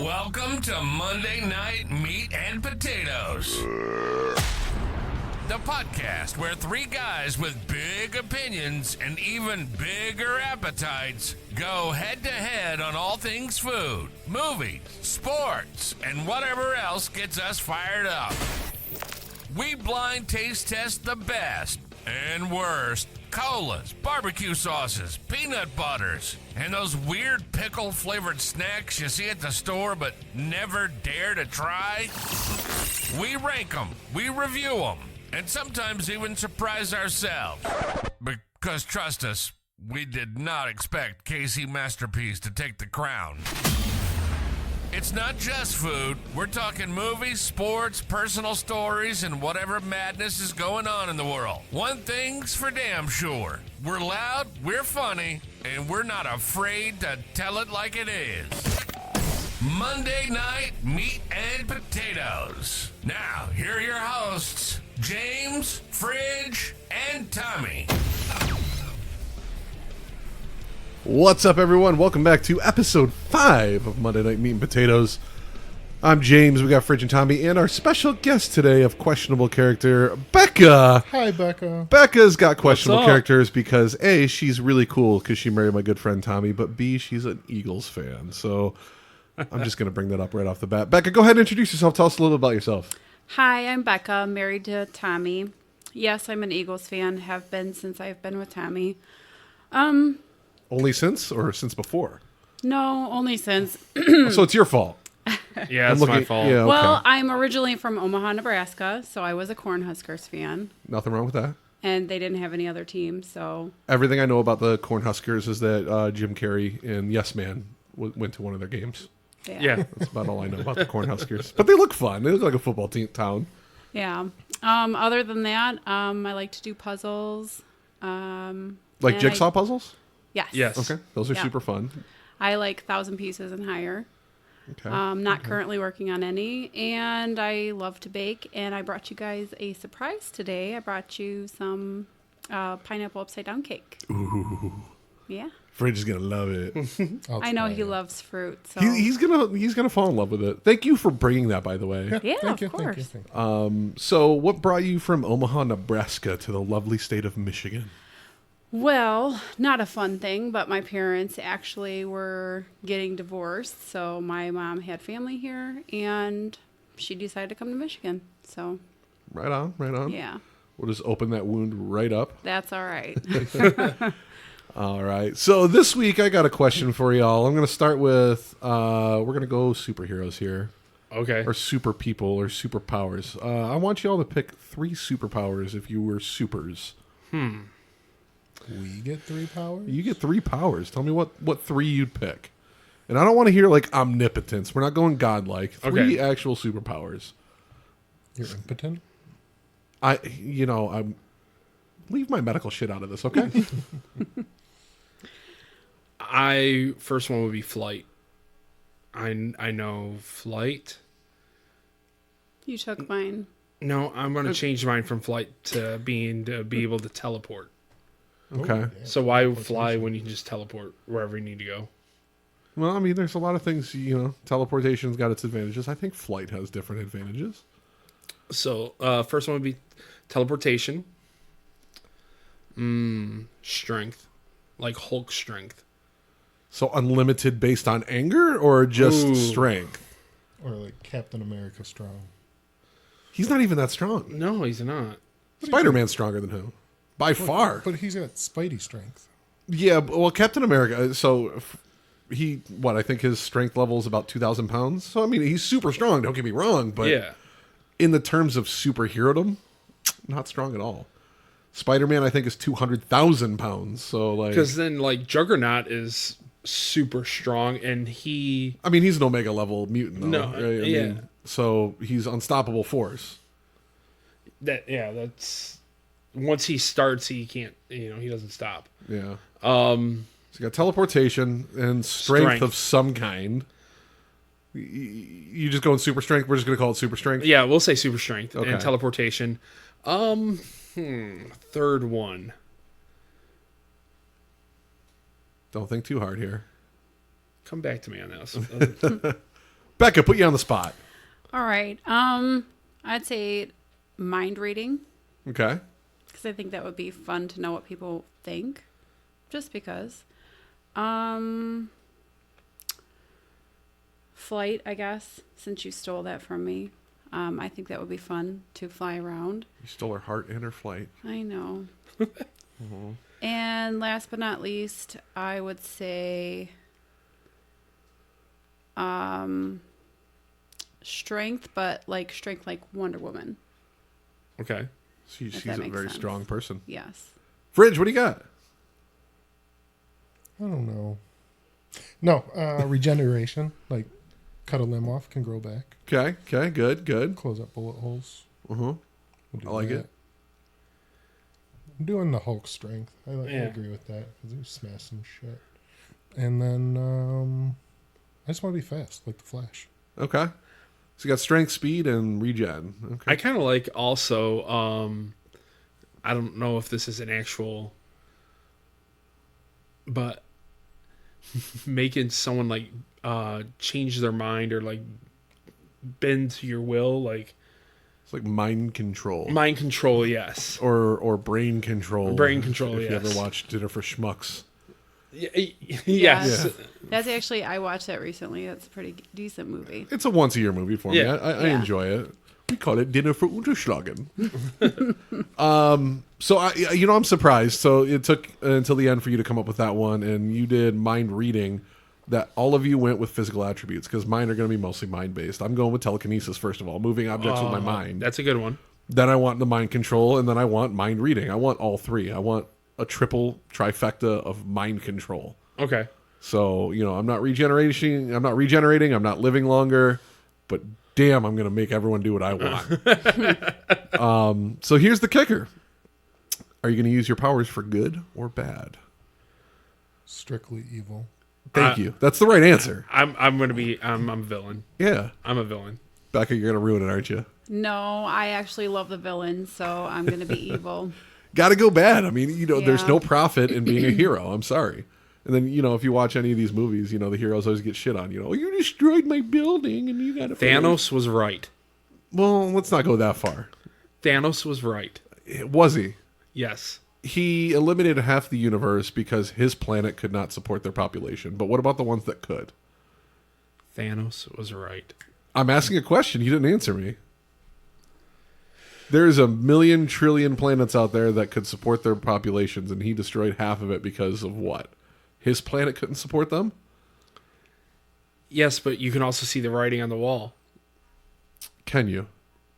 Welcome to Monday Night Meat and Potatoes. The podcast where three guys with big opinions and even bigger appetites go head-to-head on all things food, movies, sports, and whatever else gets us fired up. We blind taste test the best and worst colas, barbecue sauces, peanut butters, and those weird pickle-flavored snacks you see at the store but never dare to try. We rank them, we review them, and sometimes even surprise ourselves. Because trust us, we did not expect KC Masterpiece to take the crown. It's not just food. We're talking movies, sports, personal stories, and whatever madness is going on in the world. One thing's for damn sure. We're loud, we're funny, and we're not afraid to tell it like it is. Monday Night Meat and Potatoes. Now, here are your hosts, James, Fridge, and Tommy. What's up, everyone? Welcome back to episode 5 of Monday Night Meat and Potatoes. I'm James. We got Fridge and Tommy, and our special guest today of questionable character, Becca. Hi, Becca. Becca's got questionable characters because A, she's really cool because she married my good friend Tommy, but B, she's an Eagles fan. So I'm just going to bring that up right off the bat. Becca, go ahead and introduce yourself. Tell us a little about yourself. Hi, I'm Becca, married to Tommy. Yes, I'm an Eagles fan, have been since I've been with Tommy. Only since or since before? No, only since. So it's your fault. Yeah, it's my fault. Yeah, okay. Well, I'm originally from Omaha, Nebraska, so I was a Cornhuskers fan. Nothing wrong with that. And they didn't have any other teams, so... Everything I know about the Cornhuskers is that Jim Carrey and Yes Man went to one of their games. Yeah. That's about all I know about the Cornhuskers. But they look fun. They look like a football town. Yeah. Other than that, I like to do puzzles. Like jigsaw puzzles? Yes. Yes. Okay. Those are super fun. I like 1,000 pieces and higher. Okay. Not currently working on any. And I love to bake. And I brought you guys a surprise today. I brought you some pineapple upside down cake. Ooh. Yeah. Fridge is gonna love it. I know he loves fruit. So He's gonna fall in love with it. Thank you for bringing that, by the way. yeah, Thank you, of course. Thank you. So, what brought you from Omaha, Nebraska, to the lovely state of Michigan? Well, not a fun thing, but my parents actually were getting divorced. So my mom had family here, and she decided to come to Michigan. So Right on, right on. yeah, We'll just open that wound right up. that's all right. All right. So this week I got a question for y'all. I'm going to start with, we're going to go superheroes here. Okay. Or super people or superpowers. I want you all to pick 3 superpowers if you were supers. We get 3 powers? You get 3 powers. Tell me what 3 you'd pick. And I don't want to hear like omnipotence. We're not going godlike. 3 actual superpowers. You're impotent? I'm leave my medical shit out of this, okay? First one would be flight. I know flight. You took mine. No, I'm going to change mine from flight to be able to teleport. Okay. Yeah. So why fly when you can just teleport wherever you need to go? Well, I mean, there's a lot of things, teleportation's got its advantages. I think flight has different advantages. So first one would be teleportation. Strength. Like Hulk strength. So unlimited based on anger or just strength? Or like Captain America strong. He's not even that strong. No, he's not. Spider-Man's stronger than him. By far. But he's got Spidey strength. Yeah, well, Captain America, so I think his strength level is about 2,000 pounds. So, I mean, he's super strong, don't get me wrong, but Yeah. in the terms of superhero-dom, not strong at all. Spider-Man, I think, is 200,000 pounds, so, like... Because then, like, Juggernaut is super strong, and he... I mean, he's an Omega-level mutant, though. No, right? I yeah. mean, so, he's unstoppable force. That's... Once he starts, he can't, he doesn't stop. Yeah. So you got teleportation and strength of some kind. You just going super strength? We're just going to call it super strength? Yeah, we'll say super strength Okay. and teleportation. Third one. Don't think too hard here. Come back to me on this. Becca, put you on the spot. All right. I'd say mind reading, Okay. because I think that would be fun to know what people think, just because. Flight, I guess, since you stole that from me. I think that would be fun to fly around. You stole her heart and her flight. I know. And last but not least, I would say strength, but like strength like Wonder Woman. Okay. She's that a makes very sense. strong person. Yes. Fridge, what do you got? I don't know. No, regeneration. Like, cut a limb off, can grow back. Okay, good. Close up bullet holes. Uh-huh. We'll do I like that. it. I'm doing the Hulk strength. I agree with that, because we smash some shit. And then I just want to be fast, like the Flash. Okay. So you got strength, speed, and regen. Okay. I kind of like also, I don't know if this is an actual, but making someone like change their mind or like bend to your will, like It's like mind control. mind control. Yes. Or brain control. Brain control, If you yes. ever watched Dinner for Schmucks. Yes. Yeah. That's actually, I watched that recently. That's a pretty decent movie. It's a once-a-year movie for me. Yeah. I Yeah. enjoy it. We call it Dinner for Unterschlagen. So, I'm surprised. So it took until the end for you to come up with that one, and you did mind reading. That all of you went with physical attributes, because mine are going to be mostly mind-based. I'm going with telekinesis, first of all, moving objects with my mind. That's a good one. Then I want the mind control, and then I want mind reading. I want all three. I want a triple trifecta of mind control. Okay. So, I'm not regenerating. I'm not living longer, but damn, I'm going to make everyone do what I want. So here's the kicker. Are you going to use your powers for good or bad? Strictly evil. Thank you. That's the right answer. I'm gonna be I'm a villain. Yeah. I'm a villain. Becca, you're going to ruin it, aren't you? No, I actually love the villain, so I'm going to be evil. Got to go bad. I mean, there's Yeah. no profit in being a hero. I'm sorry. And then, if you watch any of these movies, the heroes always get shit on. You destroyed my building and you got to... Thanos was right. Well, let's not go that far. Thanos was right. Was he? Yes. He eliminated half the universe because his planet could not support their population. But what about the ones that could? Thanos was right. I'm asking a question. You didn't answer me. There's a million trillion planets out there that could support their populations, and he destroyed half of it because of what? His planet couldn't support them? Yes, but you can also see the writing on the wall. Can you?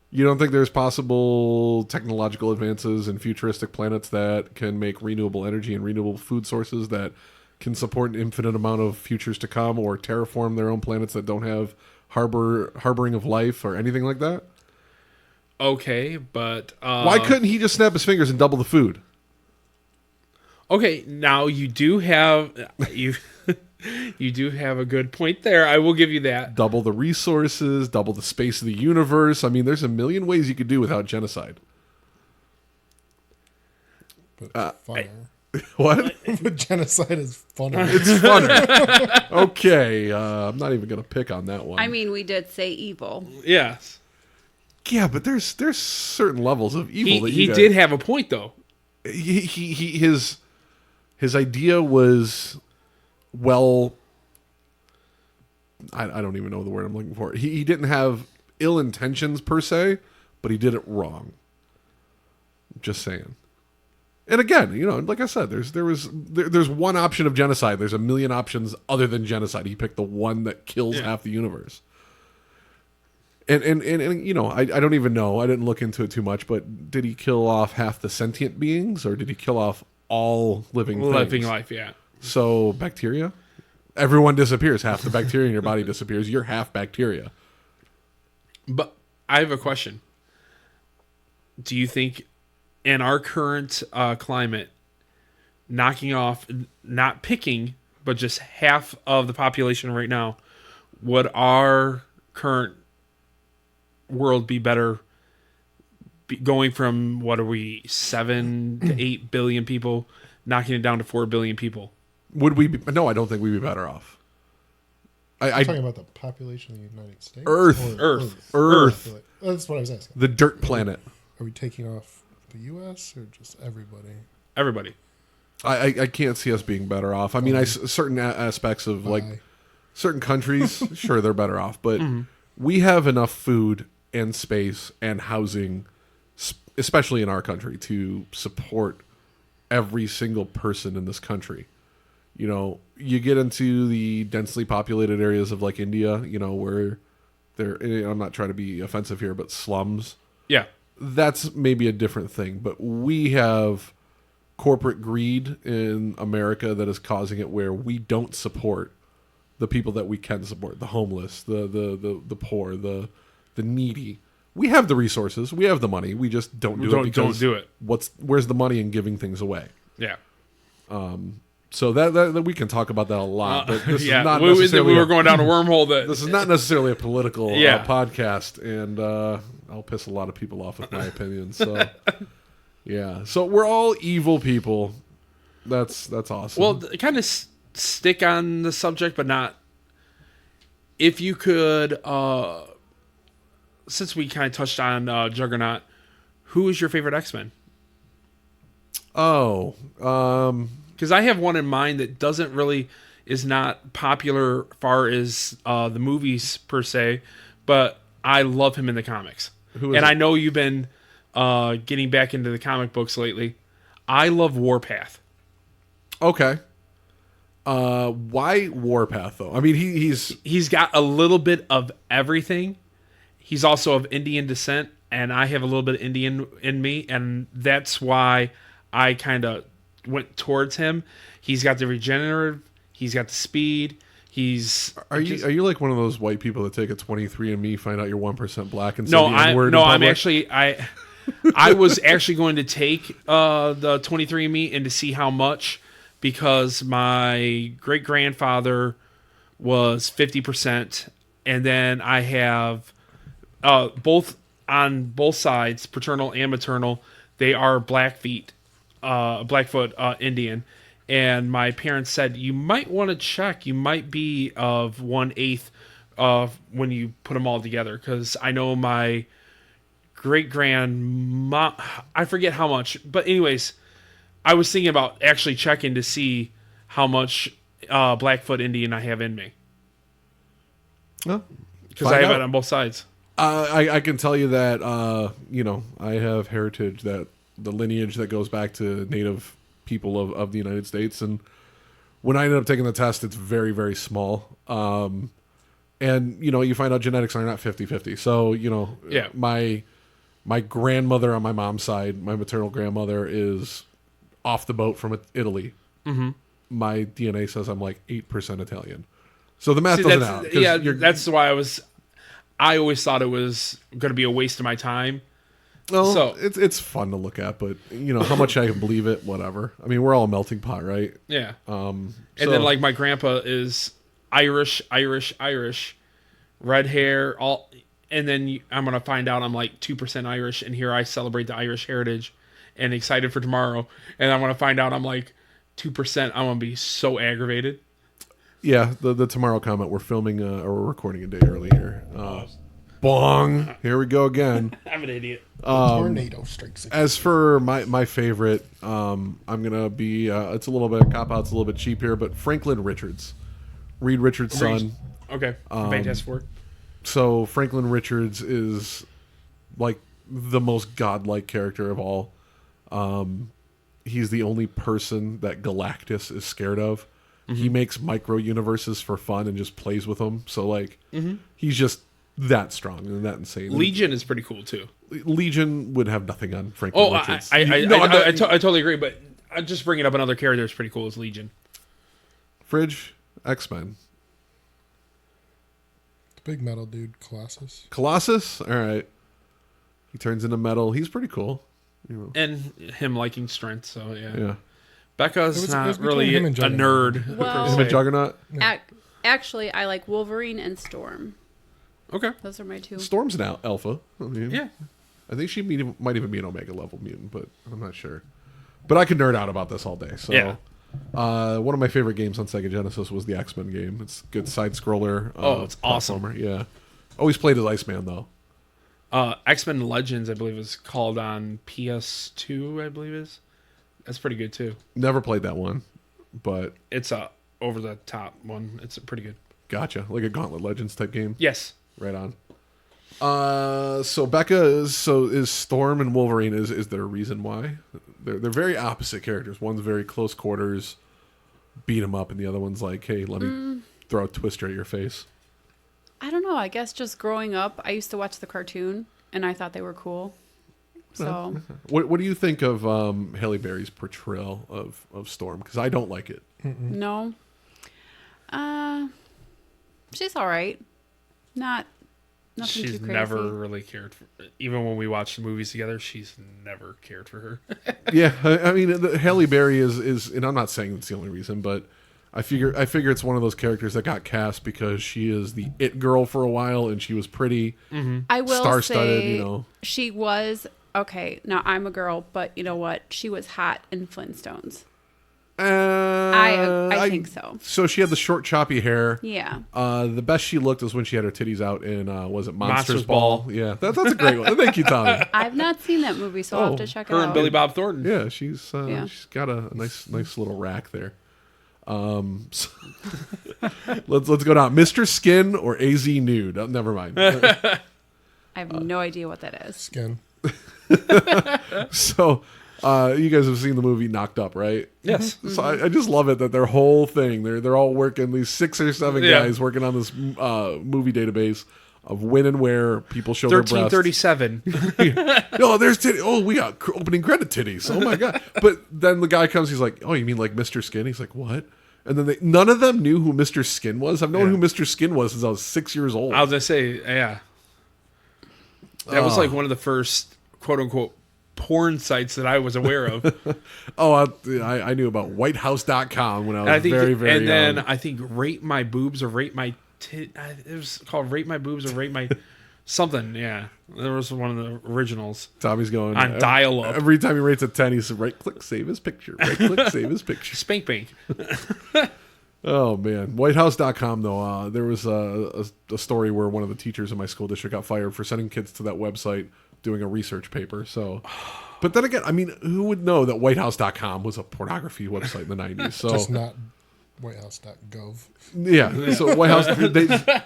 You don't think there's possible technological advances in futuristic planets that can make renewable energy and renewable food sources that can support an infinite amount of futures to come, or terraform their own planets that don't have harboring of life or anything like that? Okay, but Why couldn't he just snap his fingers and double the food? okay, now you do have you do have a good point there. I will give you that. Double the resources, double the space of the universe. I mean, there's a million ways you could do without genocide. But funner. What? But genocide is funner. It's funner. Okay, I'm not even going to pick on that one. I mean, we did say evil. Yes. Yeah, but there's certain levels of evil He that he you did have a point though. His idea was, well, I don't even know the word I'm looking for. He didn't have ill intentions per se, but he did it wrong. Just saying. And again, like I said, there's one option of genocide. There's a million options other than genocide. He picked the one that kills half the universe. And I don't even know. I didn't look into it too much, but did he kill off half the sentient beings, or did he kill off all living things? Living life, yeah. So bacteria? Everyone disappears. Half the bacteria in your body disappears. You're half bacteria. But I have a question. Do you think in our current climate, knocking off, not picking, but just half of the population right now, would our current world be better going from, what are we, 7 to 8 billion people, knocking it down to 4 billion people? Would we be? No, I don't think we'd be better off. I'm talking about the population of the United States? Earth. Or Earth. That's what I was asking. The dirt planet. Are we taking off the U.S. or just everybody? Everybody. I can't see us being better off. I mean, certain aspects of like certain countries, sure, they're better off, but we have enough food and space and housing, especially in our country, to support every single person in this country. You know, you get into the densely populated areas of like India, you know, where I'm not trying to be offensive here, but slums. Yeah. That's maybe a different thing, but we have corporate greed in America that is causing it where we don't support the people that we can support, the homeless, the poor, the needy. We have the resources, we have the money, we just don't do it because don't do it. Where's the money in giving things away? Yeah. So that we can talk about that a lot, but this is not we necessarily were going down a wormhole that this is not necessarily a political Yeah. podcast, and I'll piss a lot of people off with my opinion. So yeah, so we're all evil people. That's awesome. Well, kind of stick on the subject, but not. If you could, since we kind of touched on Juggernaut, who is your favorite X-Men? Because I have one in mind that is not popular far as the movies per se, but I love him in the comics. Who is and it? I know you've been getting back into the comic books lately. I love Warpath. Okay. Why Warpath though? I mean, he's got a little bit of everything. He's also of Indian descent, and I have a little bit of Indian in me, and that's why I kind of went towards him. He's got the regenerative. He's got the speed. Are you like one of those white people that take a 23andMe, find out you're 1% black, and say no, the N-word in I'm public? actually I was actually going to take the 23andMe and to see how much, because my great grandfather was 50%, and then I have both on both sides, paternal and maternal, they are Blackfoot Indian. And my parents said, you might want to check. You might be of 1/8 of when you put them all together. Because I know my great-grandma, I forget how much. But anyways, I was thinking about actually checking to see how much Blackfoot Indian I have in me. Well, because I have it on both sides. I can tell you that, I have heritage, that the lineage that goes back to native people of the United States. And when I ended up taking the test, it's very, very small. And, you find out genetics are not 50-50. So, Yeah. my grandmother on my mom's side, my maternal grandmother, is off the boat from Italy. Mm-hmm. My DNA says I'm like 8% Italian. So the math doesn't out. Yeah, that's why I always thought it was going to be a waste of my time. Well, so it's fun to look at, but how much I can believe it, whatever. I mean, we're all a melting pot, right? Yeah. And then like my grandpa is Irish, red hair, all, and then I'm gonna find out I'm like 2% Irish, and here I celebrate the Irish heritage, and excited for tomorrow, and I'm gonna find out I'm like 2%. I'm gonna be so aggravated. Yeah, the tomorrow comment. We're filming or we're recording a day early here. Bong! Here we go again. I'm an idiot. Tornado strikes again. As for my favorite, I'm gonna be. It's a little bit of cop out. It's a little bit cheap here, but Franklin Richards, Reed Richards' son. Okay, Fantastic Four. So Franklin Richards is like the most godlike character of all. He's the only person that Galactus is scared of. Mm-hmm. He makes micro universes for fun and just plays with them. So like, he's just that strong and that insane. Legion is pretty cool too. Legion would have nothing on Franklin Richards. I totally agree, but I'm just bringing up another character that's pretty cool is Legion. Fridge, X-Men. The big metal dude, Colossus. Colossus? All right. He turns into metal. He's pretty cool. And him liking strength, so yeah. Yeah. Becca's not really a nerd. Well, Him and Juggernaut? Actually, I like Wolverine and Storm. Okay. Those are my two. Storm's an alpha. I mean, yeah. I think she might even be an Omega level mutant, but I'm not sure. But I could nerd out about this all day. So yeah. One of my favorite games on Sega Genesis was the X-Men game. It's a good side-scroller. It's awesome. platformer. Yeah. Always played as Iceman, though. X-Men Legends, I believe, is called on PS2, I believe is. That's pretty good, too. Never played that one, but... It's a over-the-top one. It's pretty good. Gotcha. Like a Gauntlet Legends type game? Yes. Right on. So Becca is Storm and Wolverine. Is there a reason why? They're very opposite characters. One's very close quarters, beat him up, and the other one's like, hey, let me throw a twister at your face. I don't know. I guess just growing up, I used to watch the cartoon, and I thought they were cool. So, What do you think of Halle Berry's portrayal of Storm? Because I don't like it. no. She's all right. Nothing She's too crazy. never really cared for... Even when we watch the movies together, she's never cared for her. Yeah, I mean, Halle Berry is, and I'm not saying it's the only reason, but I figure it's one of those characters that got cast because she is the it girl for a while, and she was pretty I will star-studded, say you know. she was okay. Now I'm a girl, but you know what? She was hot in Flintstones. I think so. So she had the short, choppy hair. Yeah. The best she looked was when she had her titties out in was it Monsters Monsters Ball? Ball. Yeah, that's a great one. Thank you, Tommy. I've not seen that movie, so I'll have to check it Her out. and Billy Bob Thornton. Yeah, she's Yeah. she's got a nice little rack there. So let's go down. Mr. Skin or AZ Nude? Oh, never mind. I have no idea what that is. Skin. So you guys have seen the movie Knocked Up, right? Yes. So I just love it that their whole thing, they're all working, these 6 or 7 Yeah. guys working on this movie database of when and where people show their breasts. 1337. Oh, there's titties. Oh, we got opening credit titties. Oh my god! But then the guy comes. He's like, "Oh, you mean like Mr. Skin?" He's like, "What?" And then none of them knew who Mr. Skin was. I've known who Mr. Skin was since I was 6 years old. I was going to say, yeah. That was like one of the first, quote unquote, porn sites that I was aware of. I knew about WhiteHouse.com when I was very and young. then I think Rate My Boobs or Rate My... it was called Rate My Boobs or Rate My... something, yeah. There was one of the originals. Tommy's going On dial-up. Every time he rates a 10, he says, "Right click, save his picture. Right click, save his picture." Spank Bank. Oh man, WhiteHouse.com though. There was a story where one of the teachers in my school district got fired for sending kids to that website doing a research paper. So, but then again, I mean, who would know that WhiteHouse.com was a pornography website in the 90s? So Just not WhiteHouse.gov. yeah, so White House.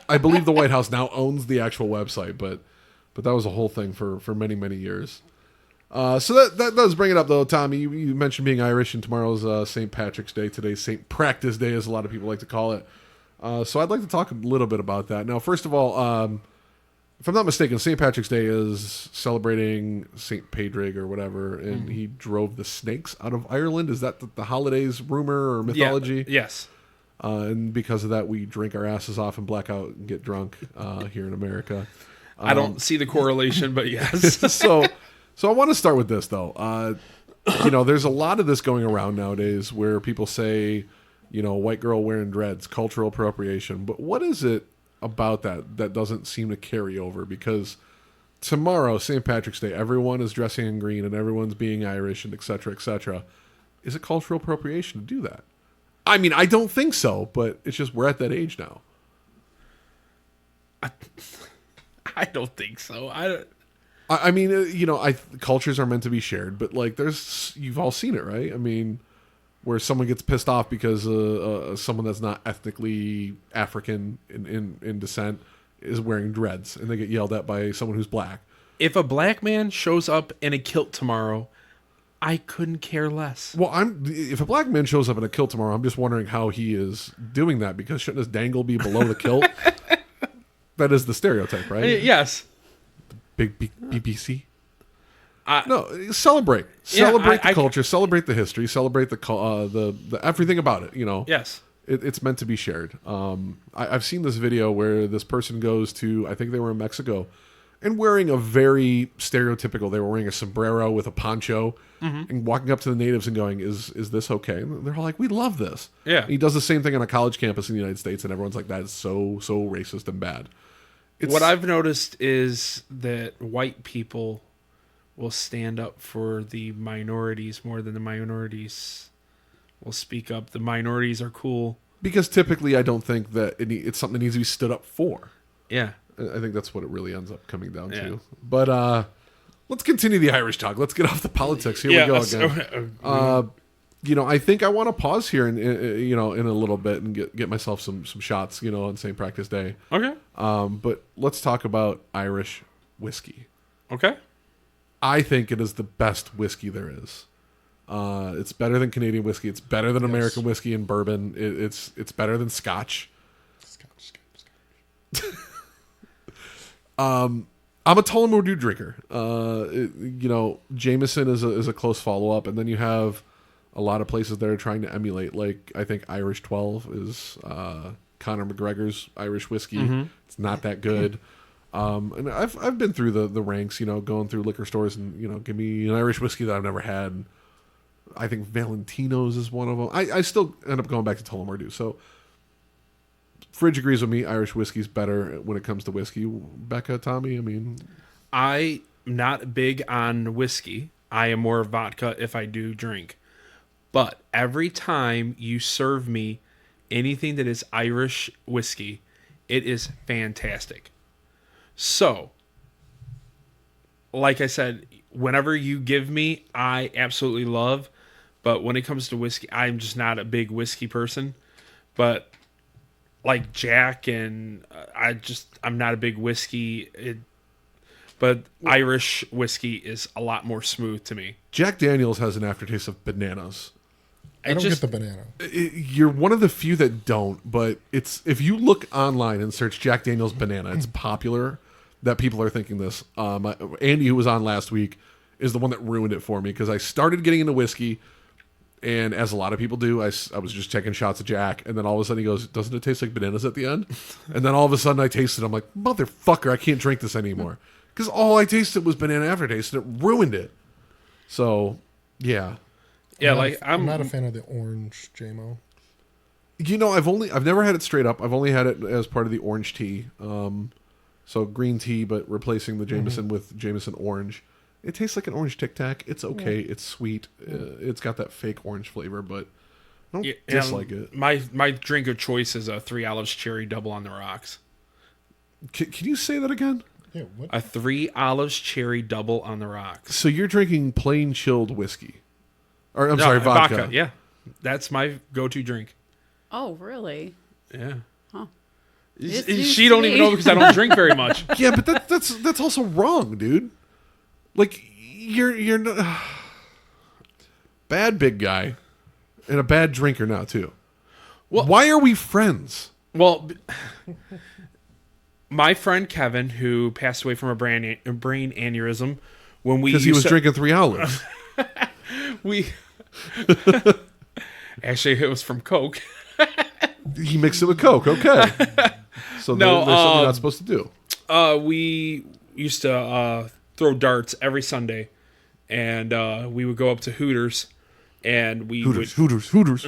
I believe the White House now owns the actual website, but that was a whole thing for many years. So that does bring it up though, Tommy. You mentioned being Irish, and tomorrow's St. Patrick's Day. Today's St. Practice Day, as a lot of people like to call it. So I'd like to talk a little bit about that. Now, first of all, if I'm not mistaken, St. Patrick's Day is celebrating St. Padraig or whatever, and he drove the snakes out of Ireland. Is that the holiday's rumor or mythology? Yeah. Yes. And because of that, we drink our asses off and black out and get drunk here in America. I don't see the correlation, but yes. So I want to start with this, though. There's a lot of this going around nowadays where people say, white girl wearing dreads, cultural appropriation. But what is it about that doesn't seem to carry over? Because tomorrow, St. Patrick's Day, everyone is dressing in green and everyone's being Irish and et cetera, et cetera. Is it cultural appropriation to do that? I mean, I don't think so, but it's just we're at that age now. I don't think so. I mean, cultures are meant to be shared, but like, you've all seen it, right? I mean, where someone gets pissed off because someone that's not ethnically African in descent is wearing dreads, and they get yelled at by someone who's black. If a black man shows up in a kilt tomorrow, I couldn't care less. Well, if a black man shows up in a kilt tomorrow, I'm just wondering how he is doing that, because shouldn't his dangle be below the kilt? That is the stereotype, right? Yes. Big BBC. No, celebrate the culture, celebrate the history, celebrate the everything about it. Yes. It's meant to be shared. I've seen this video where this person goes to, I think they were in Mexico, and wearing a very stereotypical. They were wearing a sombrero with a poncho, and walking up to the natives and going, "Is this okay?" And they're all like, "We love this." Yeah. And he does the same thing on a college campus in the United States, and everyone's like, "That is so racist and bad." What I've noticed is that white people will stand up for the minorities more than the minorities will speak up. The minorities are cool. Because typically I don't think that it's something that needs to be stood up for. Yeah. I think that's what it really ends up coming down to. But let's continue the Irish talk. Let's get off the politics. Here we go again. I think I want to pause here in a little bit and get myself some shots, on St. Practice Day. Okay. But let's talk about Irish whiskey. Okay. I think it is the best whiskey there is. It's better than Canadian whiskey. It's better than American whiskey and bourbon. It's better than Scotch. Scotch. I'm a Tullamore Dew drinker. Jameson is a close follow up, and then you have a lot of places that are trying to emulate. Like I think Irish 12 is Conor McGregor's Irish whiskey. Mm-hmm. It's not that good. And I've been through the ranks, going through liquor stores and give me an Irish whiskey that I've never had. I think Valentino's is one of them. I still end up going back to Tullamore Dew. So Fridge agrees with me. Irish whiskey's better when it comes to whiskey. Becca, Tommy, I'm not big on whiskey. I am more vodka if I do drink. But every time you serve me anything that is Irish whiskey, it is fantastic. So, like I said, whenever you give me, I absolutely love. But when it comes to whiskey, I'm just not a big whiskey person. But like Jack and I'm not a big whiskey. But Irish whiskey is a lot more smooth to me. Jack Daniels has an aftertaste of bananas. I don't get the banana. You're one of the few that don't, but if you look online and search Jack Daniels banana, it's popular that people are thinking this. Andy, who was on last week, is the one that ruined it for me because I started getting into whiskey, and as a lot of people do, I was just taking shots of Jack, and then all of a sudden he goes, "Doesn't it taste like bananas at the end?" And then all of a sudden I tasted it. I'm like, "Motherfucker, I can't drink this anymore." Because all I tasted was banana aftertaste, and it ruined it. So, yeah. Yeah, I'm not a fan of the orange JMO. I've never had it straight up. I've only had it as part of the orange tea. So green tea, but replacing the Jameson with Jameson orange. It tastes like an orange Tic Tac. It's okay. It's sweet. It's got that fake orange flavor, but I don't dislike it. My drink of choice is a 3 Olives Cherry Double on the Rocks. Can you say that again? Yeah, what? A 3 Olives Cherry Double on the Rocks. So you're drinking plain chilled whiskey. Or vodka. Yeah. That's my go-to drink. Oh, really? Yeah. Huh. She don't even know because I don't drink very much. Yeah, but that's also wrong, dude. Like you're not bad big guy and a bad drinker now too. Well, why are we friends? Well, my friend Kevin, who passed away from a brain aneurysm, because he was drinking 3 Olives. Actually, it was from Coke. He mixed it with Coke. Okay. So there's something you're not supposed to do. We used to throw darts every Sunday, and we would go up to Hooters, and Hooters.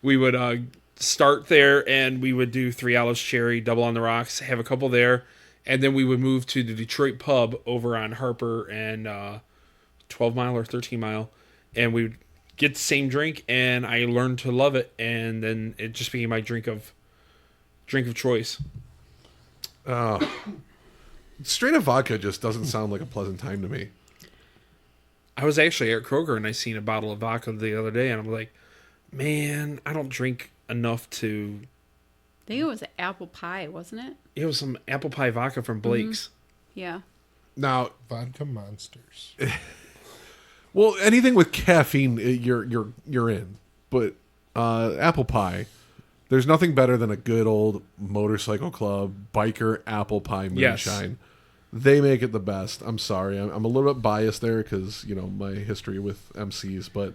We would start there, and we would do 3 Olives Cherry Double on the Rocks, have a couple there, and then we would move to the Detroit pub over on Harper and 12 Mile or 13 Mile, and we would get the same drink, and I learned to love it, and then it just became my drink of choice. Straight up vodka just doesn't sound like a pleasant time to me. I was actually at Kroger, and I seen a bottle of vodka the other day, and I'm like, man, I don't drink enough to... I think it was apple pie, wasn't it? It was some apple pie vodka from Blake's. Mm-hmm. Yeah. Now, vodka monsters. Well, anything with caffeine, you're in. But apple pie, there's nothing better than a good old motorcycle club biker apple pie moonshine. Yes. They make it the best. I'm sorry, I'm a little bit biased there because my history with MCs, but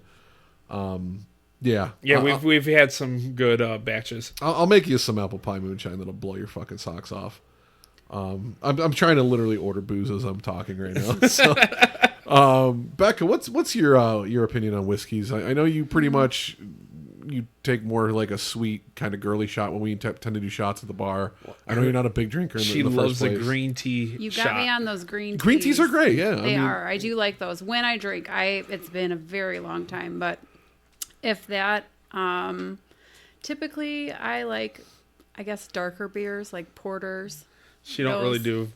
yeah. We've had some good batches. I'll make you some apple pie moonshine that'll blow your fucking socks off. I'm trying to literally order booze as I'm talking right now. So, Becca, what's your opinion on whiskeys? I know you pretty much you take more like a sweet kind of girly shot when we tend to do shots at the bar. I know you're not a big drinker. She loves the green tea. You got me on those green teas. Green teas are great. Yeah, they are. I do like those when I drink. It's been a very long time, but If that, typically I like, I guess, darker beers like porters. She don't really do.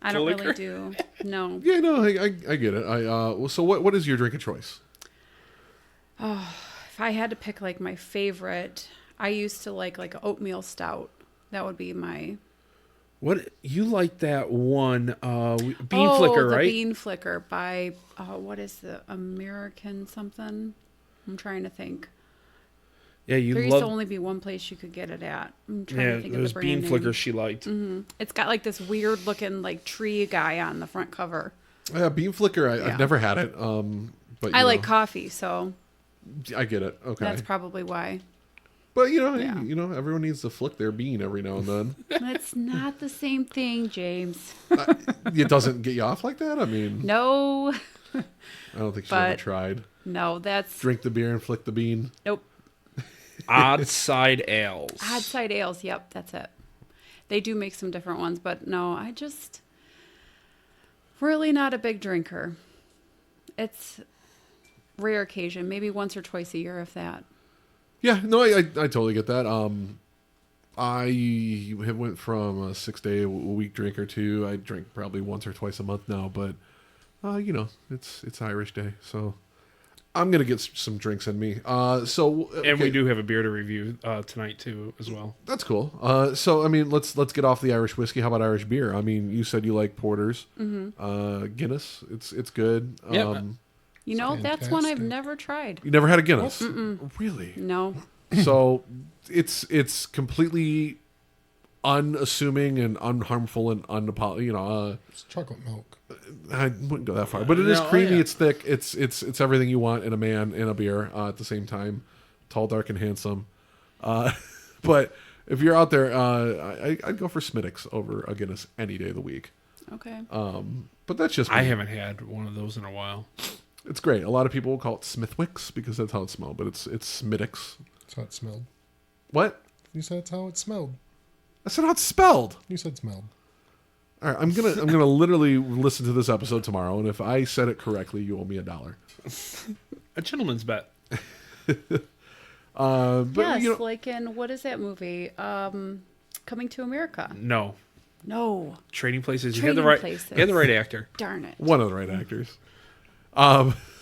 I don't liquor? really do. No. Yeah, no, I get it. So what is your drink of choice? If I had to pick like my favorite, I used to like oatmeal stout. That would be my. What you like that one? Bean Flicker, the right? Bean Flicker by what is the American something? I'm trying to think. Yeah, you There used love. to only be one place you could get it at. I'm trying Yeah, to think it of was the Bean brand Flicker name. she liked. It's got like this weird looking like tree guy on the front cover. Yeah, Bean Flicker. Yeah. I've never had it. But I you like know, coffee, so I get it. Okay, that's probably why. but Yeah. everyone needs to flick their bean every now and then. It's not the same thing, James. It doesn't get you off like that. I mean, No, I don't think she's ever But- tried. no, that's Drink the beer and flick the bean. nope. Odd Side Ales. Odd Side Ales. Yep, that's it. They do make some different ones, but no, I just really not a big drinker. It's rare occasion, maybe once or twice a year, if that. Yeah, no, I totally get that. I have went from a 6-day a week drinker to I drink probably once or twice a month now, but it's Irish Day, so I'm gonna get some drinks in me. And we okay, do have a beer to review tonight too, as well. that's cool. So I mean, let's get off the Irish whiskey. How about Irish beer? I mean, you said you like porters, Guinness. It's good. Yeah. You know, that's one I've fantastic. never tried. You never had a Guinness, really? No. So it's completely unassuming and unharmful and It's chocolate milk. I wouldn't go that far, but it is No, creamy. yeah. It's thick. It's everything you want in a man in a beer at the same time. Tall, dark, and handsome. But if you're out there, I'd go for Smittix over a Guinness any day of the week. Okay. But that's just me. I haven't had one of those in a while. It's great. A lot of people will call it Smithwick's because that's how it smelled, but it's Smittix. That's how it smelled. What? You said that's how it smelled. I said how it's spelled. You said smelled. All right, I'm gonna literally listen to this episode tomorrow, and if I said it correctly, you owe me $1. A gentleman's bet. But Yes, like in, what is that movie? Coming to America. No. No. Trading Places. Trading you had Places. the right actor. Darn it. one of the right actors.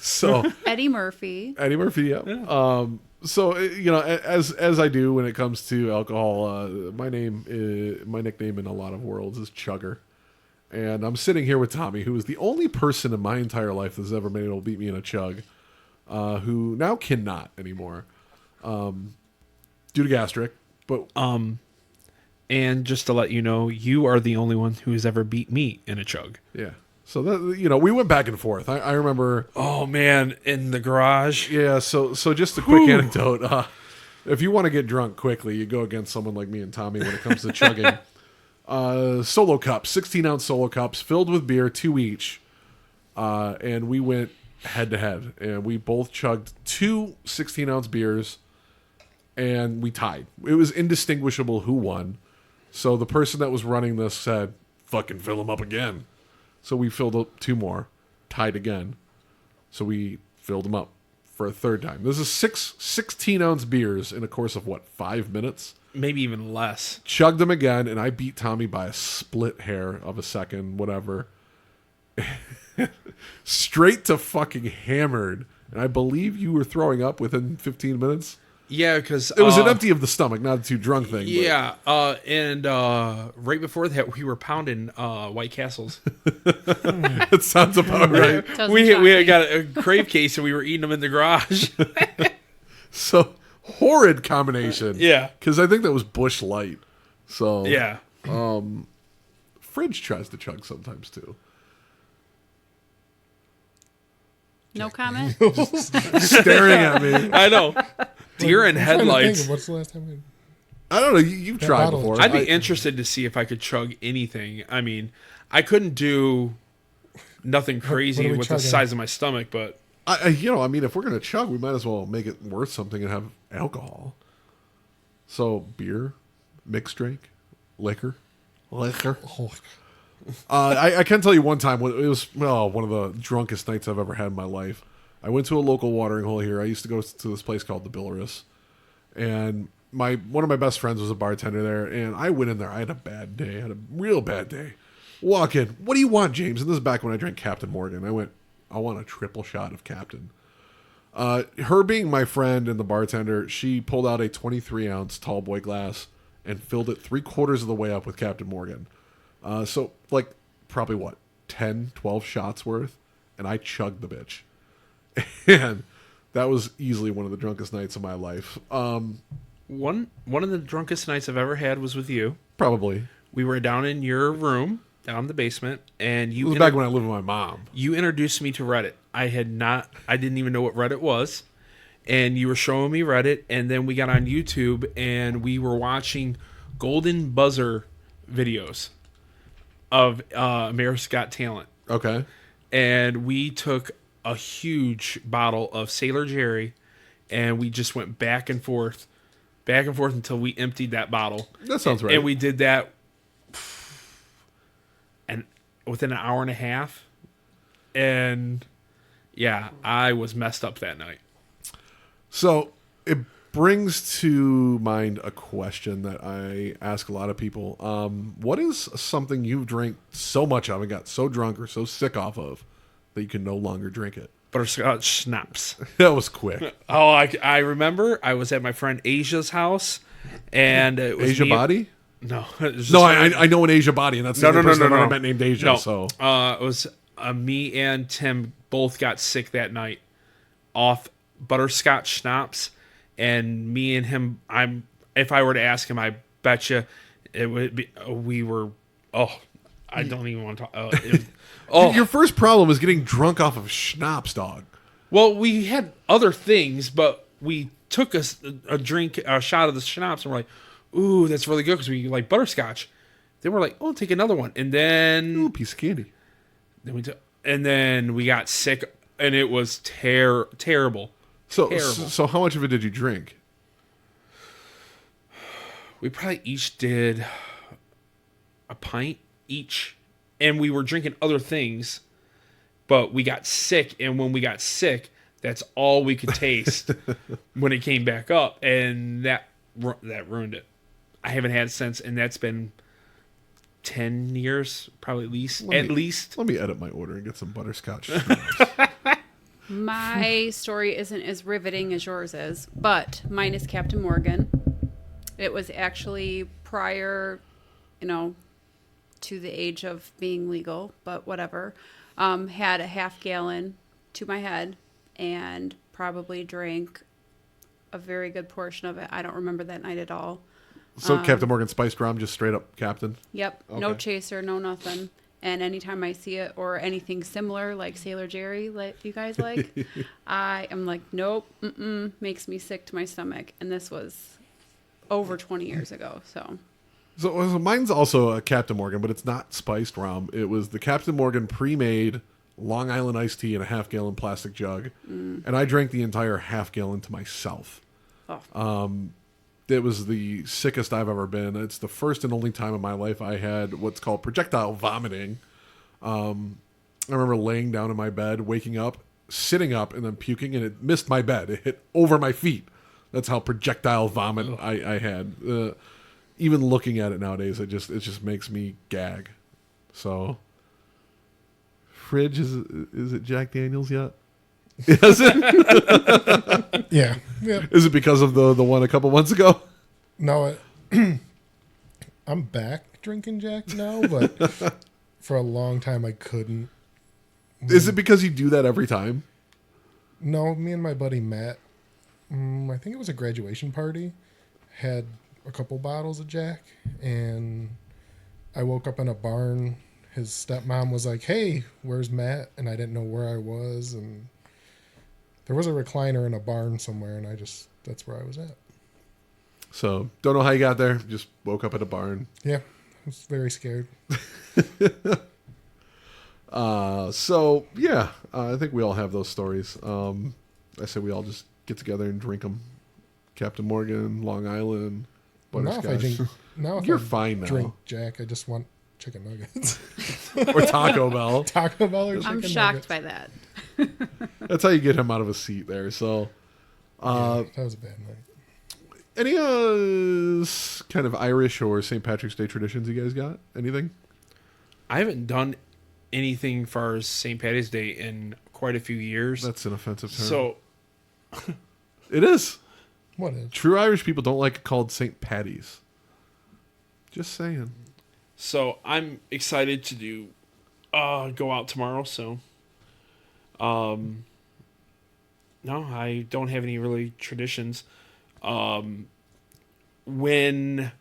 So Eddie Murphy. Eddie Murphy, yeah. So as I do when it comes to alcohol, my nickname in a lot of worlds is Chugger, and I'm sitting here with Tommy, who is the only person in my entire life that's ever been able to beat me in a chug, who now cannot anymore, due to gastric. But And just to let you know, you are the only one who has ever beat me in a chug. yeah, so that we went back and forth. I remember. Oh man, in the garage. Yeah, so just a quick anecdote. If you want to get drunk quickly, you go against someone like me and Tommy when it comes to chugging. Solo cups, 16-ounce solo cups filled with beer, 2 each. And we went head to head. And we both chugged 2 16-ounce beers, and we tied. It was indistinguishable who won. So the person that was running this said, fucking fill them up again. So we filled up 2 more, tied again. So we filled them up for a third time. This is 16-ounce beers in a course of, 5 minutes? Maybe even less. Chugged them again, and I beat Tommy by a split hair of a second, whatever. Straight to fucking hammered. And I believe you were throwing up within 15 minutes. Yeah, because It was an empty of the stomach, not a too drunk thing. Yeah, and right before that, we were pounding White Castles. But it sounds about right. Doesn't we shock me. got a crave case, and we were eating them in the garage. So, horrid combination. Yeah. Because I think that was Bush Light. So, Yeah. Fridge tries to chug sometimes, too. No comment? Staring at me. I know. Deer in I'm trying to think headlights. of what's the last time we... I don't know. You've That tried bottle- before. I'd be I- interested to see if I could chug anything. I mean, I couldn't do nothing crazy are we with the chugging? size of my stomach, but I mean, if we're going to chug, we might as well make it worth something and have alcohol. So, beer, mixed drink, liquor. Oh, I can tell you one time, it was one of the drunkest nights I've ever had in my life. I went to a local watering hole here. I used to go to this place called the Billerus, and one of my best friends was a bartender there, and I went in there. I had a bad day. I had a real bad day. Walk in. What do you want, James? And this is back when I drank Captain Morgan. I went, I want a triple shot of Captain. Her being my friend and the bartender, she pulled out a 23-ounce tall boy glass and filled it 3/4 of the way up with Captain Morgan. So, like, probably, 10, 12 shots worth? And I chugged the bitch. And that was easily one of the drunkest nights of my life. One of the drunkest nights I've ever had was with you. Probably. We were down in your room, down in the basement, and It was back when I lived with my mom. You introduced me to Reddit. I didn't even know what Reddit was. And you were showing me Reddit, and then we got on YouTube, and we were watching Golden Buzzer videos of America's Got Talent. Okay. And we took a huge bottle of Sailor Jerry, and we just went back and forth until we emptied that bottle. That sounds right. And we did that, and within an hour and a half, and yeah, I was messed up that night. So it brings to mind a question that I ask a lot of people. What is something you've drank so much of and got so drunk or so sick off of that you can no longer drink it? Butterscotch schnapps. That was quick. Oh, I remember I was at my friend Asia's house, and it was Asia Body? No. It was No, just I know an Asia Body, and that's the only person I've ever met named Asia. No. So it was me and Tim both got sick that night off butterscotch schnapps, and me and him, if I were to ask him, I bet you it would be, I don't even want to talk. Your first problem is getting drunk off of schnapps, dog. Well, we had other things, but we took a shot of the schnapps, and we're like, ooh, that's really good because we like butterscotch. Then we're like, oh, take another one, and then Ooh, piece of candy. Then we got sick, and it was terrible. So how much of it did you drink? We probably each did a pint each, and we were drinking other things, but we got sick, and when we got sick, that's all we could taste when it came back up, and that ruined it. I haven't had it since, and that's been 10 years, probably at least. Let me edit my order and get some butterscotch. My story isn't as riveting as yours is, but mine is Captain Morgan. It was actually prior, to the age of being legal, but whatever. Had a half gallon to my head and probably drank a very good portion of it. I don't remember that night at all. So Captain Morgan spiced rum, just straight up Captain? Yep. Okay. No chaser, no nothing. And anytime I see it or anything similar like Sailor Jerry, like you guys like, I am like, nope, makes me sick to my stomach. And this was over 20 years ago. So mine's also a Captain Morgan, but it's not spiced rum. It was the Captain Morgan pre-made Long Island iced tea in a half-gallon plastic jug. And I drank the entire half-gallon to myself. Oh. It was the sickest I've ever been. It's the first and only time in my life I had what's called projectile vomiting. I remember laying down in my bed, waking up, sitting up, and then puking, and it missed my bed. It hit over my feet. That's how projectile vomit I had. Even looking at it nowadays, it just makes me gag. So, fridge, is it Jack Daniels yet? Is it? Yeah. Is it because of the one a couple months ago? No, I'm back drinking Jack now, but for a long time I couldn't. Is it because you do that every time? No, me and my buddy Matt, I think it was a graduation party, had a couple bottles of Jack, and I woke up in a barn. His stepmom was like, hey, where's Matt? And I didn't know where I was, and there was a recliner in a barn somewhere, and that's where I was at. So, don't know how you got there. Just woke up at a barn. Yeah, I was very scared. I think we all have those stories. I say we all just get together and drink them. Captain Morgan, Long Island, butterscotch. You're fine now. Drink Jack, I just want chicken nuggets. Or Taco Bell. Taco Bell or chicken I'm nuggets. shocked by that. That's how you get him out of a seat there. So, That was a bad night. any kind of Irish or St. Patrick's Day traditions you guys got? Anything? I haven't done anything as far as St. Patty's Day in quite a few years. That's an offensive term. So it is. What is? True Irish people don't like it called St. Patty's. Just saying. So I'm excited to do go out tomorrow. So, no, I don't have any really traditions. When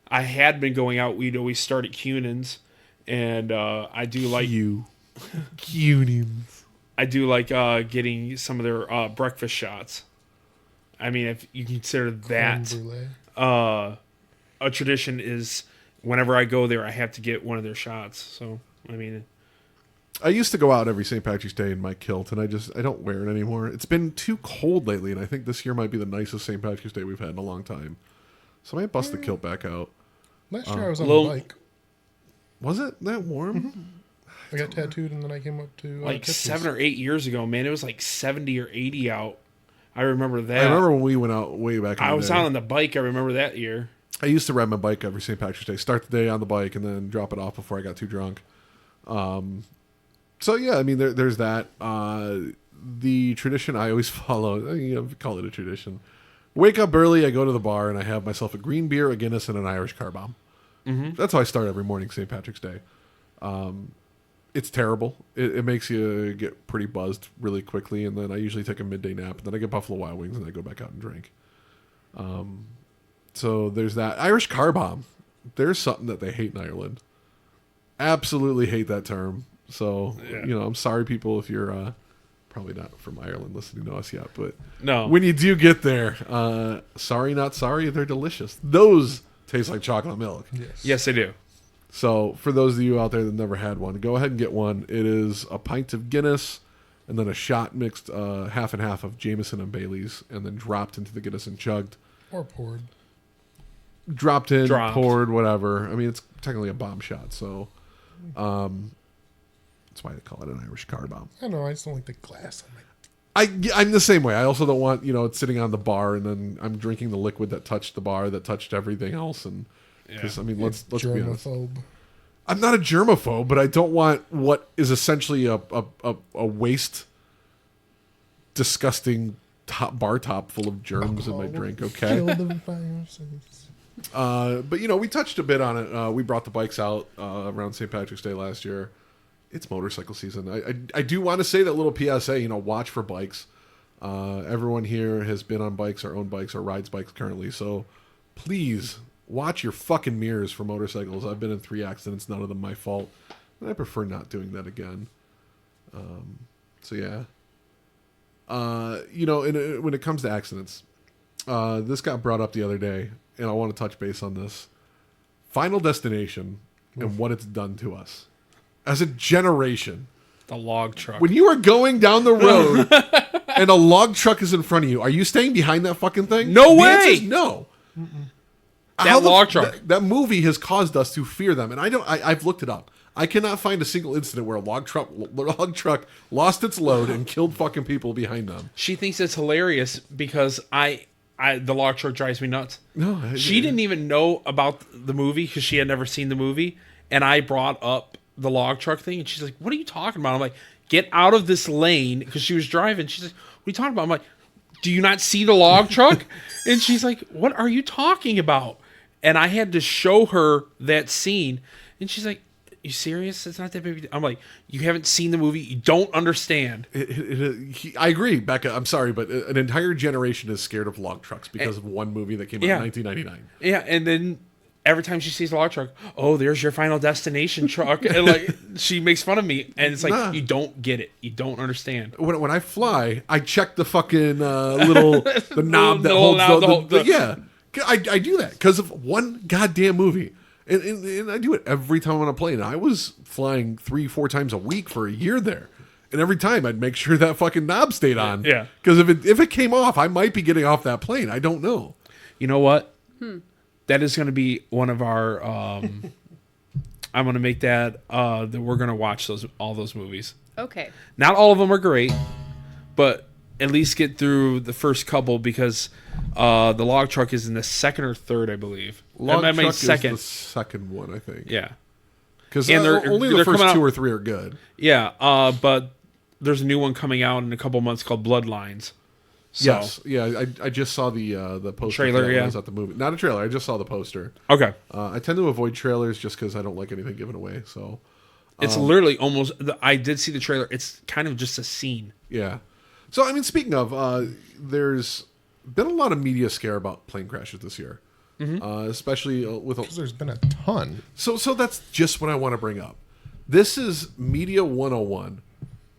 I had been going out, we'd always start at Cunan's, and I do like Cunan's. I do like getting some of their breakfast shots. I mean, if you consider that Creme brulee. a tradition, is whenever I go there, I have to get one of their shots. So, I mean, I used to go out every St. Patrick's Day in my kilt, and I don't wear it anymore. It's been too cold lately, and I think this year might be the nicest St. Patrick's Day we've had in a long time. So I might bust the kilt back out. Last year I was on little- the bike. Was it that warm? Mm-hmm. I got tattooed, and then I came up to like Tips's. 7 or 8 years ago, man, it was like 70 or 80 out. I remember that. I remember when we went out way back in the I was day. out on the bike. I remember that year. I used to ride my bike every St. Patrick's Day. Start the day on the bike and then drop it off before I got too drunk. So yeah, I mean, there's that. The tradition I always follow, call it a tradition. Wake up early, I go to the bar, and I have myself a green beer, a Guinness, and an Irish car bomb. Mm-hmm. That's how I start every morning, St. Patrick's Day. It's terrible. It makes you get pretty buzzed really quickly, and then I usually take a midday nap, and then I get Buffalo Wild Wings, and I go back out and drink. So there's that. Irish car bomb. There's something that they hate in Ireland. Absolutely hate that term. So, Yeah. I'm sorry, people, if you're probably not from Ireland listening to us yet, but No. when you do get there, sorry, not sorry, they're delicious. Those taste like chocolate milk. Yes, they do. So for those of you out there that never had one, go ahead and get one. It is a pint of Guinness and then a shot mixed half and half of Jameson and Bailey's, and then dropped into the Guinness and chugged. Or poured. Dropped in, Dropped. poured, whatever. I mean, it's technically a bomb shot, so that's why they call it an Irish car bomb. I don't know. I just don't like the glass on my. I'm the same way. I also don't want, it sitting on the bar and then I'm drinking the liquid that touched the bar, that touched everything else. And because, I mean, let's be honest. Germaphobe. I'm not a germaphobe, but I don't want what is essentially a waste, disgusting bar top full of germs in my drink, okay? Kill the viruses. But, we touched a bit on it. We brought the bikes out around St. Patrick's Day last year. It's motorcycle season. I do want to say that little PSA, watch for bikes. Everyone here has been on bikes or own bikes or rides bikes currently. So please watch your fucking mirrors for motorcycles. I've been in 3 accidents, none of them my fault. And I prefer not doing that again. So yeah. When it comes to accidents, this got brought up the other day, and I want to touch base on this. Final Destination and what it's done to us. As a generation, The log truck. when you are going down the road and a log truck is in front of you, are you staying behind that fucking thing? No The way! answer is no. That log truck. That movie has caused us to fear them, and I've looked it up. I cannot find a single incident where a log truck lost its load and killed fucking people behind them. She thinks it's hilarious because the log truck drives me nuts. No, She didn't even know about the movie because she had never seen the movie, and I brought up the log truck thing, and she's like, "What are you talking about?" I'm like, "Get out of this lane," because she was driving. She's like, "What are you talking about?" I'm like, "Do you not see the log truck?" And she's like, "What are you talking about?" And I had to show her that scene, and she's like, "You serious? It's not that big." I'm like, "You haven't seen the movie. You don't understand." I agree, Becca. I'm sorry, but an entire generation is scared of log trucks because of one movie that came out in 1999. Yeah, and then every time she sees a log truck, oh, there's your Final Destination truck. And like, she makes fun of me, and it's like, Nah. You don't get it. You don't understand. When I fly, I check the fucking the knob that little holds knob the yeah. I do that because of one goddamn movie. And I do it every time I'm on a plane. I was flying 3-4 times a week for a year there. And every time I'd make sure that fucking knob stayed on. Yeah. Because if it came off, I might be getting off that plane. I don't know. You know what? That is going to be one of our I'm gonna make that we're gonna watch all those movies. Okay. Not all of them are great, but at least get through the first couple because the log truck is in the second or third, I believe. Log I mean, Truck second. is the second one, I think. Yeah. Because And only the they're first coming two out- or three are good. Yeah, but there's a new one coming out in a couple months called Bloodlines. So, Yes, yeah, I just saw the poster Trailer, for that when yeah. I was at the movie. Not a trailer, I just saw the poster. Okay. I tend to avoid trailers just because I don't like anything given away. So It's literally almost. I did see the trailer. It's kind of just a scene. yeah. So I mean, speaking of, there's been a lot of media scare about plane crashes this year, especially with. Because there's been a ton. So that's just what I want to bring up. This is Media 101.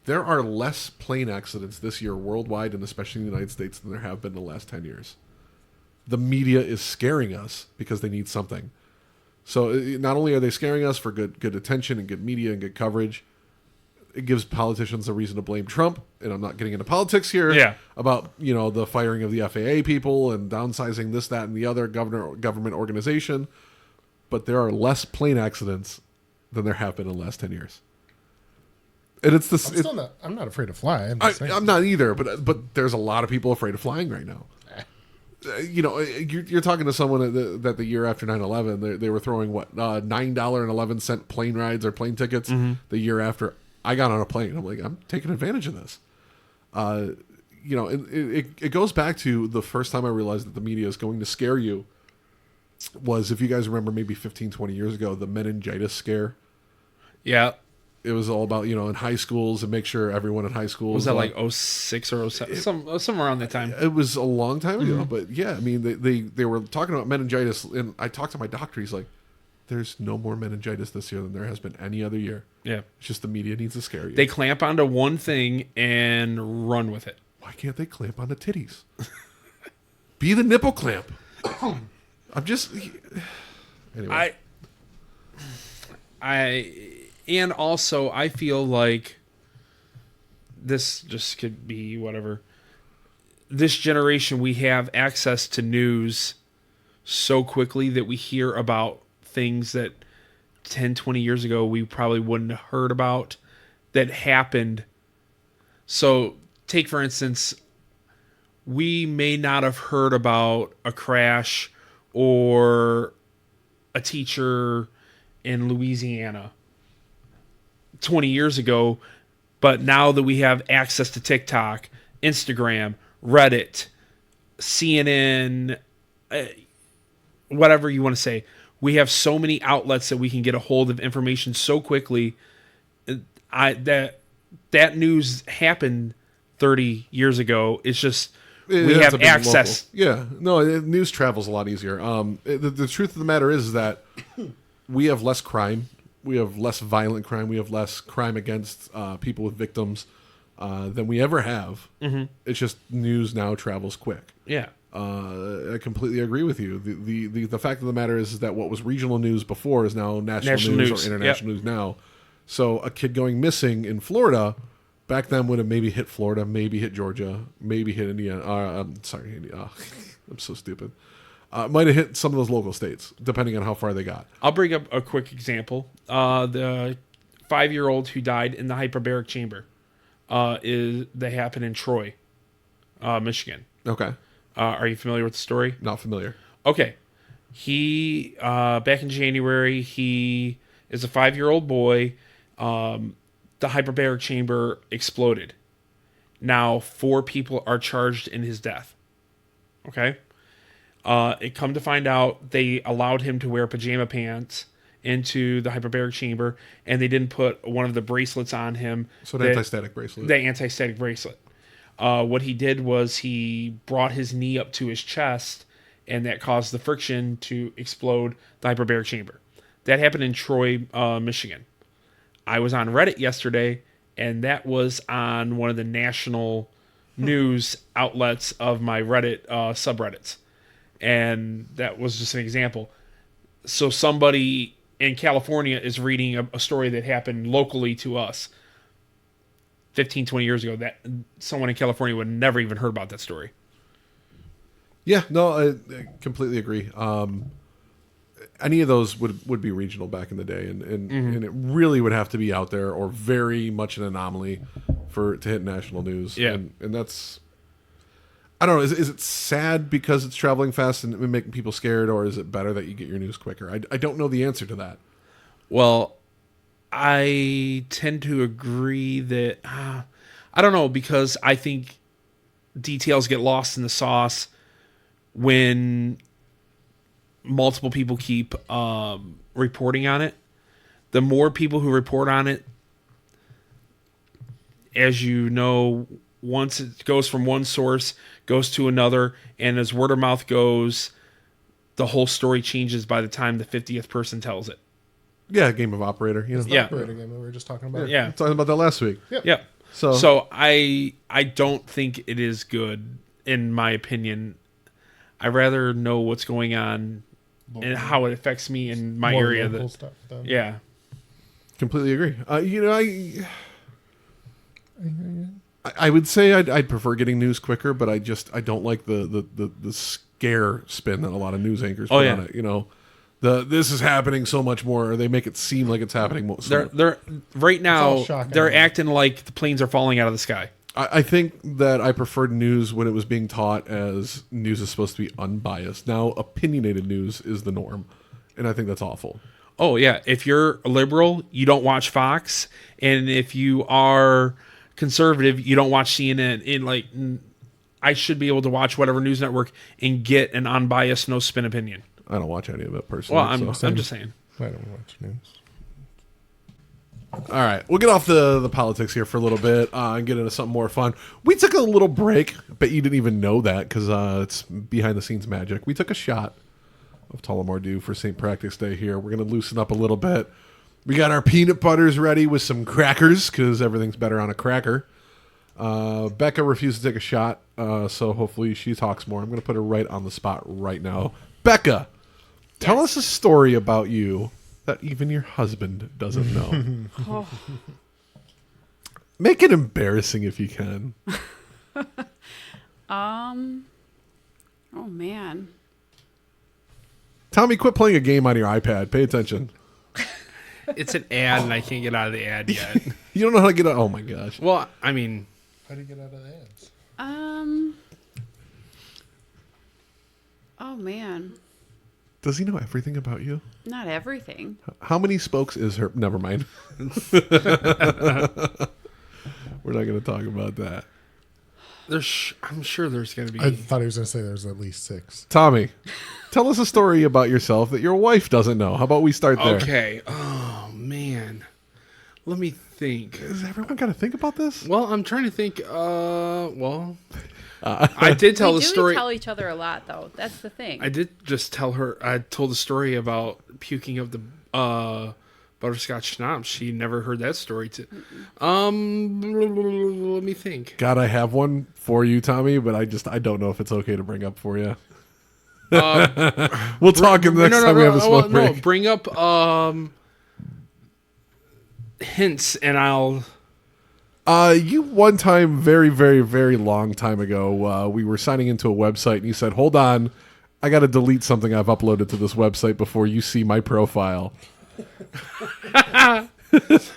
There are less plane accidents this year worldwide and especially in the United States than there have been in the last 10 years. The media is scaring us because they need something. So not only are they scaring us for good attention and good media and good coverage, it gives politicians a reason to blame Trump. And I'm not getting into politics here about, the firing of the FAA people and downsizing this, that, and the other government organization. But there are less plane accidents than there have been in the last 10 years. And it's this. I'm not afraid to fly. I'm just saying. I'm not either, but there's a lot of people afraid of flying right now. You're talking to someone that the year after 9/11, they were throwing $9.11 plane rides or plane tickets. The year after I got on a plane, I'm like, I'm taking advantage of this. It goes back to the first time I realized that the media is going to scare you. Was, if you guys remember, maybe 15, 20 years ago, the meningitis scare. Yeah. It was all about, in high schools and make sure everyone in high schools. Was that like 06 or 07? Somewhere around that time. It was a long time ago, but yeah, I mean, they were talking about meningitis, and I talked to my doctor. He's like, there's no more meningitis this year than there has been any other year. Yeah. It's just the media needs to scare you. They clamp onto one thing and run with it. Why can't they clamp on the titties? Be the nipple clamp. I'm just... Anyway. And also, I feel like this just could be whatever. This generation, we have access to news so quickly that we hear about things that 10, 20 years ago we probably wouldn't have heard about that happened. So, take for instance, we may not have heard about a crash or a teacher in Louisiana 20 years ago, but now that we have access to TikTok, Instagram, Reddit, CNN, whatever you want to say, we have so many outlets that we can get a hold of information so quickly. That news happened 30 years ago. It's just we have access. Local. Yeah, no, news travels a lot easier. The truth of the matter is that we have less crime. We have less violent crime. We have less crime against people with victims than we ever have. Mm-hmm. It's just news now travels quick. Yeah. I completely agree with you. The fact of the matter is that what was regional news before is now national news or international news now. So a kid going missing in Florida back then would have maybe hit Florida, maybe hit Georgia, maybe hit Indiana. I'm sorry, Indiana. I'm so stupid. Might have hit some of those local states, depending on how far they got. I'll bring up a quick example. The 5-year-old who died in the hyperbaric chamber that happened in Troy, Michigan. Okay. Are you familiar with the story? Not familiar. Okay. He, back in January, he is a 5-year-old boy. The hyperbaric chamber exploded. Now 4 people are charged in his death. Okay. It come to find out they allowed him to wear pajama pants into the hyperbaric chamber, and they didn't put one of the bracelets on him. So the anti-static bracelet. The anti-static bracelet. What he did was he brought his knee up to his chest, and that caused the friction to explode the hyperbaric chamber. That happened in Troy, Michigan. I was on Reddit yesterday, and that was on one of the national news outlets of my Reddit subreddits. And that was just an example. So somebody in California is reading a story that happened locally to us 15, 20 years ago that someone in California would never even heard about that story. Yeah, no, I completely agree. any of those would be regional back in the day, and it really would have to be out there or very much an anomaly to hit national news. Yeah. And that's, I don't know, is it sad because it's traveling fast and making people scared, or is it better that you get your news quicker? I don't know the answer to that. Well, I tend to agree that I don't know, because I think details get lost in the sauce when multiple people keep reporting on it. The more people who report on it, as you know, once it goes from one source, goes to another, and as word of mouth goes, the whole story changes by the time the 50th person tells it. Yeah, game of operator. You know? The Yeah. operator game that we were just talking about. Yeah. Talking about that last week. Yeah. So So I don't think it is good, in my opinion. I rather know what's going on and how it affects me in my More area. local stuff then. Yeah. completely agree. I would say I'd prefer getting news quicker, but I don't like the scare spin that a lot of news anchors put on it. You know, this is happening so much more. Or they make it seem like it's happening more. They're right now shocking. they're acting like the planes are falling out of the sky. I think that I preferred news when it was being taught as news is supposed to be unbiased. Now, opinionated news is the norm, and I think that's awful. Oh yeah, if you're a liberal, you don't watch Fox, and if you are conservative, you don't watch CNN. I should be able to watch whatever news network and get an unbiased, no spin opinion. I don't watch any of it personally. Well, I'm just saying. I don't watch news. All right, we'll get off the politics here for a little bit and get into something more fun. We took a little break. I bet you didn't even know that because it's behind the scenes magic. We took a shot of Tullamore Dew for St. Practice Day here. We're going to loosen up a little bit. We got our peanut butters ready with some crackers because everything's better on a cracker. Becca refused to take a shot, so hopefully she talks more. I'm going to put her right on the spot right now. Becca, tell us a story about you that even your husband doesn't know. Oh. Make it embarrassing if you can. Oh man. Tommy, quit playing a game on your iPad. Pay attention. It's an ad, and I can't get out of the ad yet. You don't know how to get out. Oh my gosh. Well, I mean, How do you get out of the ads? Oh man. Does he know everything about you? Not everything. How many spokes is her? Never mind. We're not going to talk about that. I'm sure there's going to be. I thought he was going to say there's at least 6. Tommy, tell us a story about yourself that your wife doesn't know. How about we start there? Okay. Oh man, let me think. Has everyone got to think about this? Well, I'm trying to think. I did tell we the do story. tell each other a lot, though. That's the thing. I did just tell her. I told the story about puking of the butterscotch schnapps. She never heard that story. Let me think. God, I have one for you, Tommy, but I don't know if it's okay to bring up for you. We'll talk in the next time we have a smoke break. No, bring up hints, and I'll. You one time, very, very, very long time ago, we were signing into a website, and you said, "Hold on, I got to delete something I've uploaded to this website before you see my profile."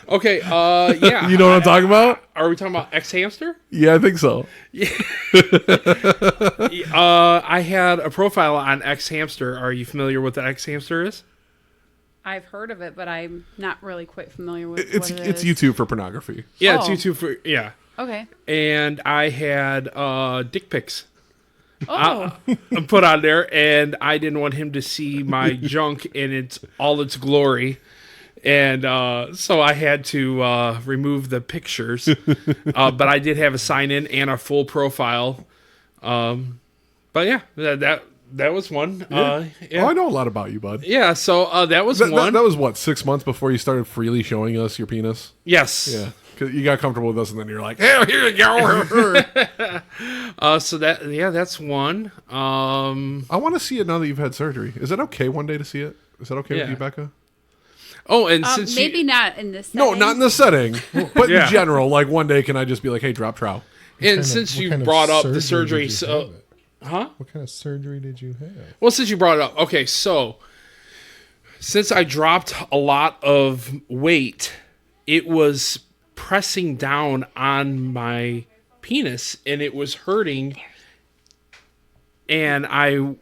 Okay. Yeah. You know what I'm talking about? Are we talking about X Hamster? Yeah, I think so. I had a profile on X Hamster. Are you familiar with what X Hamster is? I've heard of it, but I'm not really quite familiar with It's what it it's is. YouTube for pornography. Yeah, Oh. it's YouTube for Okay. And I had dick pics Oh. put on there, and I didn't want him to see my junk in all its glory. And so I had to remove the pictures, but I did have a sign in and a full profile. But yeah, that was one. Oh, I know a lot about you, bud. Yeah, so that was one. That was what, 6 months before you started freely showing us your penis? Yes. Yeah, because you got comfortable with us, and then you're like, "Hey, here you go." So that's one. I want to see it now that you've had surgery. Is it okay one day to see it? Is that okay with Yeah. you, Becca? Oh, and since Maybe not in this No, setting. not in the setting, but Yeah. in general. Like one day, can I just be like, "Hey, drop trow"? since What you kind of brought up the surgery, did you so have it? huh? What kind of surgery did you have? Well, since you brought it up, okay, so since I dropped a lot of weight, it was pressing down on my penis and it was hurting. And I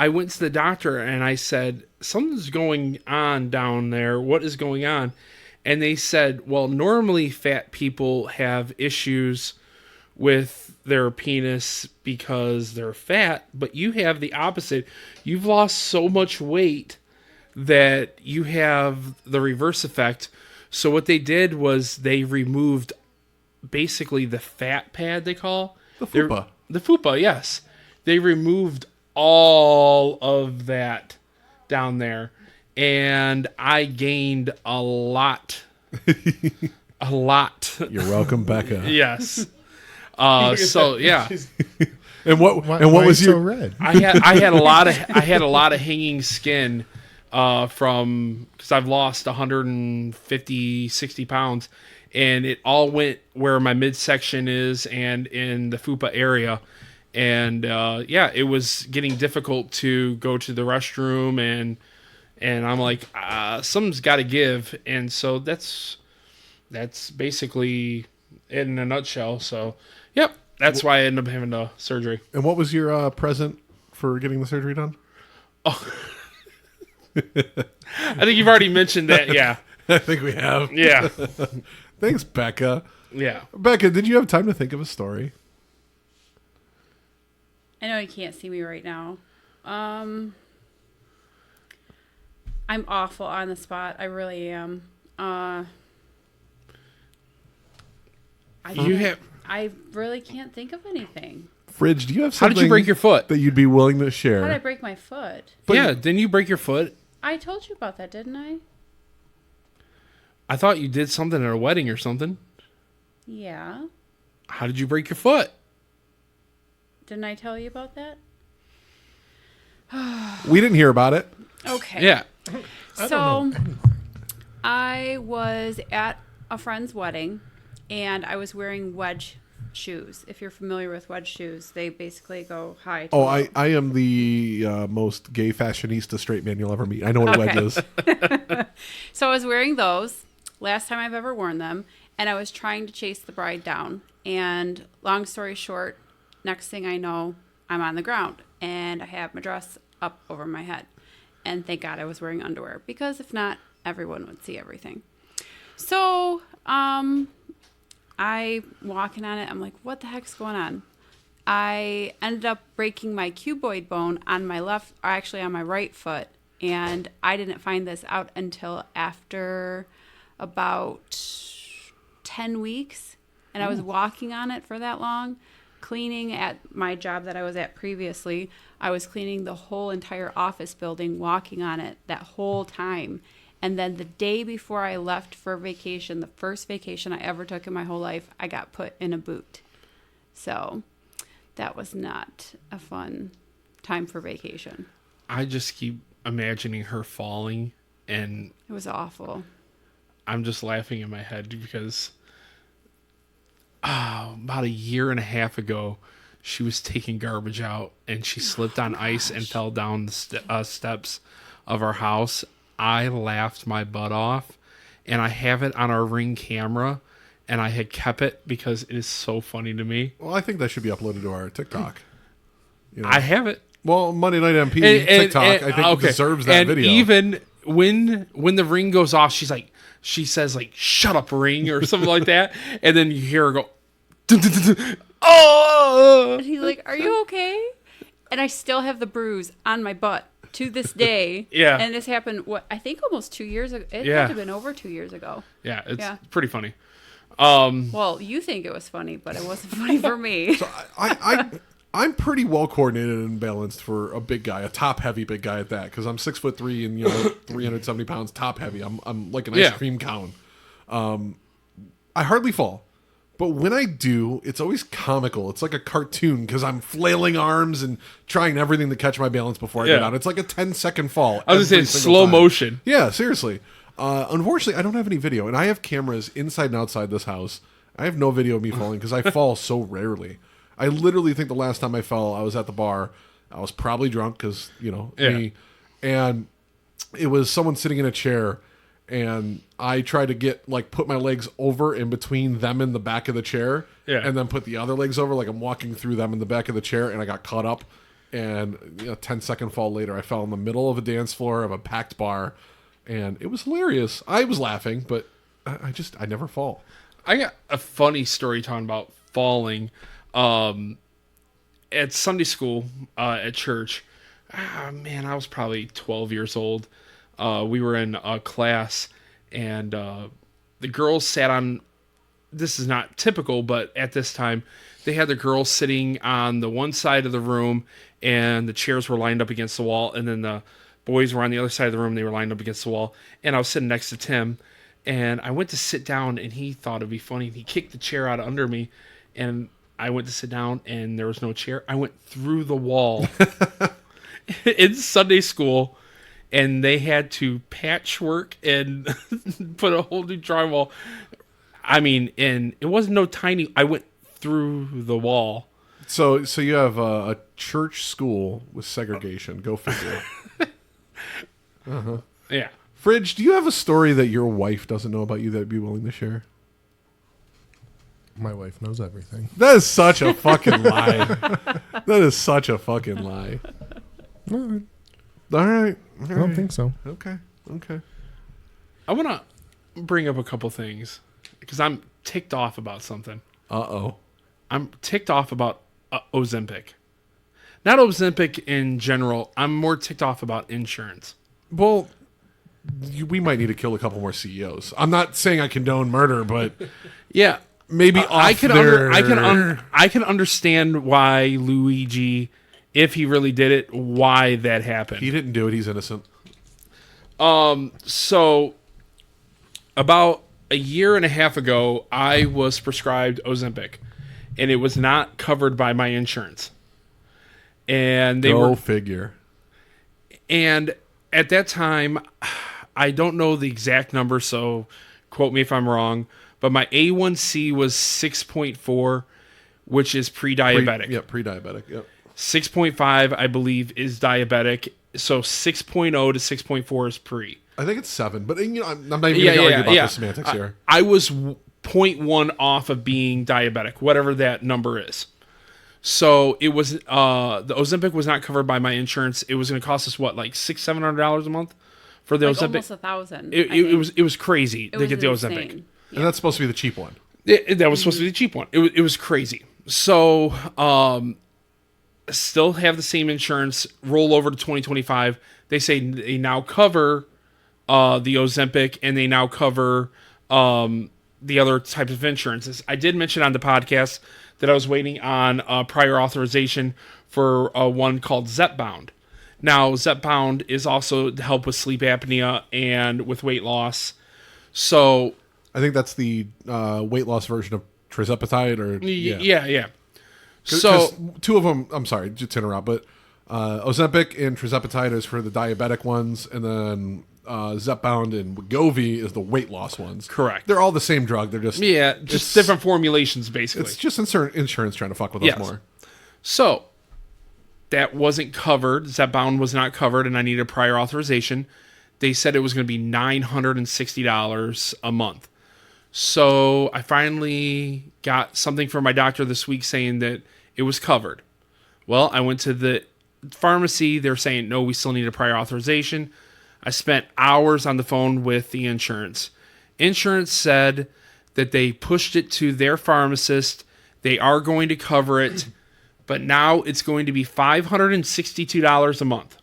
went to the doctor and I said, something's going on down there. What is going on? And they said, well, normally fat people have issues with their penis because they're fat, but you have the opposite. You've lost so much weight that you have the reverse effect. So what they did was they removed basically the fat pad they call. The fupa. The fupa, yes. They removed all of that down there. And I gained a lot. A lot. You're welcome, Becca. Yes. So yeah. And what Why was so your red? I had a lot of hanging skin from because I've lost 150, 60 pounds, and it all went where my midsection is and in the fupa area. And it was getting difficult to go to the restroom, and I'm like, something's got to give, and so that's basically it in a nutshell. So, yep, that's why I ended up having the surgery. And what was your present for getting the surgery done? Oh, I think you've already mentioned that. Yeah, I think we have. yeah, Thanks, Becca. yeah. Becca, did you have time to think of a story? I know you can't see me right now. I'm awful on the spot. I really am. I really can't think of anything. Fridge, do you have How something did you break your foot? that you'd be willing to How did I share? break my foot? Yeah, didn't you break your foot? I told you about that, didn't I? I thought you did something at a wedding or something. Yeah. How did you break your foot? Didn't I tell you about that? We didn't hear about it. Okay. Yeah. So I was at a friend's wedding and I was wearing wedge shoes. If you're familiar with wedge shoes, they basically go high. To Oh, low. I am the most gay fashionista straight man you'll ever meet. I know what a wedge is. So I was wearing those last time I've ever worn them, and I was trying to chase the bride down. And long story short, next thing I know, I'm on the ground and I have my dress up over my head. And thank God I was wearing underwear, because if not, everyone would see everything. So I walking on it. I'm like, what the heck's going on? I ended up breaking my cuboid bone on my left, or actually on my right foot. And I didn't find this out until after about 10 weeks. And I was walking on it for that long, cleaning at my job that I was at previously. I was cleaning the whole entire office building, walking on it that whole time. And then the day before I left for vacation, the first vacation I ever took in my whole life, I got put in a boot. So that was not a fun time for vacation. I just keep imagining her falling, and It was awful. I'm just laughing in my head because about a year and a half ago, she was taking garbage out and she slipped on ice and fell down the steps of our house. I laughed my butt off, and I have it on our Ring camera, and I had kept it because it is so funny to me. Well, I think that should be uploaded to our TikTok. You know? I have it. Well, Monday Night MP TikTok, I think deserves that and video. Even when the ring goes off, she says "Shut up, Ring" or something like that, and then you hear her go, dun, dun, dun, dun. Oh! And he's like, "Are you okay?" And I still have the bruise on my butt to this day. Yeah. And this happened, I think almost 2 years ago. It Yeah. had to have been over 2 years ago. Yeah, it's Yeah. pretty funny. Well, you think it was funny, but it wasn't funny for me. I'm pretty well coordinated and balanced for a big guy, a top heavy big guy at that, because I'm 6'3" and 370 pounds top heavy. I'm like an ice cream cone. I hardly fall, but when I do, it's always comical. It's like a cartoon because I'm flailing arms and trying everything to catch my balance before I go down. It's like a 10-second fall. I was gonna say it's slow motion. Yeah, seriously. Unfortunately, I don't have any video, and I have cameras inside and outside this house. I have no video of me falling because I fall so rarely. I literally think the last time I fell, I was at the bar. I was probably drunk because, me. And it was someone sitting in a chair, and I tried to get put my legs over in between them and the back of the chair, and then put the other legs over, like I'm walking through them in the back of the chair, and I got caught up. And 10-second fall later, I fell in the middle of a dance floor of a packed bar, and it was hilarious. I was laughing, but I never fall. I got a funny story talking about falling. At Sunday school at church, man, I was probably 12 years old. We were in a class, and the girls sat on, this is not typical, but at this time, they had the girls sitting on the one side of the room, and the chairs were lined up against the wall, and then the boys were on the other side of the room, they were lined up against the wall, and I was sitting next to Tim, and I went to sit down, and he thought it'd be funny, and he kicked the chair out under me, and I went to sit down, and there was no chair. I went through the wall in Sunday school, and they had to patchwork and put a whole new drywall. I mean, and it wasn't no tiny. I went through the wall. So you have a church school with segregation. Go figure. Yeah. Fridge, do you have a story that your wife doesn't know about you that would be willing to share? My wife knows everything. That is such a fucking lie. That is such a fucking lie. No, All right. I don't think so. Okay. I want to bring up a couple things because I'm ticked off about something. Uh-oh. I'm ticked off about Ozempic. Not Ozempic in general. I'm more ticked off about insurance. Well, we might need to kill a couple more CEOs. I'm not saying I condone murder, but Yeah. maybe I can understand why Luigi, if he really did it, why that happened. he didn't do it. He's innocent. So about a year and a half ago, I was prescribed Ozempic, and it was not covered by my insurance. And Go figure. And at that time, I don't know the exact number, so quote me if I'm wrong, but my A1C was 6.4, which is pre-diabetic. Pre-diabetic. Yep. 6.5, I believe, is diabetic. So 6.0 to 6.4 is pre. I think it's 7, but I'm not even going to argue about the semantics here. I was 0.1 off of being diabetic, whatever that number is. So it was the Ozempic was not covered by my insurance. It was going to cost us what, like $600-700 a month for the Ozempic. Almost $1,000. It was crazy to get the Ozempic. And that's supposed to be the cheap one. That was supposed to be the cheap one. It was crazy. So still have the same insurance. Roll over to 2025. They say they now cover the Ozempic, and they now cover the other types of insurances. I did mention on the podcast that I was waiting on prior authorization for one called Zepbound. Now, Zepbound is also to help with sleep apnea and with weight loss. So I think that's the weight loss version of tirzepatide, or yeah. So two of them. I'm sorry to interrupt, but Ozempic and tirzepatide is for the diabetic ones, and then Zepbound and Wegovy is the weight loss ones. Correct. They're all the same drug. They're just just different formulations, basically. It's just insurance trying to fuck with us more. So that wasn't covered. Zepbound was not covered, and I needed prior authorization. They said it was going to be $960 a month. So I finally got something from my doctor this week saying that it was covered. Well, I went to the pharmacy. They're saying, no, we still need a prior authorization. I spent hours on the phone with the insurance. Insurance said that they pushed it to their pharmacist. They are going to cover it, but now it's going to be $562 a month.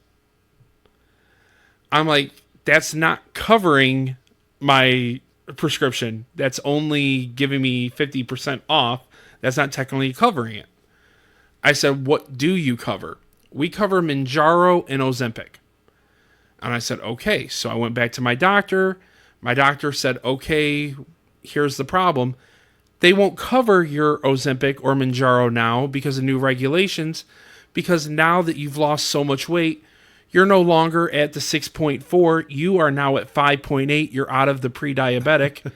I'm like, that's not covering my prescription. That's only giving me 50% off. That's not technically covering it. I said, what do you cover? We cover Mounjaro and Ozempic. And I said, okay. So I went back to my doctor. My doctor said, okay, here's the problem. They won't cover your Ozempic or Mounjaro now because of new regulations, because now that you've lost so much weight, you're no longer at the 6.4. You are now at 5.8. You're out of the pre-diabetic.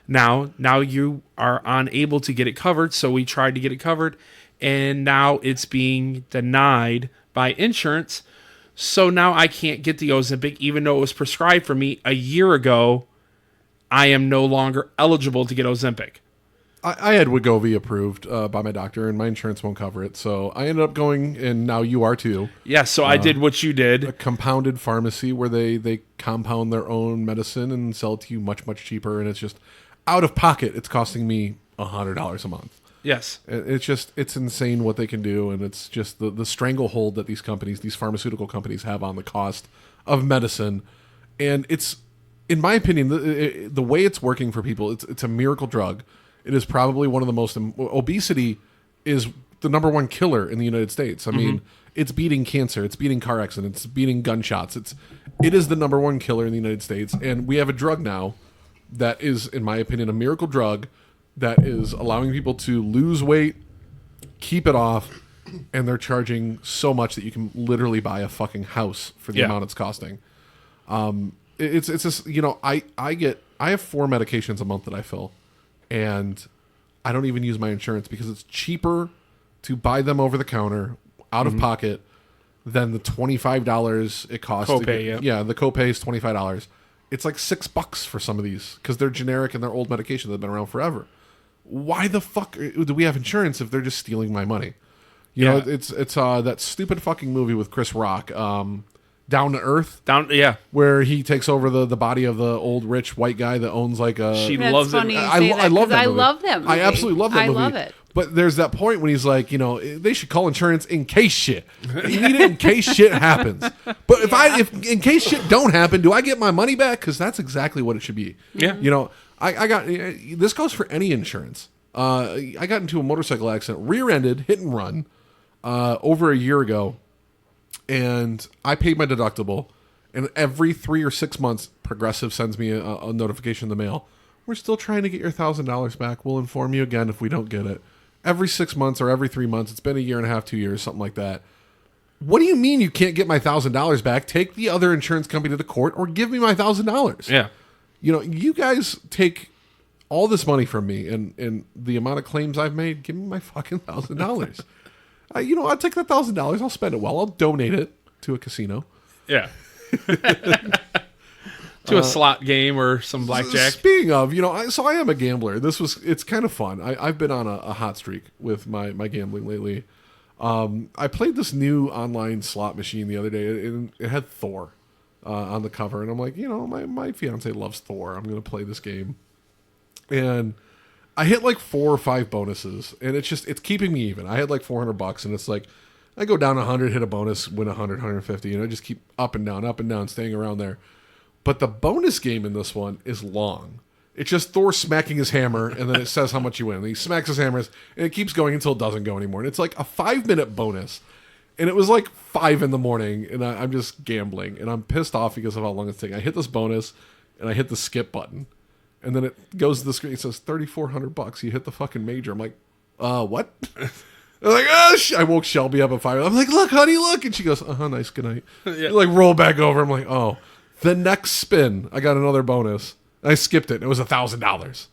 Now you are unable to get it covered. So we tried to get it covered, and now it's being denied by insurance. So now I can't get the Ozempic, even though it was prescribed for me a year ago. I am no longer eligible to get Ozempic. I had Wegovy approved by my doctor, and my insurance won't cover it. So I ended up going, and now you are too. Yeah, so I did what you did. A compounded pharmacy where they compound their own medicine and sell it to you much, much cheaper. And it's just out of pocket. It's costing me $100 a month. Yes. It's insane what they can do. And it's just the stranglehold that these companies, these pharmaceutical companies have on the cost of medicine. And it's, in my opinion, the way it's working for people, it's a miracle drug. It is probably one of the most... Obesity is the number one killer in the United States. I mean, it's beating cancer. It's beating car accidents. It's beating gunshots. It is the number one killer in the United States. And we have a drug now that is, in my opinion, a miracle drug that is allowing people to lose weight, keep it off, and they're charging so much that you can literally buy a fucking house for the amount it's costing. It's just, I have 4 medications a month that I fill. And I don't even use my insurance because it's cheaper to buy them over the counter, out of pocket, than the $25 it costs. Copay, yeah, the copay is $25. It's like $6 for some of these because they're generic and they're old medication that have been around forever. Why the fuck do we have insurance if they're just stealing my money? You know, it's that stupid fucking movie with Chris Rock, Down to Earth, where he takes over the body of the old rich white guy that owns like a. She That's loves funny it. I love that movie. I love that movie. I absolutely love that movie. I love it. But there's that point when he's like, they should call insurance in case shit. You need it in case shit happens. But if in case shit don't happen, do I get my money back? Because that's exactly what it should be. Yeah. I got this goes for any insurance. I got into a motorcycle accident, rear-ended, hit and run, over a year ago, and I paid my deductible. And every 3 or 6 months, Progressive sends me a notification in the mail. We're still trying to get your $1,000 back. We'll inform you again if we don't get it. Every 6 months or every 3 months. It's been a year and a half, 2 years, something like that. What do you mean you can't get my $1,000 back? Take the other insurance company to court or give me my $1,000. Yeah. You guys take all this money from me and the amount of claims I've made, give me my fucking $1,000. I'll take that $1,000. I'll spend it well. I'll donate it to a casino. Yeah. To a slot game or some blackjack. Speaking of, so I am a gambler. It's kind of fun. I've been on a hot streak with my gambling lately. I played this new online slot machine the other day, and it had Thor on the cover, and I'm like, my fiance loves Thor. I'm going to play this game, and I hit like 4 or 5 bonuses, and it's keeping me even. I had like $400, and it's like I go down 100, hit a bonus, win 100, 150, and I just keep up and down, staying around there. But the bonus game in this one is long. It's just Thor smacking his hammer, and then it says how much you win. And he smacks his hammers, and it keeps going until it doesn't go anymore. And it's like a 5-minute bonus. And it was like 5 in the morning, and I'm just gambling. And I'm pissed off because of how long it's taking. I hit this bonus, and I hit the skip button. And then it goes to the screen. It says $3,400. You hit the fucking major. I'm like, what? I'm like, I woke Shelby up at 5. I'm like, look, honey, look. And she goes, nice, good night. Yeah. Like, roll back over. I'm like, oh. The next spin, I got another bonus. I skipped it. It was $1,000.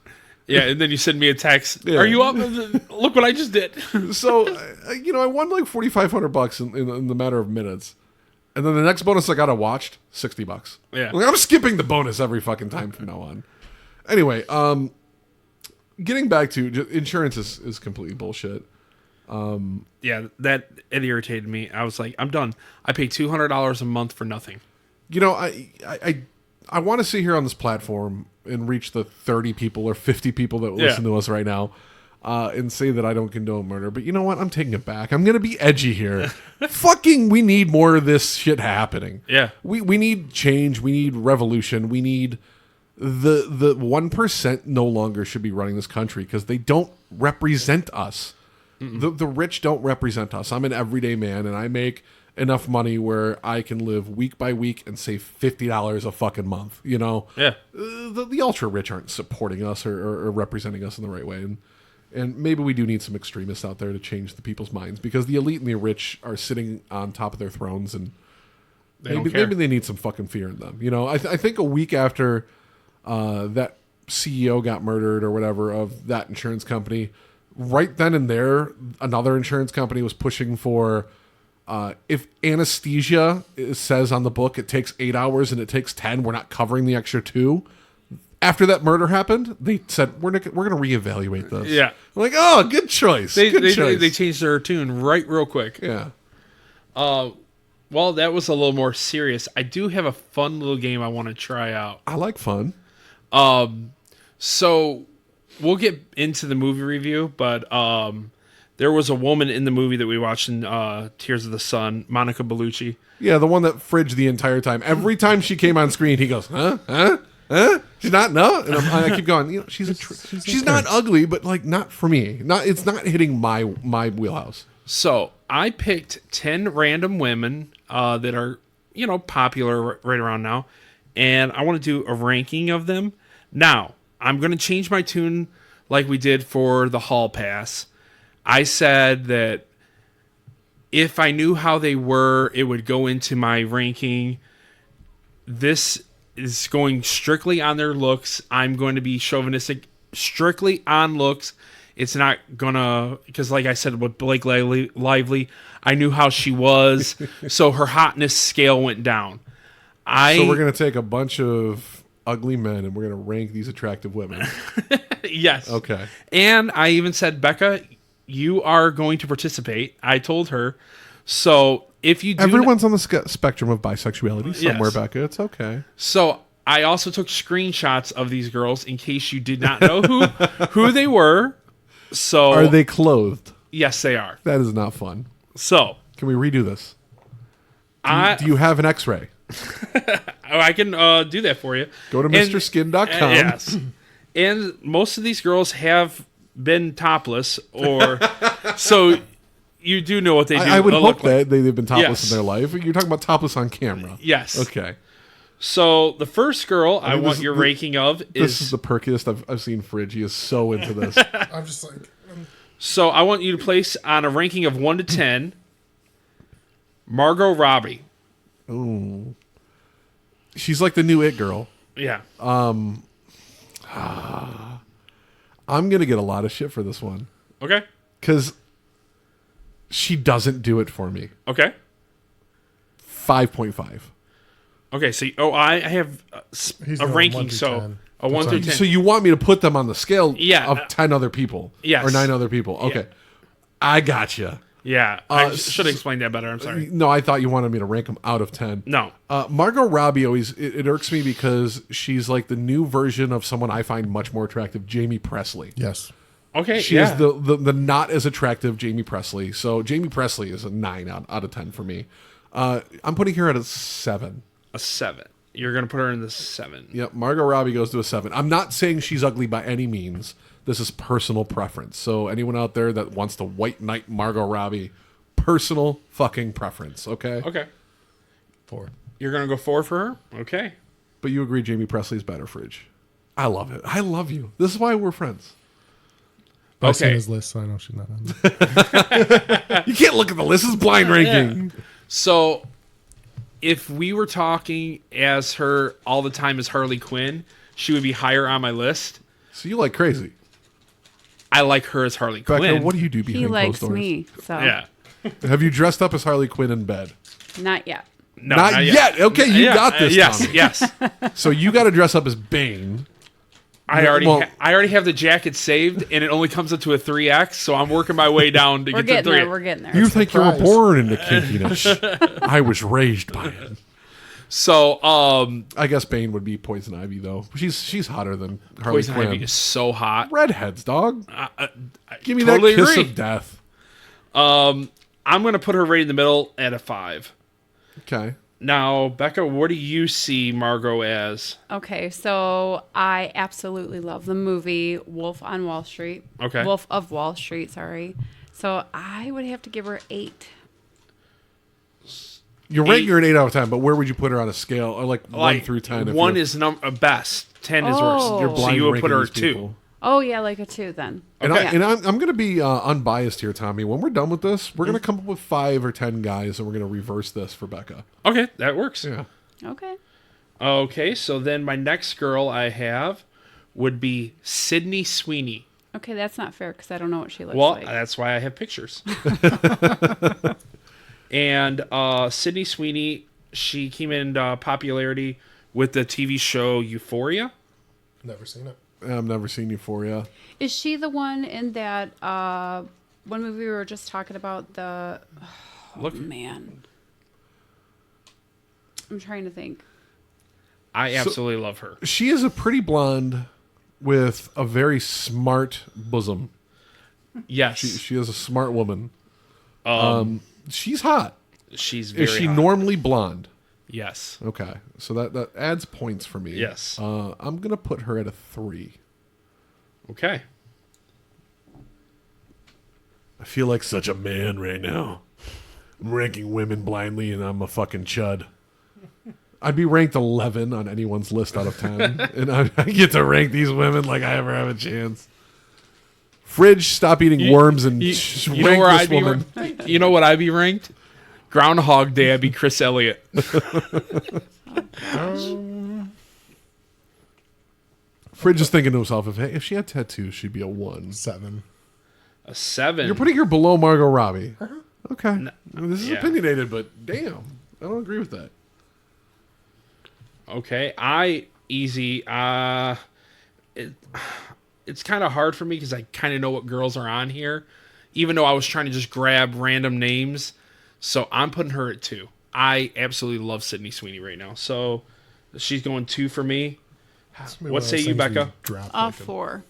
Yeah, and then you send me a text. Yeah. Are you up? Look what I just did. So, I won like $4,500 in the matter of minutes. And then the next bonus I got watched, $60. Yeah. Like, I'm skipping the bonus every fucking time from now on. Anyway, getting back to insurance is completely bullshit. Yeah, it irritated me. I was like, I'm done. I pay $200 a month for nothing. I want to sit here on this platform and reach the 30 people or 50 people that listen to us right now and say that I don't condone murder. But you know what? I'm taking it back. I'm going to be edgy here. Fucking, we need more of this shit happening. Yeah. We need change. We need revolution. We need the 1% no longer should be running this country because they don't represent us. The rich don't represent us. I'm an everyday man, and I make enough money where I can live week by week and save $50 a fucking month. Yeah. The ultra rich aren't supporting us or representing us in the right way, and maybe we do need some extremists out there to change the people's minds because the elite and the rich are sitting on top of their thrones, and maybe they need some fucking fear in them. I think a week after that CEO got murdered or whatever of that insurance company, right then and there, another insurance company was pushing for If anesthesia says on the book it takes 8 hours and it takes 10, we're not covering the extra 2. After that murder happened, they said, we're going to reevaluate this. Yeah. I'm like, oh, good choice. They good choice. they changed their tune real quick. Yeah. Well, that was a little more serious. I do have a fun little game I want to try out. I like fun. So we'll get into the movie review, but there was a woman in the movie that we watched in Tears of the Sun, Monica Bellucci. Yeah, the one that fridged the entire time. Every time she came on screen, he goes, huh? Huh? Huh? She's not, no? And I keep going, she's not ugly, but like not for me. It's not hitting my wheelhouse. So I picked 10 random women that are, popular right around now. And I want to do a ranking of them. Now, I'm going to change my tune like we did for the Hall Pass. I said that if I knew how they were, it would go into my ranking. This is going strictly on their looks. I'm going to be chauvinistic strictly on looks. It's not gonna, because like I said with Blake Lively, I knew how she was, so her hotness scale went down. So we're gonna take a bunch of ugly men and we're gonna rank these attractive women. Yes. Okay. And I even said, Becca, you are going to participate. I told her. So if you do, everyone's on the spectrum of bisexuality somewhere, Yes. Becca. It's okay. So I also took screenshots of these girls in case you did not know who they were. So Are they clothed? Yes, they are. That is not fun. So Can we redo this? Do you have an X-ray? I can do that for you. Go to And- MrSkin.com. Yes. And most of these girls have been topless, or so you do know what they do. I would look hope like. that they've been topless Yes. in their life. You're talking about topless on camera. Yes. Okay. So the first girl I think want this your is the- ranking of This is the perkiest I've seen Fridge. He is so into this. I'm just like, So I want you to place on a ranking of 1 to 10, Margot Robbie. Ooh. She's like the new It girl. Yeah. I'm going to get a lot of shit for this one. Okay. Because she doesn't do it for me. Okay. 5.5. Okay. So, I have He's a going ranking. 1 through So 10. a 1 through 10. So you want me to put them on the scale Yeah. of 10 other people? Yes. Or 9 other people? Okay. I gotcha. Yeah. I Uh, should have explained that better. I'm sorry. No, I thought you wanted me to rank them out of 10. No. Margot Robbie always, it irks me because she's like the new version of someone I find much more attractive, Jamie Presley. yes. Okay. She yeah. is the not as attractive Jamie Presley. So Jamie Presley is a 9 out of 10 for me. I'm putting her at a 7. A 7. You're going to put her in the 7. Yep, Margot Robbie goes to a 7. I'm not saying she's ugly by any means. This is personal preference. So anyone out there that wants to white knight Margot Robbie, personal fucking preference, okay? Okay. 4. You're going to go 4 for her? Okay. But you agree Jamie Presley's better, Fridge. I love it. I love you. This is why we're friends. I've seen Okay. his list, so I know she's not on there. You can't look at the list. This is blind ranking. So, if we were talking as her all the time as Harley Quinn, she would be higher on my list. So you like crazy. I like her as Harley Becca, Quinn. what do you do behind He closed likes doors? me, so Yeah. Have you dressed up as Harley Quinn in bed? not yet. No, Not yet. Okay, you got this, Yes, Tommy. yes. So you got to dress up as Bane. I already Well- I already have the jacket saved, and it only comes up to a 3X, so I'm working my way down to We're get getting to 3. there. We're getting there. You think you were prize. born into kinkiness. I was raised by it. So, I guess Bane would be Poison Ivy, though. She's hotter than Harley Poison Quinn. Ivy is so hot. Redheads, dog. I Give me totally that kiss agree. of death. I'm going to put her right in the middle at a 5. Okay. Now, Becca, what do you see Margot as? Okay, so I absolutely love the movie Wolf on Wall Street. Okay. Wolf of Wall Street, sorry. So I would have to give her 8. You're rating her an 8 out of 10, but where would you put her on a scale? Or like 1 through 10? if 1 you're- is best, 10 is Oh. worse. you're so blind you would put ranking her these 2. people. Oh, yeah, like a 2 then. And, Okay. I'm going to be unbiased here, Tommy. When we're done with this, we're going to come up with 5 or 10 guys, and we're going to reverse this for Becca. Okay, that works. Yeah. Okay. Okay, so then my next girl I have would be Sydney Sweeney. Okay, that's not fair because I don't know what she looks Well, like. that's why I have pictures. And Sydney Sweeney, she came in popularity with the TV show Euphoria. Never seen it. I've never seen Euphoria. Is she the one in that one movie we were just talking about? Look, Man, I'm trying to think. I absolutely love her. She is a pretty blonde with a very smart bosom. Yes, She is a smart woman. She's hot. she's very Is she hot. normally blonde? Yes. Okay, so that adds points for me. Yes. I'm gonna put her at a 3. Okay. I feel like such a man right now. I'm ranking women blindly, and I'm a fucking chud. I'd be ranked 11 on anyone's list out of 10, and I get to rank these women like I ever have a chance. Fridge, stop eating worms and You know rank where this I'd be woman. You know what I'd be ranked? Groundhog Day, I'd be Chris Elliott. Fridge is thinking to himself, if she had tattoos, she'd be a 1. 7. A 7. You're putting her below Margot Robbie. Okay. This is yeah. opinionated, but damn. I don't agree with that. Okay, it's kind of hard for me because I kind of know what girls are on here, even though I was trying to just grab random names. So I'm putting her at 2. I absolutely love Sydney Sweeney right now. So she's going 2 for me. What say you, Becca? A 4.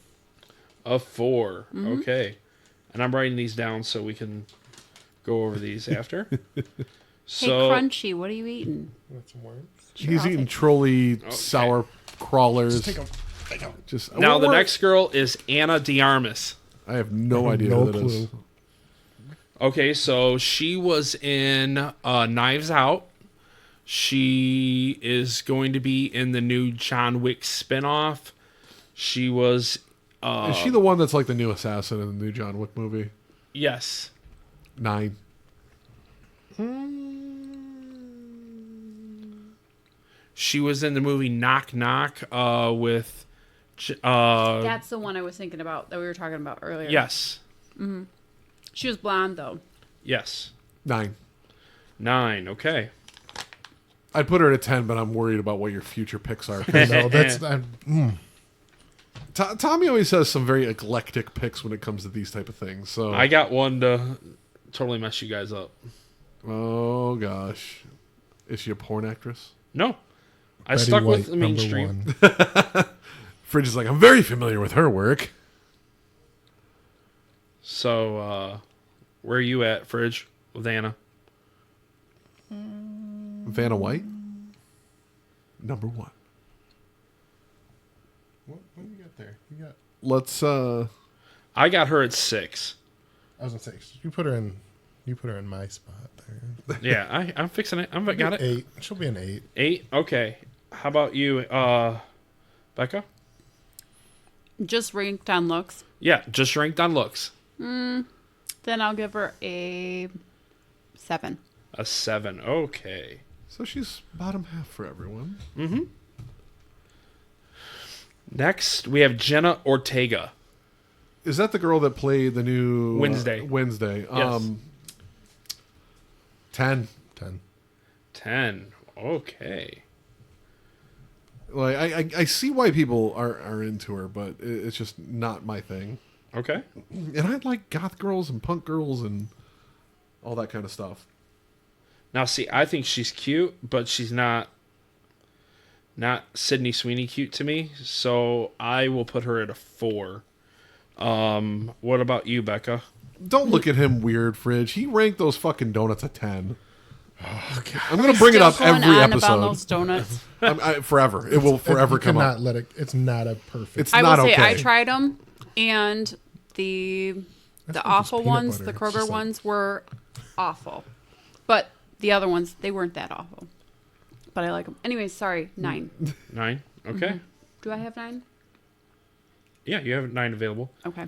A 4. Okay. And I'm writing these down so we can go over these after. So, Hey, Crunchy, what are you eating? Some worms. He's I'll eating take- trolley sour crawlers. Take 'em. Just now the what- next girl is Anna DiArmas. I have no idea no who that is. clue. Okay, so she was in Knives Out. She is going to be in the new John Wick spinoff. She was... Is she the one that's like the new assassin in the new John Wick movie? Yes. 9. She was in the movie Knock Knock with... That's the one I was thinking about that we were talking about earlier. yes. She was blonde, though. Yes. 9. 9, okay. I'd put her at a 10, but I'm worried about what your future picks are. No, that's Tommy always has some very eclectic picks when it comes to these type of things. So I got one to totally mess you guys up. oh gosh, is she a porn actress? No. I Betty stuck White, with mainstream. number 1. Fridge is like, I'm very familiar with her work. So, where are you at, Fridge, with Anna? Vanna White, number 1. What do you got there? You got. Let's I got her at 6. I was gonna say you put her in. You put her in my spot there. Yeah, I'm fixing it. I've got it. 8. She'll be an 8. 8? Okay. How about you, Becca? Just ranked on looks. Yeah, just ranked on looks. Then I'll give her a 7. A 7. Okay. so she's bottom half for everyone. Next, we have Jenna Ortega. Is that the girl that played the new Wednesday. Wednesday. Yes. 10. 10. 10. Okay. Like I see why people are into her, but it's just not my thing. Okay. And I like goth girls and punk girls and all that kind of stuff. Now, see, I think she's cute, but she's not Sydney Sweeney cute to me. So I will put her at a 4. What about you, Becca? Don't look at him weird, Fridge. He ranked those fucking donuts a 10. Oh, God. I'm going to bring it up Still going every on about episode. those donuts. Forever. It will forever You come cannot up. let it. It's not a perfect. It's I not will say okay. I tried them, and the That's not awful just peanut ones, butter. the It's Kroger just like- ones, were awful. But the other ones, they weren't that awful. But I like them. Anyways, sorry, 9. 9. Okay. Do I have 9? Yeah, you have 9 available. Okay.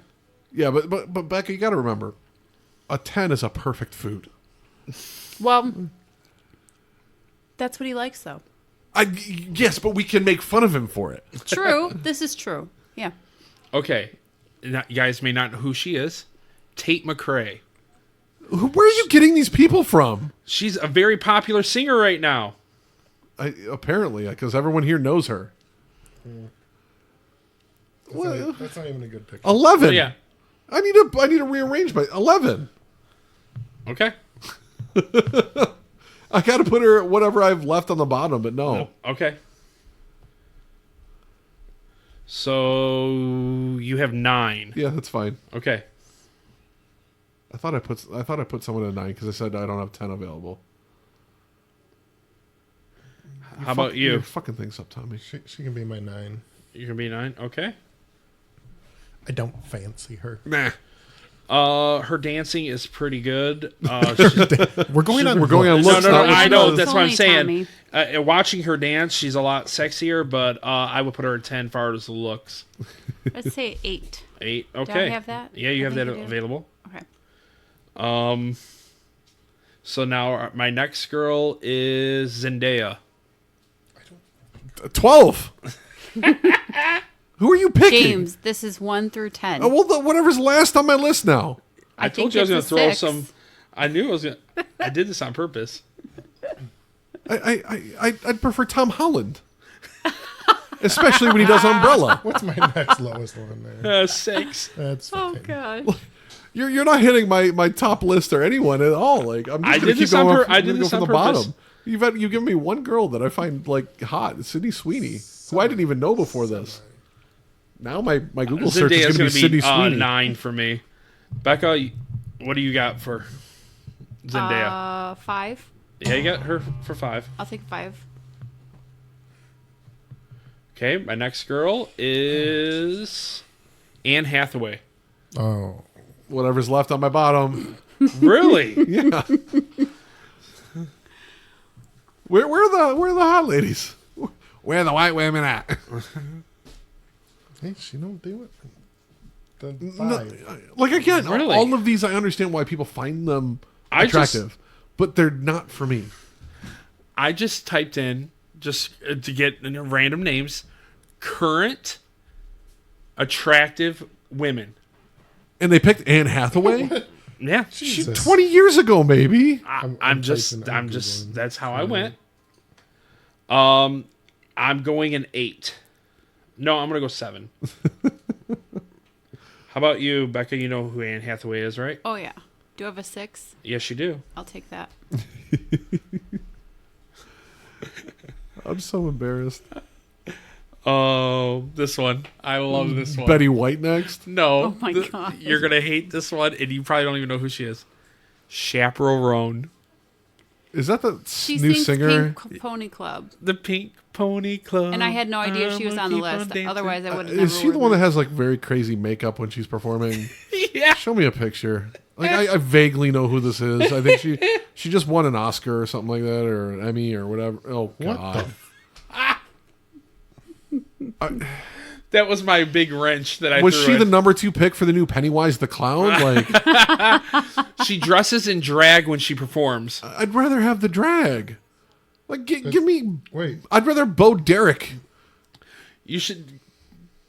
Yeah, but Becca, you got to remember, a 10 is a perfect food. Well, that's what he likes, though. Yes, but we can make fun of him for it. True. This is true. Yeah. Okay. Now, you guys may not know who she is. Tate McRae. Where are you getting these people from? She's a very popular singer right now. Apparently, because everyone here knows her. That's not even a good picture. 11. Oh, yeah. I need to rearrange my 11. Okay. I got to put her at whatever I've left on the bottom, but no. Okay. So you have 9. Yeah, that's fine. Okay. I thought I put someone at 9 because I said I don't have 10 available. How about you? You're fucking things up, Tommy. She can be my 9. You can be 9. Okay. I don't fancy her. Nah. Her dancing is pretty good. We're going on. We're going on No, looks. no, not what I she know. does. That's what I'm Only saying. Tommy. Watching her dance, she's a lot sexier, but I would put her at 10 far as the looks. Let's say 8. 8. Do I Okay. have that? Yeah, you I have think that you do. available. Okay. So now my next girl is Zendaya. 12. Who are you picking? James, this is 1 through 10. Oh, well, whatever's last on my list now. I think told you I was going it's to a throw 6. some. I knew I was going to. I did this on purpose. I'd prefer Tom Holland. Especially when he does Umbrella. What's my next lowest one there? 6. That's Oh, fine. God. You're not hitting my top list or anyone at all. Like I'm just I gonna did keep this on going. pur- I I'm gonna did go this from on the purpose. bottom. You've given me one girl that I find like hot. It's Sydney Sweeney, who I didn't even know before this. Now my Google search is Zendaya's going to be Sydney Sweeney. 9 for me. Becca, what do you got for Zendaya? 5. Yeah, you got her for 5. I'll take 5. Okay, my next girl is Anne Hathaway. Oh, Whatever's left on my bottom. Really? Yeah. Where are the hot ladies? Where are the white women at? hey, she don't do it. The No, 5. like again, Really? all of these I understand why people find them I just- attractive, but they're not for me. I just typed in, just to get random names, current attractive women. And they picked Anne Hathaway. Yeah. She, Jesus. 20 years ago, maybe. I'm I'm just Googling. that's how I went. I'm going an 8. No, I'm gonna go 7. How about you, Becca? You know who Anne Hathaway is, right? Oh, yeah. Do you have a 6? Yes, you do. I'll take that. I'm so embarrassed. Oh, this one. I love this one. Betty White next. No. Oh my God. You're gonna hate this one, and you probably don't even know who she is. Chaperone. Is that the She new sings singer? Pink Pony Club. The Pink Pony Club. And I had no idea she was on the I'ma keep list. dancing. Otherwise, I would have never. Is she the one that has like very crazy makeup when she's performing? Yeah. Show me a picture. Like I vaguely know who this is. I think she just won an Oscar or something like that, or an Emmy or whatever. Oh God. That was my big wrench that I Was threw she in. the number 2 pick for the new Pennywise the Clown? Like, She dresses in drag when she performs. I'd rather have the drag. Like, give me. Wait, I'd rather Bo Derek. You should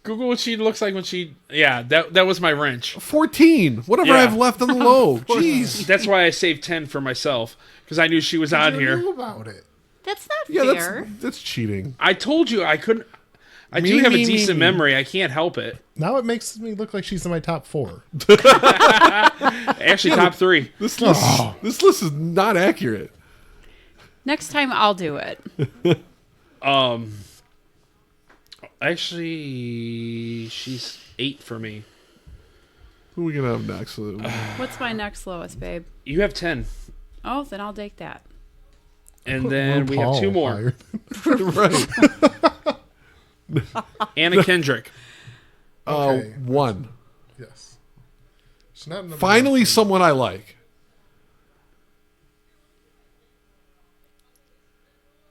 Google what she looks like when she. Yeah, that was my wrench. 14. Whatever Yeah. I have left on the low. Jeez. That's why I saved 10 for myself because I knew she was on I here. knew about it. That's not Yeah, fair. that's cheating. I told you I couldn't. I do Me, have a me, decent me. memory. I can't help it. Now it makes me look like she's in my top 4. Actually, top 3. This list is not accurate. Next time, I'll do it. Actually, she's 8 for me. Who are we gonna have next? What's my next lowest, babe? You have 10, Oh, then I'll take that. and then we have RuPaul 2 more. higher. Right. Anna Kendrick. Okay. 1. Yes. She's not number Finally, 1. someone I like.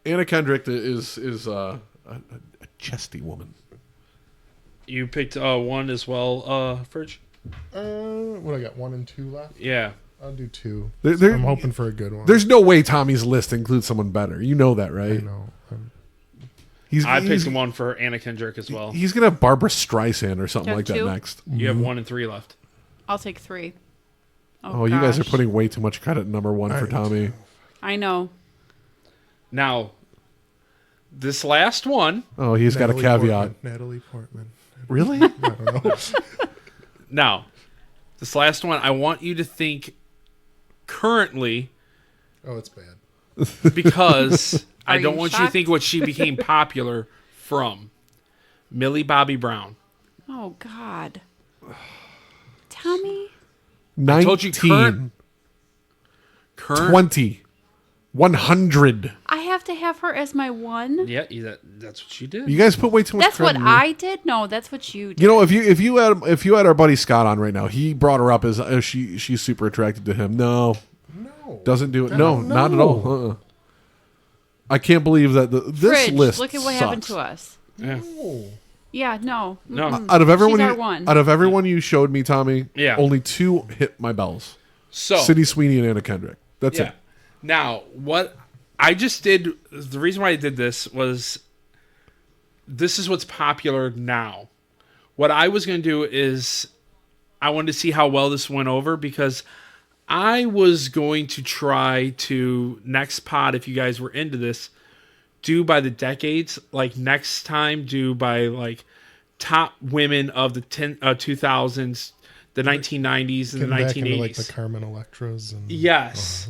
Anna Kendrick is a chesty woman. You picked 1 as well, Fridge. What I got? 1 and 2 left. Yeah. I'll do 2. There- I'm hoping for a good one. There's no way Tommy's list includes someone better. You know that, I right? know. I picked 1 for Anna Kendrick as well. He's gonna have Barbara Streisand or something You have like that 2? next. You have 1 and 3 left. I'll take 3. Oh, you guys are gosh. putting way too much credit in number one for Tommy. I know. Now, this last one. Oh, he's got a caveat. Natalie Portman. Really? I don't know. Now, this last one, I want you to think currently Oh, it's bad. because I Are don't you want you to shocked? think what she became popular from. Millie Bobby Brown. Oh God. Tommy. 19, told you current 20, 100. I have to have her as my one. Yeah, that's what she did. You guys put way too much That's credit what in me. I did. No, that's what you did. You know, if you had our buddy Scott on right now, he brought her up as she's super attracted to him. No, No. doesn't do it. No, not at all. I can't believe that this Fridge, list. look at what sucks. happened to us. Yeah. No. Yeah, no. No. Mm-mm. Out of everyone, She's our one. out of everyone you showed me, Tommy, Yeah. only 2 hit my bells: So Sydney Sweeney and Anna Kendrick. That's yeah. it. Now, what I just did, the reason why I did this was this is what's popular now. What I was going to do is I wanted to see how well this went over because I was going to try to, next pod, if you guys were into this, do by the decades. Like next time, do by like top women of the 2000s, the 1990s, and the Getting back 1980s. into like the Carmen Electras and Yes.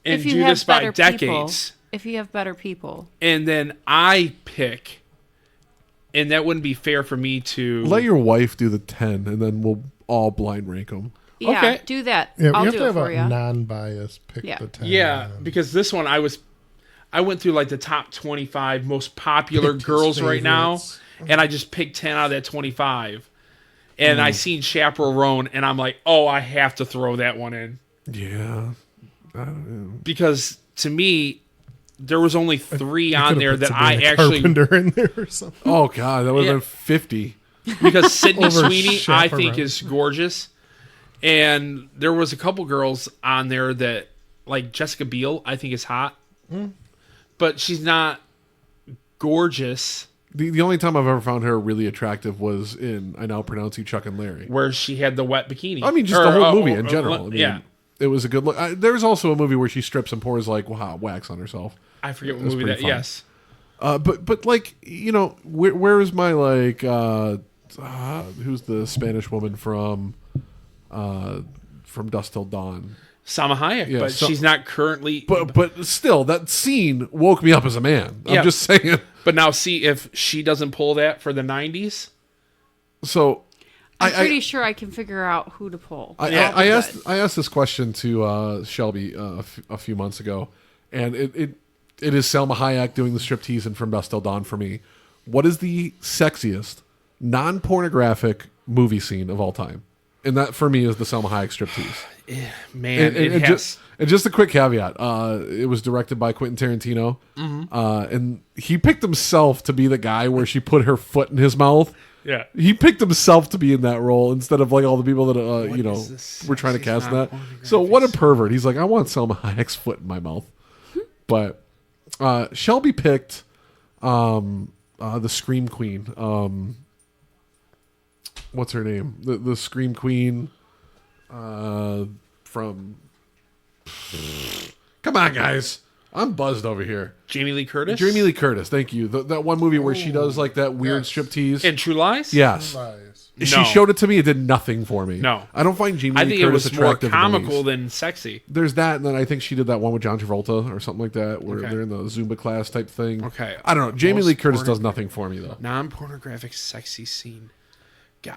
And If you do have this by better decades. people, if you have better people, And then I pick. And that wouldn't be fair for me to. Let your wife do the 10, and then we'll all blind rank them. yeah, Okay. do that. Yeah, I'll you have do to it have for a you. non-biased pick Yeah. the 10. Yeah, because this one I went through like the top 25 most popular Picked his girls right now. favorites. And I just picked 10 out of that 25. And I seen Chaperone, and I'm like, oh, I have to throw that one in. Yeah. Because to me, there was only 3 You on could've there put that I Sabrina actually. Carpenter in there or something. Oh God, that would have Yeah. been 50. Because Sydney Over Sweeney, I think, Chaperone. is gorgeous. And there was a couple girls on there that, like Jessica Biel, I think is hot. But she's not gorgeous, The only time I've ever found her really attractive was in I Now Pronounce You, Chuck and Larry. where she had the wet bikini. I mean, just Or, the whole movie in or- general. I mean, yeah. it was a good look. There's also a movie where she strips and pours like hot wax on herself. I forget what That's movie pretty that. fun. Yes. But like where is my like who's the Spanish woman from Dusk Till Dawn? Salma Hayek, Yeah, but so- she's not currently. But still, that scene woke me up as a man. I'm Yeah. just saying. But now, see if she doesn't pull that for the 90s. So I'm pretty sure I can figure out who to pull. I Good. asked this question to Shelby a few months ago, and it is Selma Hayek doing the striptease in From Dusk Till Dawn for me. What is the sexiest non-pornographic movie scene of all time? And that for me is the Selma Hayek striptease. Man, it And has. just a quick caveat: it was directed by Quentin Tarantino, and he picked himself to be the guy where she put her foot in his mouth. Yeah. He picked himself to be in that role instead of like all the people that is the were trying to sexiest cast that. non-pornographic So what a pervert! He's like, I want Selma Hayek's foot in my mouth. But Shelby picked the Scream Queen. What's her name? The Scream Queen from. Come on, guys! I'm buzzed over here. Jamie Lee Curtis? Jamie Lee Curtis, thank you. That one movie where she does like that weird yes. striptease. In True Lies? Yes. Lies. She No. showed it to me. It did nothing for me. No. I don't find Jamie I Lee think it Curtis was more attractive in comical movies. than sexy. There's that, and then I think she did that one with John Travolta or something like that, where Okay. they're in the Zumba class type thing. Okay. I don't know. Jamie Most Lee Curtis does pornographic- nothing for me though. Non-pornographic sexy scene. God,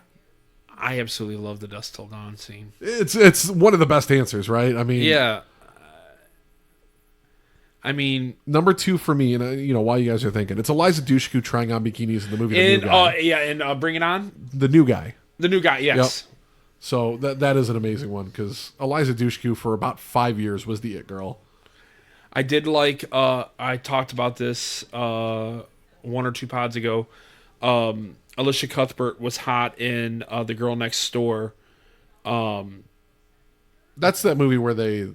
I absolutely love the Dusk Till Dawn scene. It's one of the best answers, right? I mean, Yeah. I mean, number 2 for me, and while you guys are thinking, it's Eliza Dushku trying on bikinis in the movie. and The New Guy. and Bring It On, The New Guy. the new guy. Yes. So that is an amazing one because Eliza Dushku for about 5 years was the it girl. I did like. I talked about this 1 or 2 pods ago. Alicia Cuthbert was hot in The Girl Next Door. That's that movie where they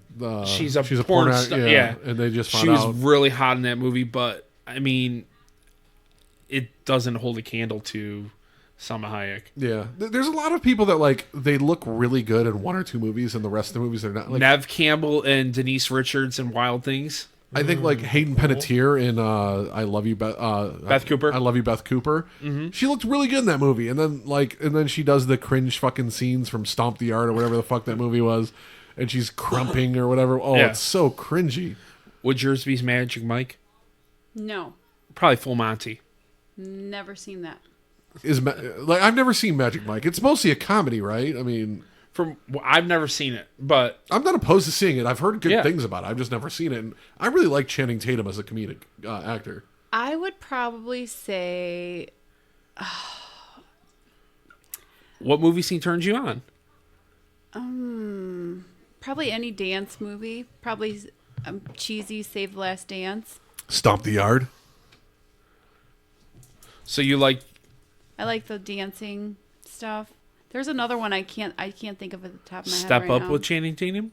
She's a porn porn act- star. Yeah. and they just found She was out. really hot in that movie, but I mean, it doesn't hold a candle to Salma Hayek. Yeah, there's a lot of people that like they look really good in one or two movies, and the rest of the movies they're not. Like, Nev Campbell and Denise Richards in Wild Things. I think like Hayden Panettiere in "I Love You, Beth Cooper. I Love You, Beth Cooper. She looked really good in that movie, and then she does the cringe fucking scenes from Stomp the Yard or whatever the fuck that movie was, and she's crumping or whatever. Oh, Yeah. it's so cringy. Would yours be Magic Mike? No, Probably Full Monty. never seen that. Like I've never seen Magic Mike. It's mostly a comedy, right? I mean, I've never seen it, but I'm not opposed to seeing it. I've heard good Yeah. things about it. I've just never seen it. And I really like Channing Tatum as a comedic actor. I would probably say what movie scene turns you on? probably any dance movie. Probably cheesy Save the Last Dance. Stomp the Yard. So you like I like the dancing stuff. There's another one I can't think of at the top of my head Step right Up now. with Channing Tatum?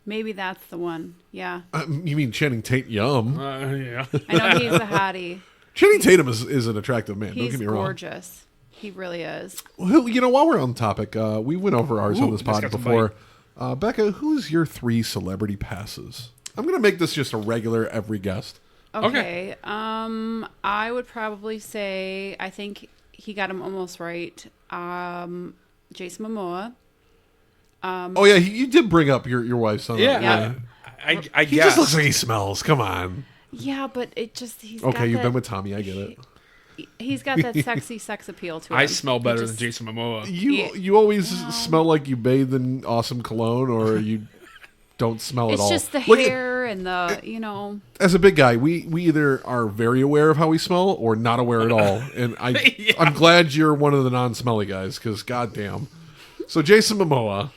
Maybe that's the one. Yeah, You mean Channing Tatum? Yum. Yeah. I know he's a hottie. Channing Tatum is an attractive man. Don't He's get me wrong. gorgeous. He really is. Well, you know, while we're on the topic, we went over ours on this let's pod get to before. Becca, who's your 3 celebrity passes? I'm going to make this just a regular every guest. Okay. I would probably say I think he got him almost right. Jason Momoa. Oh yeah, you did bring up your wife's son. Yeah. I He guess. just looks like he smells. Come on. Yeah, but it just he's Okay, got you've that, been with Tommy. I get it. He's got that sexy sex appeal to him. I smell He better just- than Jason Momoa. You always smell like you bathed in awesome cologne, or you don't smell at It's all. just the Look, hair and the as a big guy, we either are very aware of how we smell or not aware at all. And Yeah. I'm glad you're one of the non-smelly guys because goddamn. So Jason Momoa.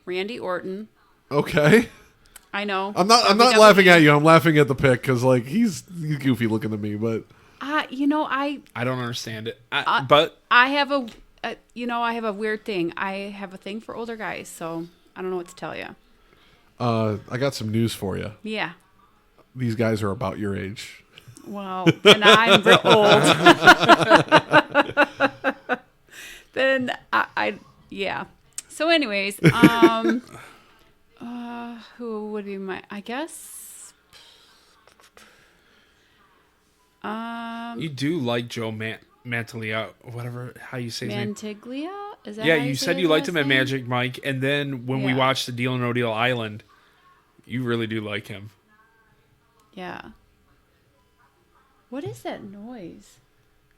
Randy Orton. Okay. I know. I'm not WWE. laughing at you. I'm laughing at the pick because like he's goofy looking to me, but I don't understand it. But I have I have a weird thing. I have a thing for older guys, so I don't know what to tell you. I got some news for you. Yeah. These guys are about your age. Well, and I'm real old. Then yeah. So anyways, who would be I guess you do like Joe Manteglia, whatever how you say his name. Manteglia? Is that Yeah, how you say said his you liked last him at name? Magic Mike, and then when we Yeah. watched the Deal or No Deal Island, you really do like him. Yeah. What is that noise?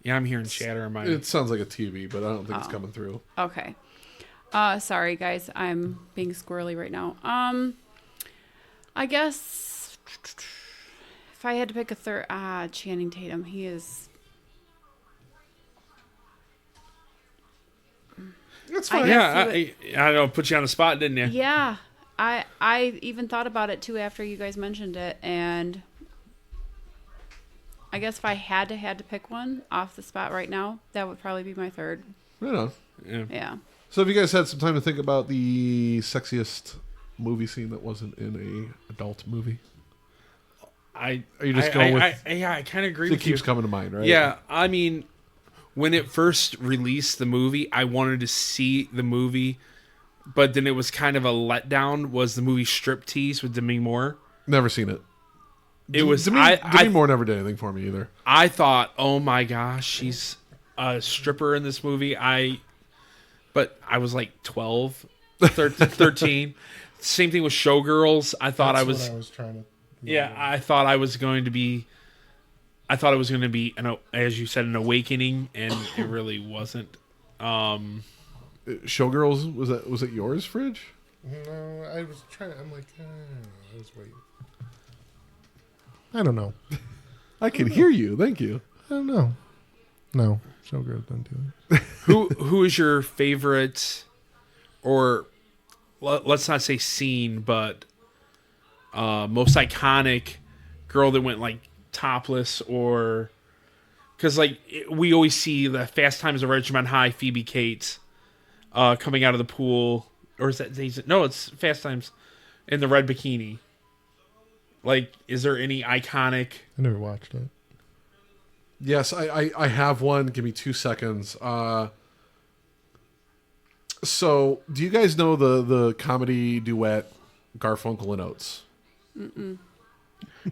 Yeah, I'm hearing chatter in my. It sounds like a TV, but I don't think it's coming through. Okay. Sorry guys, I'm being squirrely right now. I guess if I had to pick a third, Channing Tatum, he is. That's I fine. guess Yeah, I know, put you on the spot, didn't you? Yeah, I even thought about it too after you guys mentioned it, and I guess if I had to pick one off the spot right now, that would probably be my third. Right on. Yeah. Yeah. So have you guys had some time to think about the sexiest movie scene that wasn't in a adult movie? Are you just going with? I kind of agree It with you. keeps coming to mind, right? Yeah, I mean, when it first released the movie, I wanted to see the movie, but then it was kind of a letdown. Was the movie Striptease with Demi Moore? Never seen it. It was. Demi Moore never did anything for me either. I thought, oh my gosh, she's a stripper in this movie. But I was like 12, 13. Same thing with Showgirls. I thought That's I was. what I was trying to. Yeah, I thought I was going to be. I thought it was going to be, as you said, an awakening, and it really wasn't. Showgirls, was it yours, Fridge? No, I was trying. I'm like, I was waiting. I don't know. I can hear you. Thank you. I don't know. No, Showgirls don't do it. Who is your favorite, or let's not say scene, but most iconic girl that went like topless, or because like we always see the Fast Times at Ridgemont High, Phoebe Cates coming out of the pool, or is that no? It's Fast Times in the red bikini. Like, is there any iconic? I never watched it. Yes, I have one. Give me 2 seconds. So, do you guys know the comedy duet Garfunkel and Oates?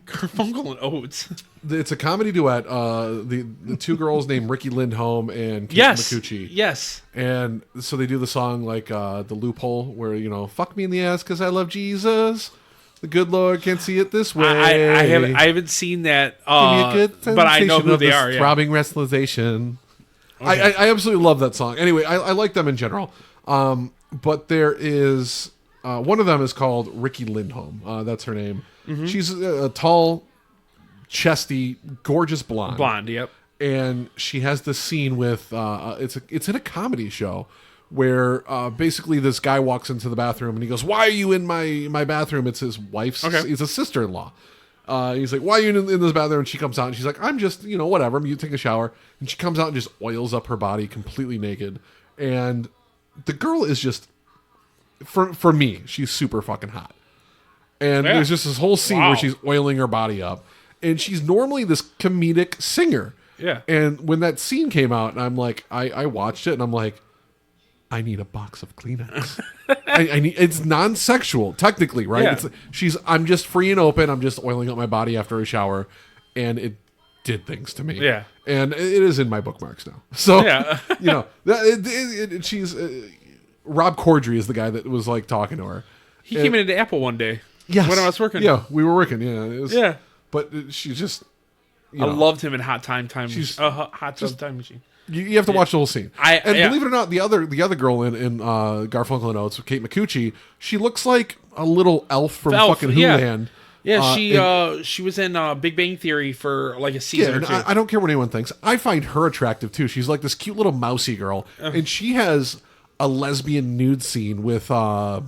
Garfunkel and Oates. It's a comedy duet. The two girls named Ricky Lindholm and Kate Yes. McCucci. Yes. And so they do the song like The Loophole, where, fuck me in the ass because I love Jesus. The good Lord can't see it this way. I haven't seen that. Give me a good but I know sensation who of they this are. Yeah. throbbing restlessation. I absolutely love that song. Anyway, I like them in general. But there is one of them is called Ricky Lindholm. That's her name. Mm-hmm. She's a tall, chesty, gorgeous blonde. Blonde. Yep. And she has this scene with it's in a comedy show where basically this guy walks into the bathroom and he goes, "Why are you in my bathroom?" It's his wife's. Okay. It's a sister-in-law. He's like, "Why are you in this bathroom?" And she comes out and she's like, "I'm just whatever. You take a shower." And she comes out and just oils up her body completely naked. And the girl is just for me, she's super fucking hot. And there's just this whole scene where she's oiling her body up. And she's normally this comedic singer. Yeah. And when that scene came out, and I'm like, I watched it, and I'm like, I need a box of Kleenex. I need. It's non-sexual, technically, right? Yeah. I'm just free and open. I'm just oiling up my body after a shower, and it did things to me. Yeah. And it is in my bookmarks now. So, Yeah. she's Rob Corddry is the guy that was like talking to her. He came into Apple one day. Yes. When I was working. Yeah, we were working. Yeah. It was, Yeah. But she's just. I loved him in Hot Tub Time She's Machine. You have to watch the whole scene. Yeah. Believe it or not, the other girl in Garfunkel and Oates, Kate McCucci, she looks like a little elf from fucking Hooland. Yeah, she was in Big Bang Theory for like a season or two. I don't care what anyone thinks. I find her attractive too. She's like this cute little mousy girl, and she has a lesbian nude scene with the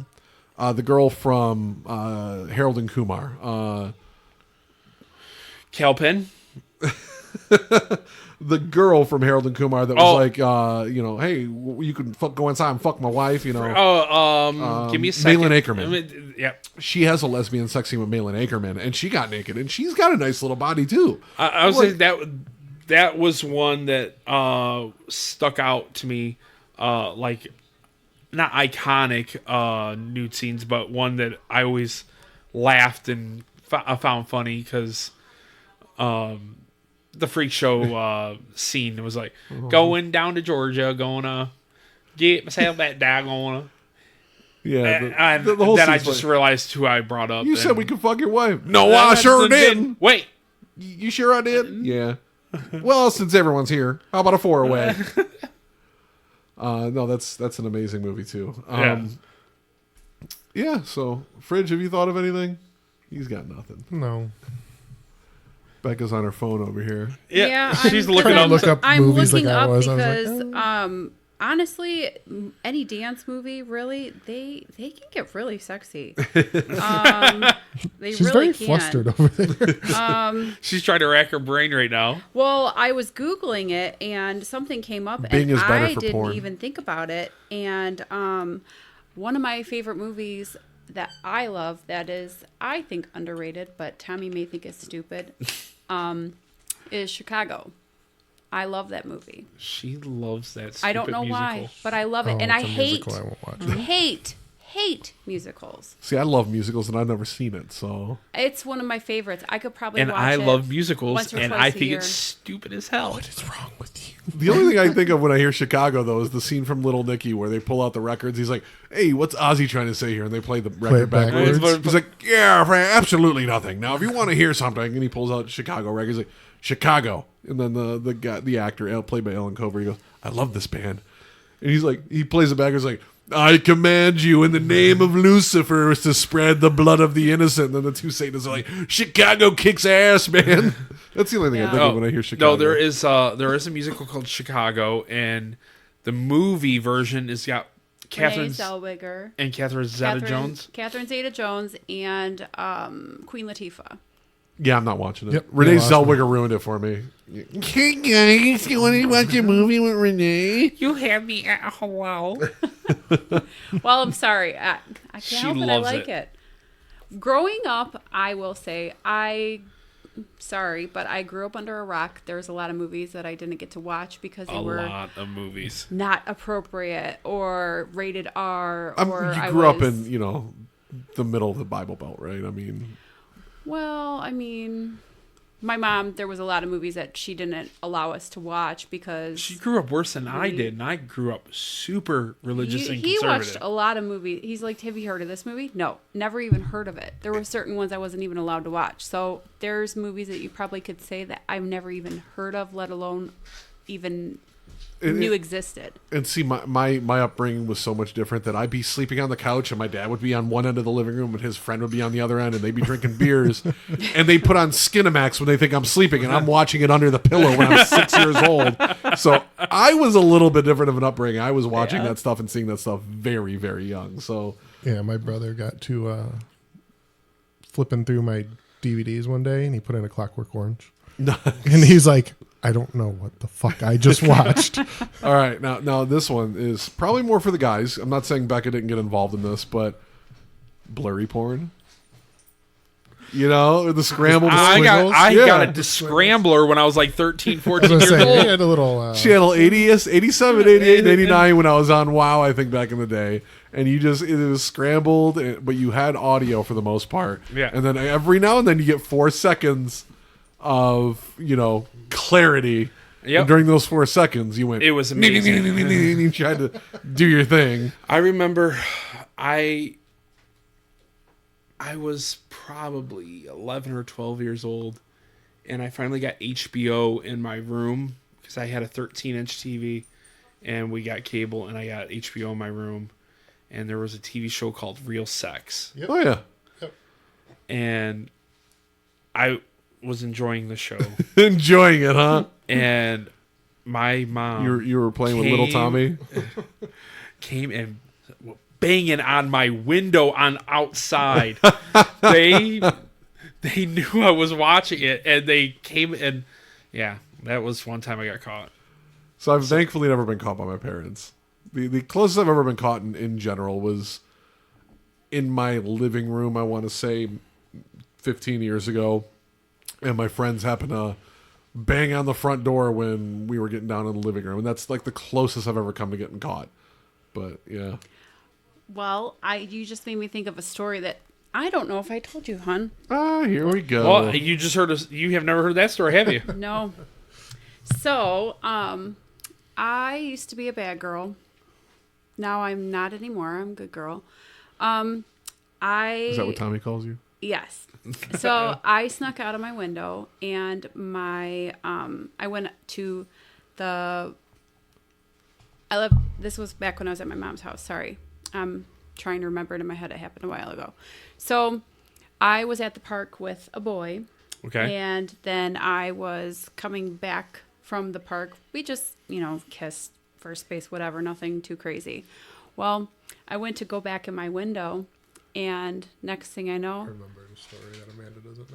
girl from Harold and Kumar. Cal Penn? The girl from Harold and Kumar that was like, hey, you can go inside and fuck my wife, give me a second. Malin Ackerman. Yeah. She has a lesbian sex scene with Malin Ackerman, and she got naked, and she's got a nice little body too. I was saying that was one that stuck out to me, like not iconic nude scenes, but one that I always laughed and found funny because the freak show scene was like going down to Georgia, gonna get myself that daggone. Yeah, the whole then I scene's just like, realized who I brought up. You said we could fuck your wife. No, I sure didn't. Wait, you sure I did? Yeah. Well, since everyone's here, how about a 4-way? No, that's an amazing movie too. Yeah. So, Fridge, have you thought of anything? He's got nothing. No. Becca's on her phone over here. Yeah, she's I'm looking up. look up I'm movies looking like I up was. because I was like, honestly, any dance movie really they can get really sexy. They she's really very can. flustered over there. She's trying to rack her brain right now. Well, I was Googling it and something came up Bing and is better I for didn't porn. even think about it. And one of my favorite movies that I love that is, I think, underrated, but Tommy may think is stupid, is Chicago. I love that movie. She loves that stupid I don't know musical. why, but I love it. Oh, and I it's a hate, musical, I won't watch it. hate musicals. See, I love musicals, and I've never seen it, so... It's one of my favorites. I could probably And watch I it love musicals, once or and twice I a think year. it's stupid as hell. What is wrong with you? The only thing I think of when I hear Chicago, though, is the scene from Little Nicky where they pull out the records. He's like, hey, what's Ozzy trying to say here? And they play the record it backwards. backwards. He's like, yeah, absolutely nothing. Now, if you want to hear something, and he pulls out Chicago records, he's like, Chicago. And then the guy, the actor, played by Alan Cover, he goes, I love this band. And he's like, he plays it backwards like, I command you in the name of Lucifer to spread the blood of the innocent. And then the two Satanists are like, Chicago kicks ass, man. That's the only thing I think of when I hear Chicago. No, there is a musical called Chicago, and the movie version is got Catherine Zellweger and Catherine Zeta-Jones. Catherine Zeta-Jones and Queen Latifah. Yeah, I'm not watching it. Yep. Renee No, Zellweger ruined it for me. Hey guys, you want to watch a movie with Renee? You have me at hello. Well, I'm sorry. I can't She help it. I loves like it. it. Growing up, I will say, I sorry, but I grew up under a rock. There's a lot of movies that I didn't get to watch because they were A lot of movies. not appropriate or rated R. Or you grew up in, the middle of the Bible Belt, right? I mean... Well, my mom, there was a lot of movies that she didn't allow us to watch because... She grew up worse than I did, and I grew up super religious and He conservative. watched a lot of movies. He's like, have you heard of this movie? No, never even heard of it. There were certain ones I wasn't even allowed to watch. So there's movies that you probably could say that I've never even heard of, let alone even knew existed. And see, my upbringing was so much different that I'd be sleeping on the couch and my dad would be on one end of the living room and his friend would be on the other end and they'd be drinking beers and they put on Skinamax when they think I'm sleeping and I'm watching it under the pillow when I'm 6 years old. So I was a little bit different of an upbringing. I was watching that stuff and seeing that stuff very, very young. So Yeah, my brother got to flipping through my DVDs one day and he put in A Clockwork Orange. Nice. And he's like, I don't know what the fuck I just watched. All right, now this one is probably more for the guys. I'm not saying Becca didn't get involved in this, but blurry porn. The scrambled squiggles. I Yeah. got a scrambler when I was like 13, 14 I was years gonna say, he old. had a little Channel 80, 87, 88, 89 when I was on WoW, I think, back in the day. And it was scrambled, but you had audio for the most part. Yeah. And then every now and then you get 4 seconds of, clarity. Yep. And during those 4 seconds, you went... It was amazing. And you tried to do your thing. I remember I was probably 11 or 12 years old, and I finally got HBO in my room because I had a 13-inch TV, and we got cable, and I got HBO in my room, and there was a TV show called Real Sex. Yep. Oh, yeah. And I was enjoying the show. Enjoying it, huh? And my mom... You were playing with little Tommy? came and banging on my window on outside. They knew I was watching it, and they came and that was one time I got caught. So I've thankfully never been caught by my parents. The closest I've ever been caught in general was in my living room, I want to say 15 years ago, and my friends happened to bang on the front door when we were getting down in the living room, and that's like the closest I've ever come to getting caught. But yeah. Well, you just made me think of a story that I don't know if I told you, hon. Here we go. Well, you just heard us. You have never heard that story, have you? No. So, I used to be a bad girl. Now I'm not anymore. I'm a good girl. Is that what Tommy calls you? Yes. So I snuck out of my window and I went to this was back when I was at my mom's house. Sorry. I'm trying to remember it in my head. It happened a while ago. So I was at the park with a boy. Okay. And then I was coming back from the park. We just, kissed, first base, whatever, nothing too crazy. Well, I went to go back in my window, and next thing I know, I remember the story that Amanda doesn't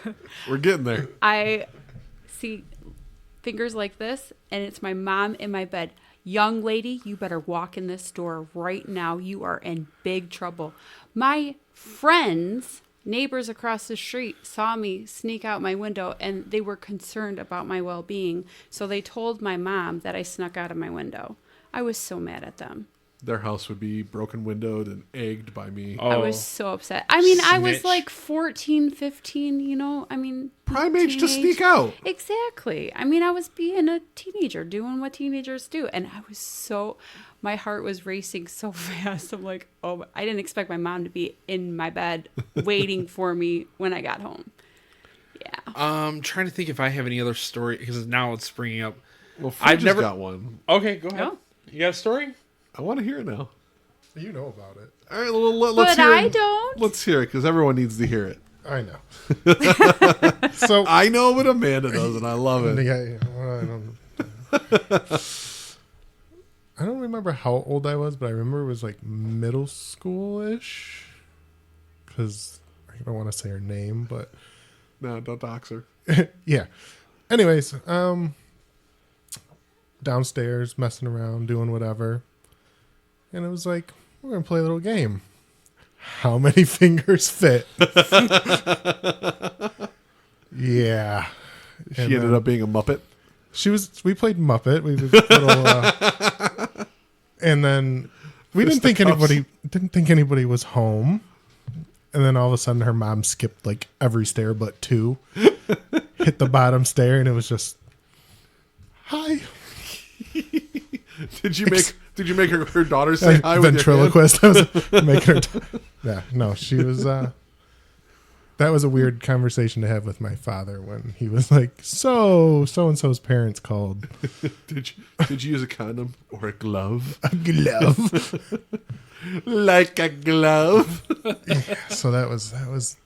know. We're getting there. I see fingers like this, and it's my mom in my bed. Young lady, you better walk in this door right now. You are in big trouble. My friends, neighbors across the street, saw me sneak out my window, and they were concerned about my well-being. So they told my mom that I snuck out of my window. I was so mad at them. Their house would be broken windowed and egged by me. Oh, I was so upset. I was snitch. like 14, 15, Prime age to teenage. sneak out. Exactly. I was being a teenager, doing what teenagers do. And I was my heart was racing so fast. I'm like, oh, I didn't expect my mom to be in my bed waiting for me when I got home. Yeah. I'm trying to think if I have any other story, because now it's springing up. Well, I've I've never got one. Okay, go ahead. Oh. You got a story? I want to hear it now. You know about it. All right, well, let's But hear I it. don't. Let's hear it, because everyone needs to hear it. I know. So I know what Amanda does, and I love it. I don't remember how old I was, but I remember it was like middle school-ish. Because I don't want to say her name, but No, don't dox her. yeah. Anyways, downstairs messing around, doing whatever, and it was like, we're gonna play a little game. How many fingers fit? Yeah. She ended up being a Muppet. We played Muppet. We was little, and then we didn't think anybody was home. And then all of a sudden her mom skipped like every stair but two. Hit the bottom stair and it was just hi. Did you make her daughter say hi with ventriloquist? I was making her yeah, no, she was that was a weird conversation to have with my father when he was like, so and so's parents called. Did you use a condom or a glove? A glove. Like a glove. Yeah, so that was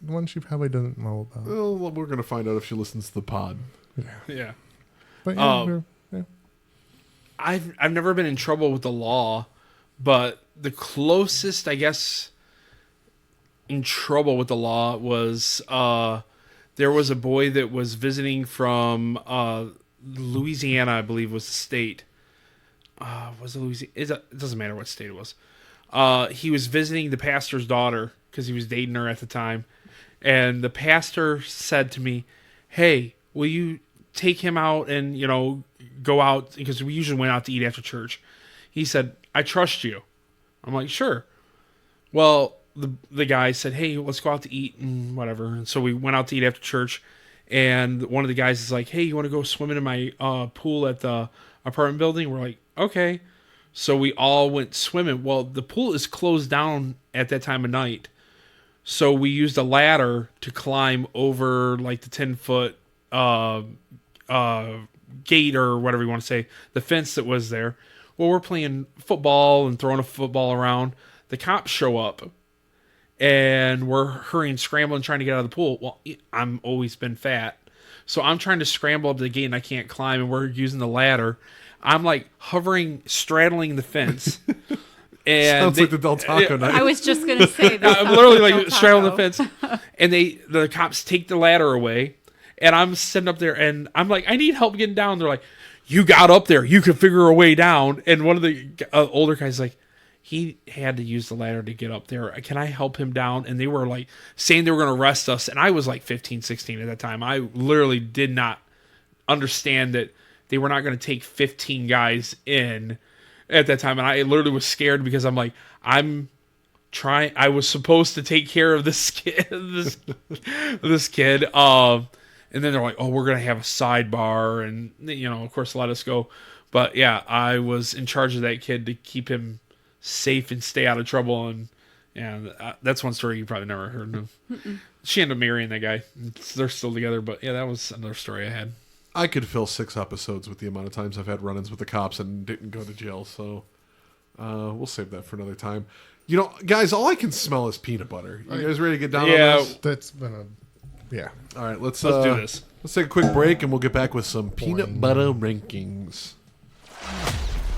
one she probably doesn't know about. Well, we're gonna find out if she listens to the pod. Yeah. But yeah, yeah. I've never been in trouble with the law, but the closest, I guess, in trouble with the law was there was a boy that was visiting from Louisiana, I believe was the state. Was it Louisiana? It doesn't matter what state it was. He was visiting the pastor's daughter because he was dating her at the time. And the pastor said to me, "Hey, will you take him out and, go out?" Because we usually went out to eat after church. He said, "I trust you." I'm like, "Sure." Well, the guy said, "Hey, let's go out to eat and whatever." And so we went out to eat after church. And one of the guys is like, "Hey, you want to go swimming in my pool at the apartment building?" We're like, "Okay." So we all went swimming. Well, the pool is closed down at that time of night. So we used a ladder to climb over like the 10-foot gate or whatever you want to say, the fence that was there. Well, we're playing football and throwing a football around. The cops show up and we're hurrying, scrambling, trying to get out of the pool. Well, I'm always been fat. So I'm trying to scramble up to the gate and I can't climb, and we're using the ladder. I'm like hovering, straddling the fence. And sounds like the Del Taco night. I was just going to say that. I'm literally like straddling the fence. And the cops take the ladder away. And I'm sitting up there and I'm like, "I need help getting down." They're like, "You got up there. You can figure a way down." And one of the older guys is like, "He had to use the ladder to get up there. Can I help him down?" And they were like saying they were going to arrest us. And I was like 15, 16 at that time. I literally did not understand that they were not going to take 15 guys in at that time. And I literally was scared because I'm like, I was supposed to take care of this kid, this kid. And then they're like, "Oh, we're going to have a sidebar," and, of course, let us go. But yeah, I was in charge of that kid to keep him safe and stay out of trouble. And yeah, that's one story you probably never heard of. She ended up marrying that guy. They're still together. But yeah, that was another story I had. I could fill 6 episodes with the amount of times I've had run-ins with the cops and didn't go to jail. So we'll save that for another time. Guys, all I can smell is peanut butter. You guys ready to get down on this? That's been yeah. All right, let's do this. Let's take a quick break and we'll get back with some peanut butter rankings.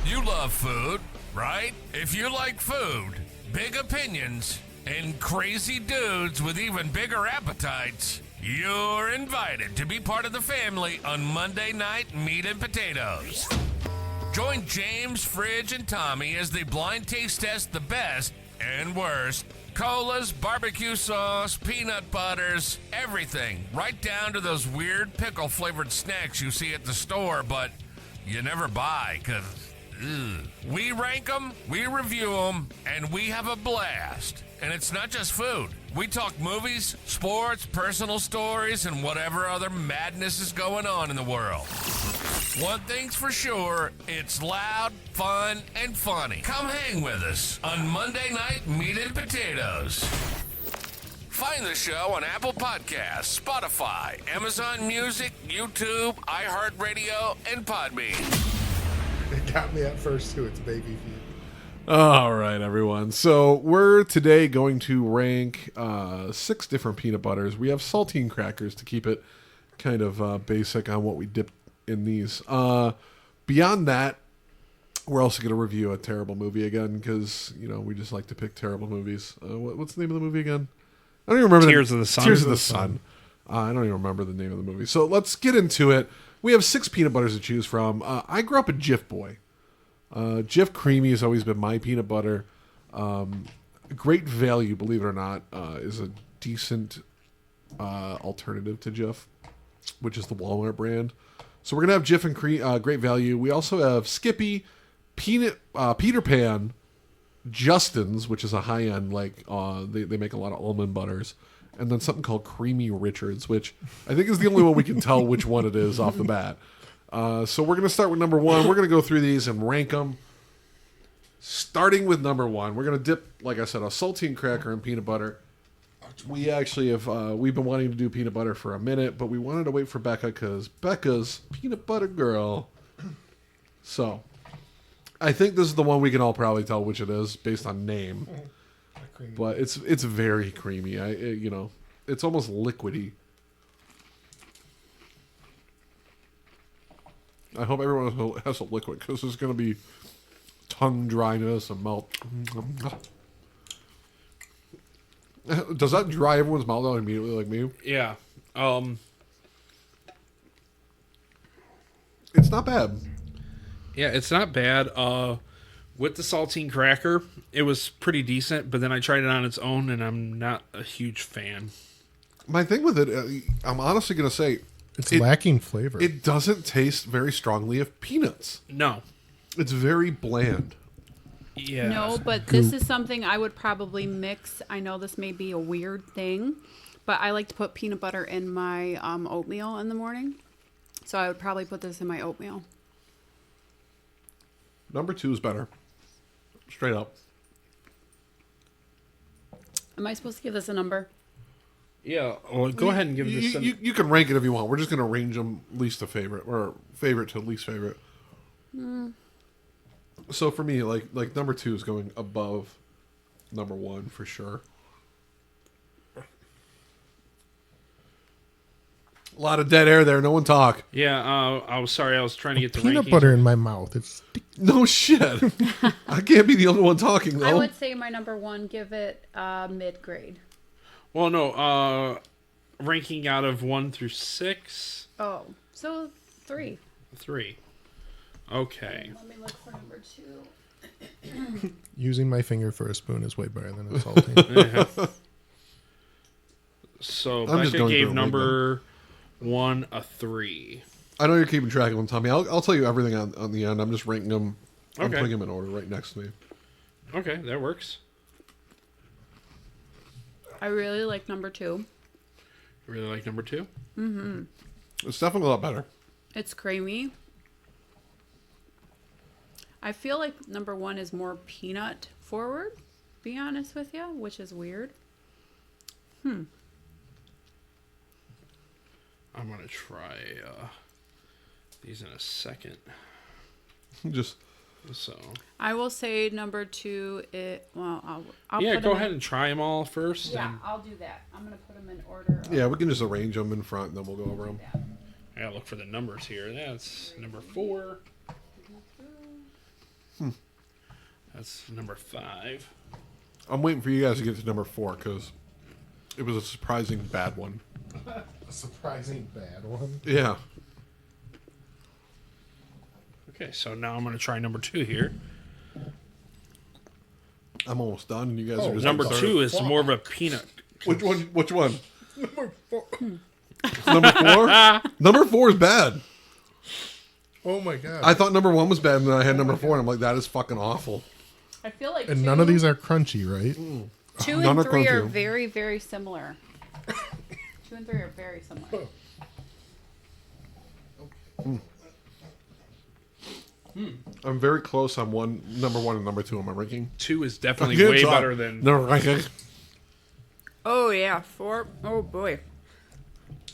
You love food, right? If you like food, big opinions, and crazy dudes with even bigger appetites, you're invited to be part of the family on Monday Night Meat and Potatoes. Join James, Fridge, and Tommy as they blind taste test the best and worst colas, barbecue sauce, peanut butters, everything, right down to those weird pickle-flavored snacks you see at the store, but you never buy because, we rank them, we review them, and we have a blast. And it's not just food. We talk movies, sports, personal stories, and whatever other madness is going on in the world. One thing's for sure, it's loud, fun, and funny. Come hang with us on Monday Night Meat and Potatoes. Find the show on Apple Podcasts, Spotify, Amazon Music, YouTube, iHeartRadio, and Podbean. It got me at first too. It's baby feet. All right, everyone. So we're today going to rank 6 different peanut butters. We have saltine crackers to keep it kind of basic on what we dip in these. Beyond that, we're also going to review a terrible movie again because, we just like to pick terrible movies. What's the name of the movie again? I don't even remember. Tears of the Sun. Tears of the Sun. I don't even remember the name of the movie. So let's get into it. We have 6 peanut butters to choose from. I grew up a Jif boy. Jif Creamy has always been my peanut butter. Great Value, believe it or not, is a decent alternative to Jif, which is the Walmart brand. So we're going to have Jif and Great Value. We also have Skippy, Peter Pan, Justin's, which is a high-end, like, they make a lot of almond butters. And then something called Creamy Richards, which I think is the only one we can tell which one it is off the bat. So we're going to start with number 1. We're going to go through these and rank them. Starting with number 1, we're going to dip, like I said, a saltine cracker in peanut butter. We actually have, we've been wanting to do peanut butter for a minute, but we wanted to wait for Becca because Becca's peanut butter girl. So, I think this is the one we can all probably tell which it is based on name. But it's very creamy. It's almost liquidy. I hope everyone has a liquid because there's going to be tongue dryness and mouth. Does that dry everyone's mouth out immediately like me? Yeah. It's not bad. Yeah, it's not bad. With the saltine cracker, it was pretty decent, but then I tried it on its own, and I'm not a huge fan. My thing with it, I'm honestly going to say... It's lacking flavor. It doesn't taste very strongly of peanuts. No. It's very bland. Yeah. No, but this is something I would probably mix. I know this may be a weird thing, but I like to put peanut butter in my oatmeal in the morning. So I would probably put this in my oatmeal. Number 2 is better. Straight up. Am I supposed to give this a number? Yeah. Well, go ahead and give this a... You can rank it if you want. We're just going to range them least to favorite, or favorite to least favorite. So for me, like number 2 is going above number 1 for sure. A lot of dead air there. No one talk. Yeah, I was sorry. I was trying to get the Peanut rankings. butter in my mouth. It's No shit. I can't be the only one talking though. I would say my number 1, give it mid-grade. Well, no. Ranking out of 1 through 6. Oh, so 3. 3. Okay. Let me look for number 2. using my finger for a spoon is way better than a saltine. So I'm just Becca going gave through it number 1 a 3. I know you're keeping track of them, Tommy. I'll tell you everything on the end. I'm just ranking them. I'm Okay. putting them in order right next to me. Okay, that works. I really like number 2. You really like number 2? Mm-hmm. It's definitely a lot better. It's creamy. I feel like number 1 is more peanut forward, be honest with you, which is weird. I'm going to try these in a second. Just So I will say number 2, I'll yeah, put go them ahead in. and try them all first. Yeah, and I'll do that. I'm going to put them in order. yeah, we can just arrange them in front, and then we'll go over them. I gotta look for the numbers here. That's number 4. That's number 5. I'm waiting for you guys to get to number 4 because it was a surprising bad one. A surprising bad one. Yeah. Okay, so now I'm gonna try number 2 here. I'm almost done. You guys are just Number started. 2 is more of a peanut. Which one? Which one? Number 4. Number 4? Number 4 is bad. Oh my god. I thought number 1 was bad, and then I had number 4, and I'm like, that is fucking awful. I feel like and none of these are crunchy, right? 2 none and are 3 are crunchy. very, very similar. 2 and 3 are very similar. I'm very close on number 1 and number 2 on my ranking. 2 is definitely Good way job. better than. No ranking. Oh yeah, 4. Oh boy.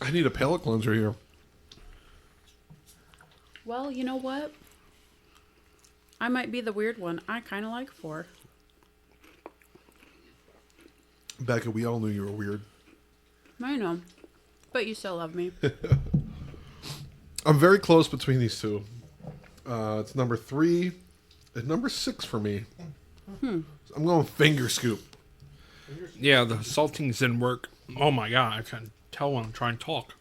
I need a palate cleanser here. Well, you know what? I might be the weird one. I kind of like 4. Becca, we all knew you were weird. I know, but you still love me. I'm very close between these two. It's number 3 and number 6 for me. I'm going finger scoop. Yeah, the saltines didn't work. Oh my god, I can tell when I'm trying to talk.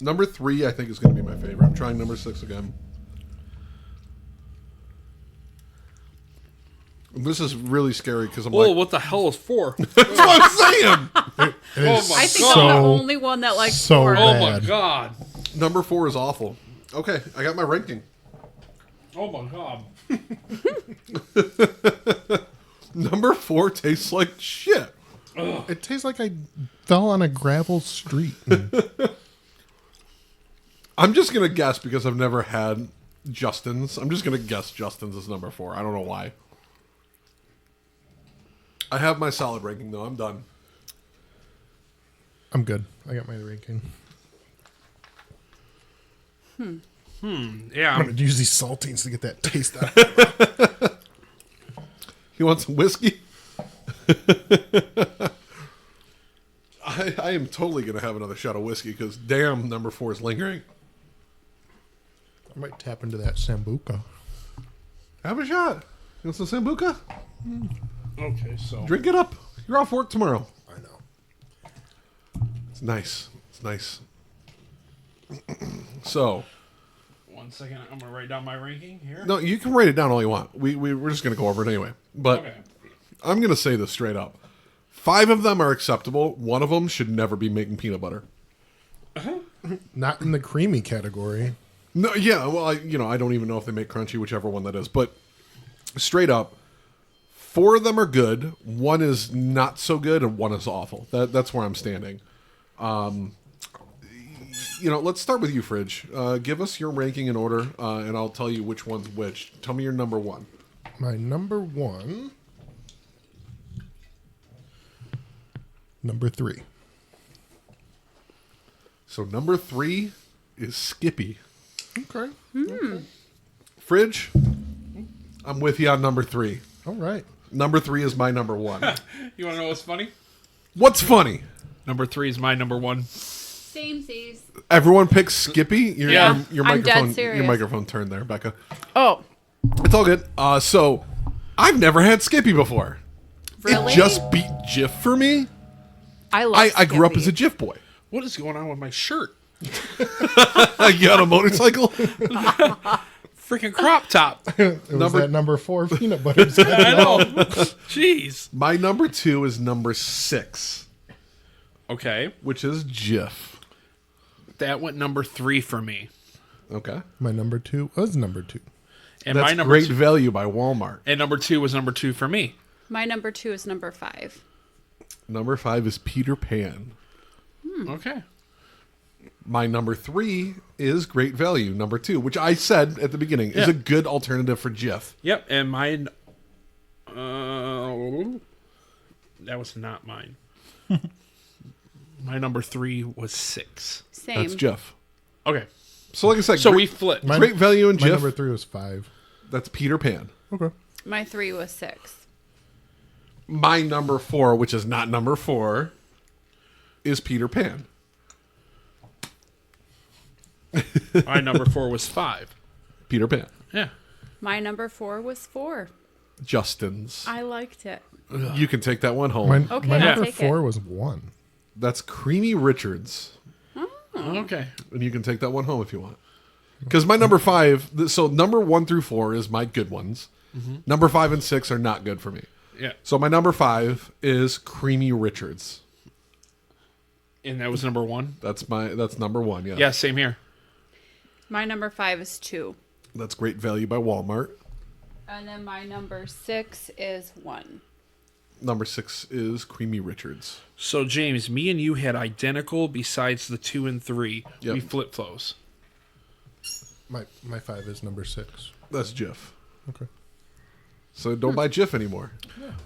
Number 3, I think, is going to be my favorite. I'm trying number 6 again. This is really scary because I'm Whoa, like, what the hell is 4? that's what I'm saying. It is my I think God. I'm the so- only one that likes so 4. Oh my Bad. god. Number 4 is awful. Okay, I got my ranking. Oh my god. Number 4 tastes like shit. It tastes like I fell on a gravel street. I'm just gonna guess because I've never had Justin's. I'm just gonna guess Justin's is number 4. I don't know why. I have my solid ranking though. I'm done. I'm good. I got my ranking. Yeah. I'm going to use these saltines to get that taste out. You want some whiskey? I am totally gonna have another shot of whiskey because damn, number 4 is lingering. I might tap into that Sambuca. Have a shot. You want some Sambuca? Okay, so. Drink it up. You're off work tomorrow. I know. It's nice. It's nice. So, 1 second. I'm going to write down my ranking here. no, you can write it down all you want. We're just going to go over it anyway. But Okay. I'm going to say this straight up. 5 of them are acceptable. 1 of them should never be making peanut butter. Not in the creamy category. No, yeah, well, I don't even know if they make crunchy, whichever one that is. But straight up, 4 of them are good. 1 is not so good, and 1 is awful. That's where I'm standing. Let's start with you, Fridge. Give us your ranking in order, and I'll tell you which one's which. Tell me your number 1. My number 1. Number 3. So number 3 is Skippy. Okay. Fridge, I'm with you on number 3. All right. Number 3 is my number 1. You want to know what's funny? What's funny? Number 3 is my number 1. Same seas. Everyone picks Skippy. Yeah. Your I'm dead microphone. serious. Your microphone turned there, Becca. Oh, It's all good. So I've never had Skippy before. really? It just beat Jif for me. I love I grew up as a Skippy. Jif boy. What is going on with my shirt? You on a motorcycle? Freaking crop top. It was that number 4 peanut butter. I know. Jeez. My number 2 is number 6, Okay. which is Jif. That went number 3 for me. Okay. My number 2 was number 2. And That's my number great 2, value by Walmart. and number 2 was number 2 for me. My number 2 is number 5. Number 5 is Peter Pan. Okay. My number 3 is Great Value, number 2, which I said at the beginning is Yeah. a good alternative for Jif. Yep. And mine. That was not mine. My number 3 was 6. Same. That's Jif. Okay. So like I said, So great, we flipped. Great Value and My Jif, number 3 was 5. that's Peter Pan. Okay. My 3 was 6. My number 4, which is not number 4, is Peter Pan. My number 4 was 5. Peter Pan. Yeah. My number 4 was 4. Justin's. I liked it. You can take that one home. My, Okay, my I'll number take 4 it. was 1. That's Creamy Richards. Okay. And you can take that one home if you want. Because my number 5, so number 1 through 4 is my good ones. Number 5 and 6 are not good for me. Yeah. So my number 5 is Creamy Richards. And that was number 1. That's number 1, yeah. Yeah, same here. My number 5 is 2. That's Great Value by Walmart. And then my number 6 is 1. Number 6 is Creamy Richards. So, James, me and you had identical besides the 2 and 3. Yep. We flip flows. My 5 is number 6. That's Jif. Okay. So don't buy Jif anymore.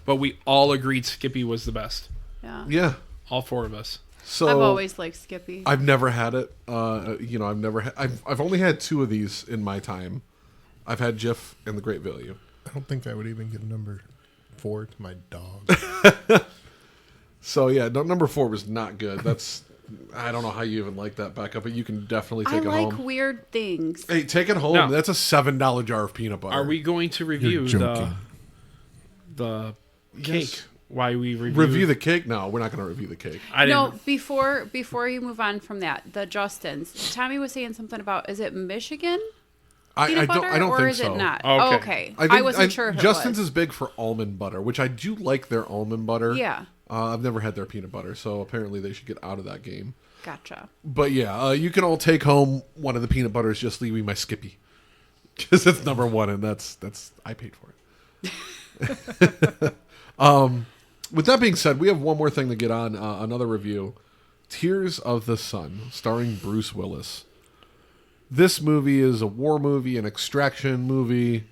But we all agreed Skippy was the best. Yeah. Yeah. All 4 of us. So I've always liked Skippy. I've never had it. I've never. I've only had 2 of these in my time. I've had Jif and the Great Value. I don't think I would even give number 4 to my dog. So yeah, number 4 was not good. That's I don't know how you even like that back up, but you can definitely I take it like home. weird things. Hey, take it home. No. That's a $7 jar of peanut butter. Are we going to review You're joking. the Yes. cake? Why we review the cake? No, we're not going to review the cake. I didn't. No, before you move on from that, the Justins. Tommy was saying something about, is it Michigan? peanut butter, I don't or think is so. it not? Okay. Oh, okay. I, think, I wasn't sure if Justin's it was. is big for almond butter, which I do like their almond butter. Yeah. I've never had their peanut butter, so apparently they should get out of that game. Gotcha. But yeah, you can all take home one of the peanut butters, just leaving my Skippy. Because it's number one, and that's I paid for it. With that being said, we have one more thing to get on, another review. Tears of the Sun, starring Bruce Willis. This movie is a war movie, an extraction movie.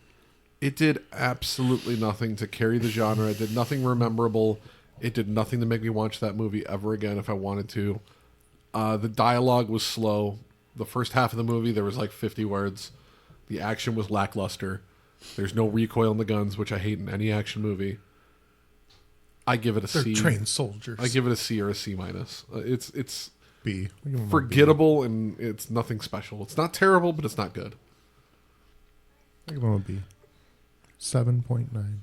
It did absolutely nothing to carry the genre. It did nothing memorable. It did nothing to make me watch that movie ever again if I wanted to. The dialogue was slow. The first half of the movie, there was like 50 words. The action was lackluster. There's no recoil in the guns, which I hate in any action movie. I give it a They're C. trained soldiers. I give it a C or a C minus. It's B. I give them a B. forgettable and it's nothing special. It's not terrible, but it's not good. I give them a B. 7.9.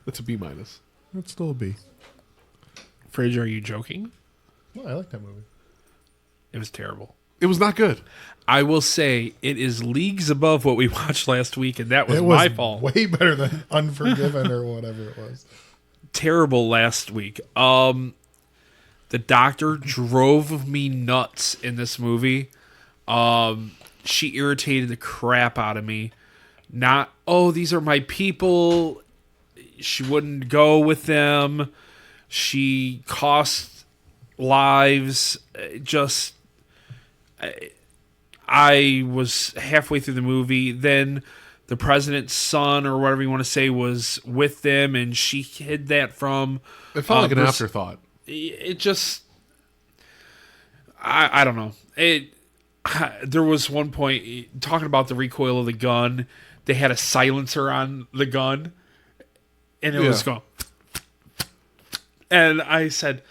It's a B minus. It's still a B. Fraser, are you joking? No, I like that movie. It was terrible. It was not good. I will say it is leagues above what we watched last week, and that was It was my fault. way better than Unforgiven or whatever it was. Terrible last week. The doctor drove me nuts in this movie. She irritated the crap out of me. Not, oh, these are my people. She wouldn't go with them. She cost lives. Just, I was halfway through the movie. Then the president's son, or whatever you want to say, was with them, and she hid that from. It felt like an Bruce- afterthought. It just, I don't know. There was one point talking about the recoil of the gun. They had a silencer on the gun, and it was going. And I said,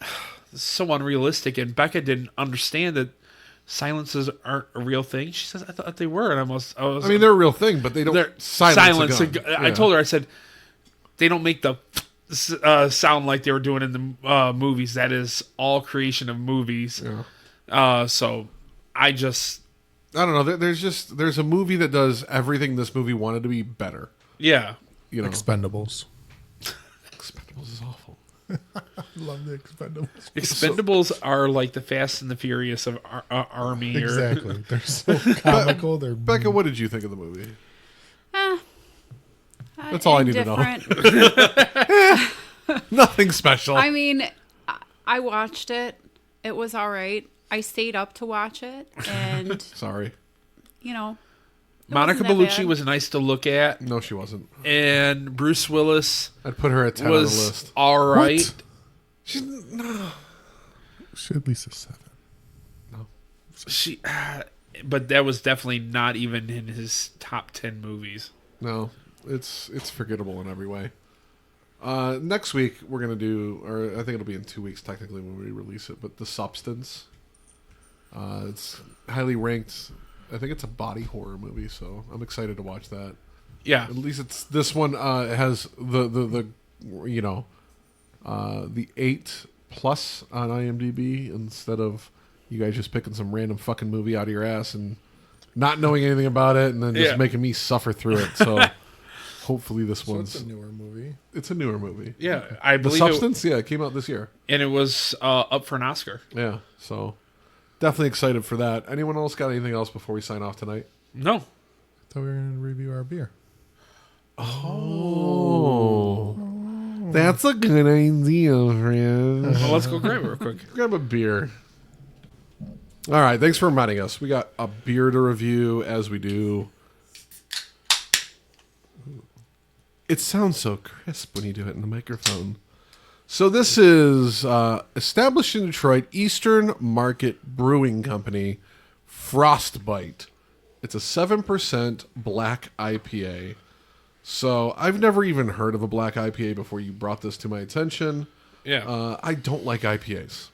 "This is so unrealistic." And Becca didn't understand that silencers aren't a real thing. She says, "I thought they were," and I was. I mean, they're a real thing, but they don't They're silence a gun. I told her, I said, they don't make the sound like they were doing in the movies. That is all creation of movies. Yeah. So I just, I don't know. There's a movie that does everything this movie wanted to be better. yeah. You know, Expendables. Expendables is awful. Love the Expendables. Expendables are like the Fast and the Furious of Army. Exactly. They're so comical. They're Becca, what did you think of the movie? That's all I need to know. Nothing special. I mean, I watched it. It was all right. I stayed up to watch it, and Sorry. you know, Monica wasn't that Bellucci bad. was nice to look at, No, she wasn't. and Bruce Willis I'd put her at 10 on the was list. all right. She's no. Should at least a 7. She, but that was definitely not even in his top 10 movies. No, it's forgettable in every way. Next week we're gonna do, or I think it'll be in 2 weeks technically when we release it. But The Substance, it's highly ranked. I think it's a body horror movie, so I'm excited to watch that. Yeah, At least it's this one has the you know the 8+ on IMDb instead of you guys just picking some random fucking movie out of your ass and not knowing anything about it and then just Yeah. making me suffer through it. So hopefully this So one's it's a newer movie. it's a newer movie. yeah. I The believe Substance, yeah, it came out this year. and it was up for an Oscar. Yeah, so definitely excited for that. Anyone else got anything else before we sign off tonight? No, I thought we were going to review our beer. Oh, that's a good idea, friend. well, let's go grab it real quick. Grab a beer. All right, thanks for reminding us. We got a beer to review, as we do. It sounds so crisp when you do it in the microphone. So this is established in Detroit, Eastern Market Brewing Company, Frostbite. It's a 7% black IPA. So I've never even heard of a black IPA before you brought this to my attention. Yeah, I don't like IPAs.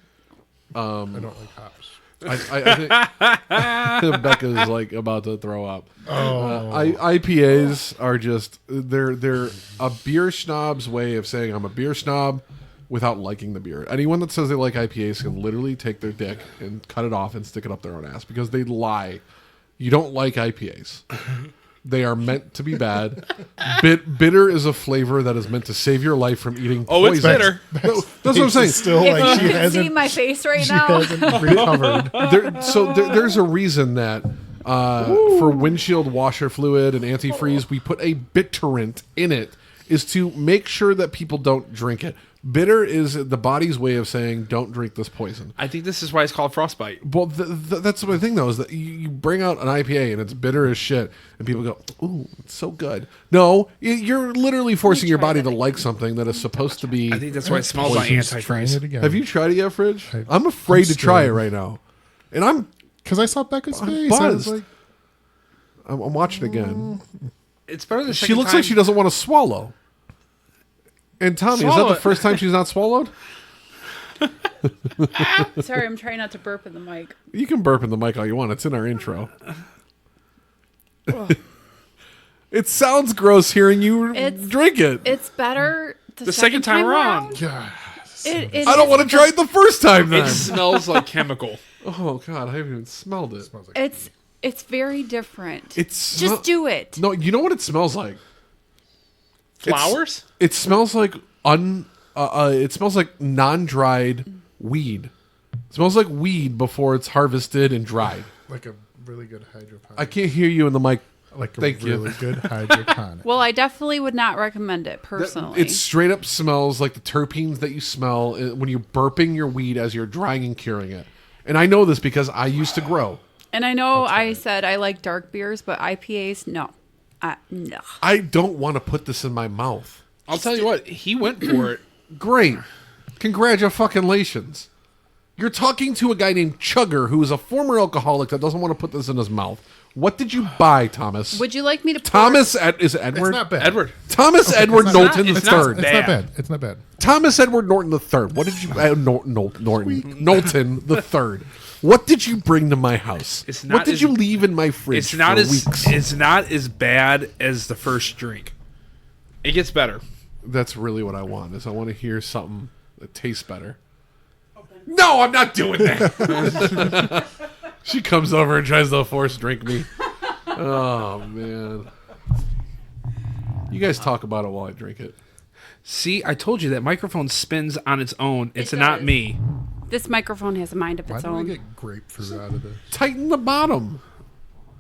I don't like hops. I think Becca's like about to throw up. IPAs are just they're a beer snob's way of saying I'm a beer snob without liking the beer. Anyone that says they like IPAs can literally take their dick and cut it off and stick it up their own ass because they lie You don't like IPAs. They are meant to be bad. Bitter is a flavor that is meant to save your life from eating poison. Oh, it's bitter. No, that's what I'm saying. Still, If like, you she could see hasn't, my face right she now. hasn't recovered. There's a reason that for windshield washer fluid and antifreeze, we put a bitterant in it, is to make sure that people don't drink it. Bitter is the body's way of saying, don't drink this poison. I think this is why it's called frostbite. Well, that's the thing, though, is that you bring out an IPA and it's bitter as shit, and people go, ooh, it's so good. No, you're literally forcing your try body that to like something that is supposed to be... I think that's why it smells like She's trying antifreeze. it again. Have you tried it yet, Fridge? I'm I'm afraid to try it scared. right now. And I'm Because I saw Becca's I'm face. I was buzzed. like, I'm watching again. It's better the She second looks time. like she doesn't want to swallow. And Tommy, is that Swallow the it. first time she's not swallowed? Sorry, I'm trying not to burp in the mic. You can burp in the mic all you want. It's in our intro. It sounds gross hearing you It's- drink it. It's better The second time around. God. It I don't is want to try it the first time then. It smells like chemical. Oh, God, I haven't even smelled it. Smells like It's very different. It's Just do it. No, you know what it smells like? Flowers? It smells like it smells like non-dried weed. It smells like weed before it's harvested and dried. like a really good hydroponic. I can't hear you in the mic. like a Thank you. really good hydroponic. Well, I definitely would not recommend it personally. It straight up smells like the terpenes that you smell when you're burping your weed as you're drying and curing it. And I know this because I used to grow. And I know I said I like dark beers, but IPAs, no. No. I don't want to put this in my mouth. I'll tell you what, he went for it. Great. Congratulations. You're talking to a guy named Chugger who is a former alcoholic that doesn't want to put this in his mouth. What did you buy, Thomas? Would you like me to pour? Thomas, is it Edward? It's not bad. Edward. Thomas Edward it's not- Knowlton it's the not third. It's bad. not bad. It's not bad. Thomas Edward Norton the third. What did you? Knowlton the third. What did you bring to my house? It's What not did as- you leave in my fridge? It's not for as weeks? it's not as bad as the first drink. It gets better. That's really what I want. Is I want to hear something that tastes better. No, I'm not doing that. She comes over and tries to force drink me. Oh man. You guys talk about it while I drink it. See, I told you that microphone spins on its own. It's It not does. me. This microphone has a mind of Why its do I own. get grapefruit out of this? Tighten the bottom.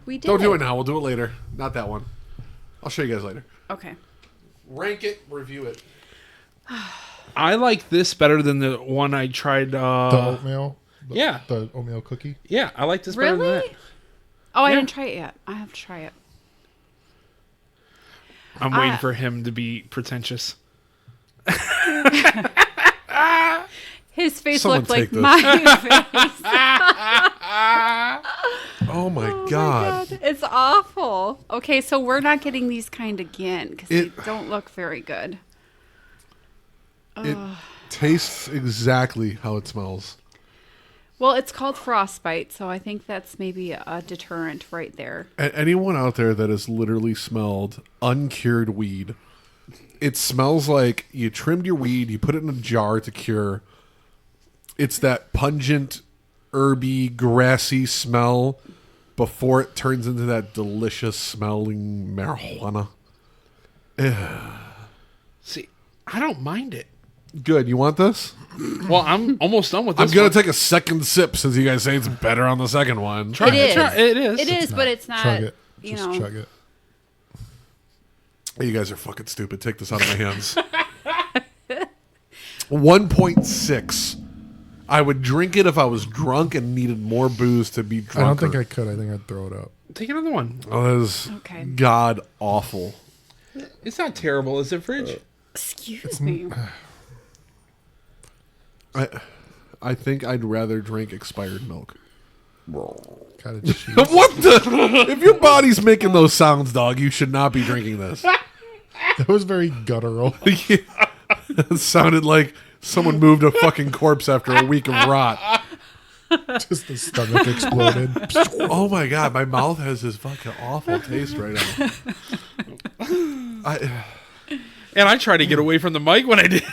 We did. Don't do it now. We'll do it later. Not that one. I'll show you guys later. Okay. Rank it, review it. I like this better than the one I tried. The oatmeal? yeah. The oatmeal cookie? Yeah, I like this better than Really? that. Oh, I Yeah. didn't try it yet. I have to try it. I'm waiting for him to be pretentious. His face Someone looked like take this. my face. Oh my Oh my god. God, it's awful. Okay, so we're not getting these kind again because they It- don't look very good. It tastes exactly how it smells. Well, it's called frostbite, so I think that's maybe a deterrent right there. Anyone out there that has literally smelled uncured weed, it smells like you trimmed your weed, you put it in a jar to cure. It's that pungent, herby, grassy smell before it turns into that delicious smelling marijuana. See, I don't mind it. Good. You want this? Well, I'm almost done with I'm this. going one. to take a second sip since you guys say it's better on the second one. Try It is. Try, it is. It is, but it's not. Chug it. You Just know, chug it. You guys are fucking stupid. Take this out of my hands. 1.6. I would drink it if I was drunk and needed more booze to be drunk. I don't think I could. I think I'd throw it up. Take another one. Oh, that is Okay. god awful. It's not terrible, is it, Fridge? Excuse me. I think I'd rather drink expired milk. Cottage cheese. What the? If your body's making those sounds, dog, you should not be drinking this. That was very guttural. It sounded like someone moved a fucking corpse after a week of rot. Just the stomach exploded. Oh my god, my mouth has this fucking awful taste right now. And I tried to get away from the mic when I did.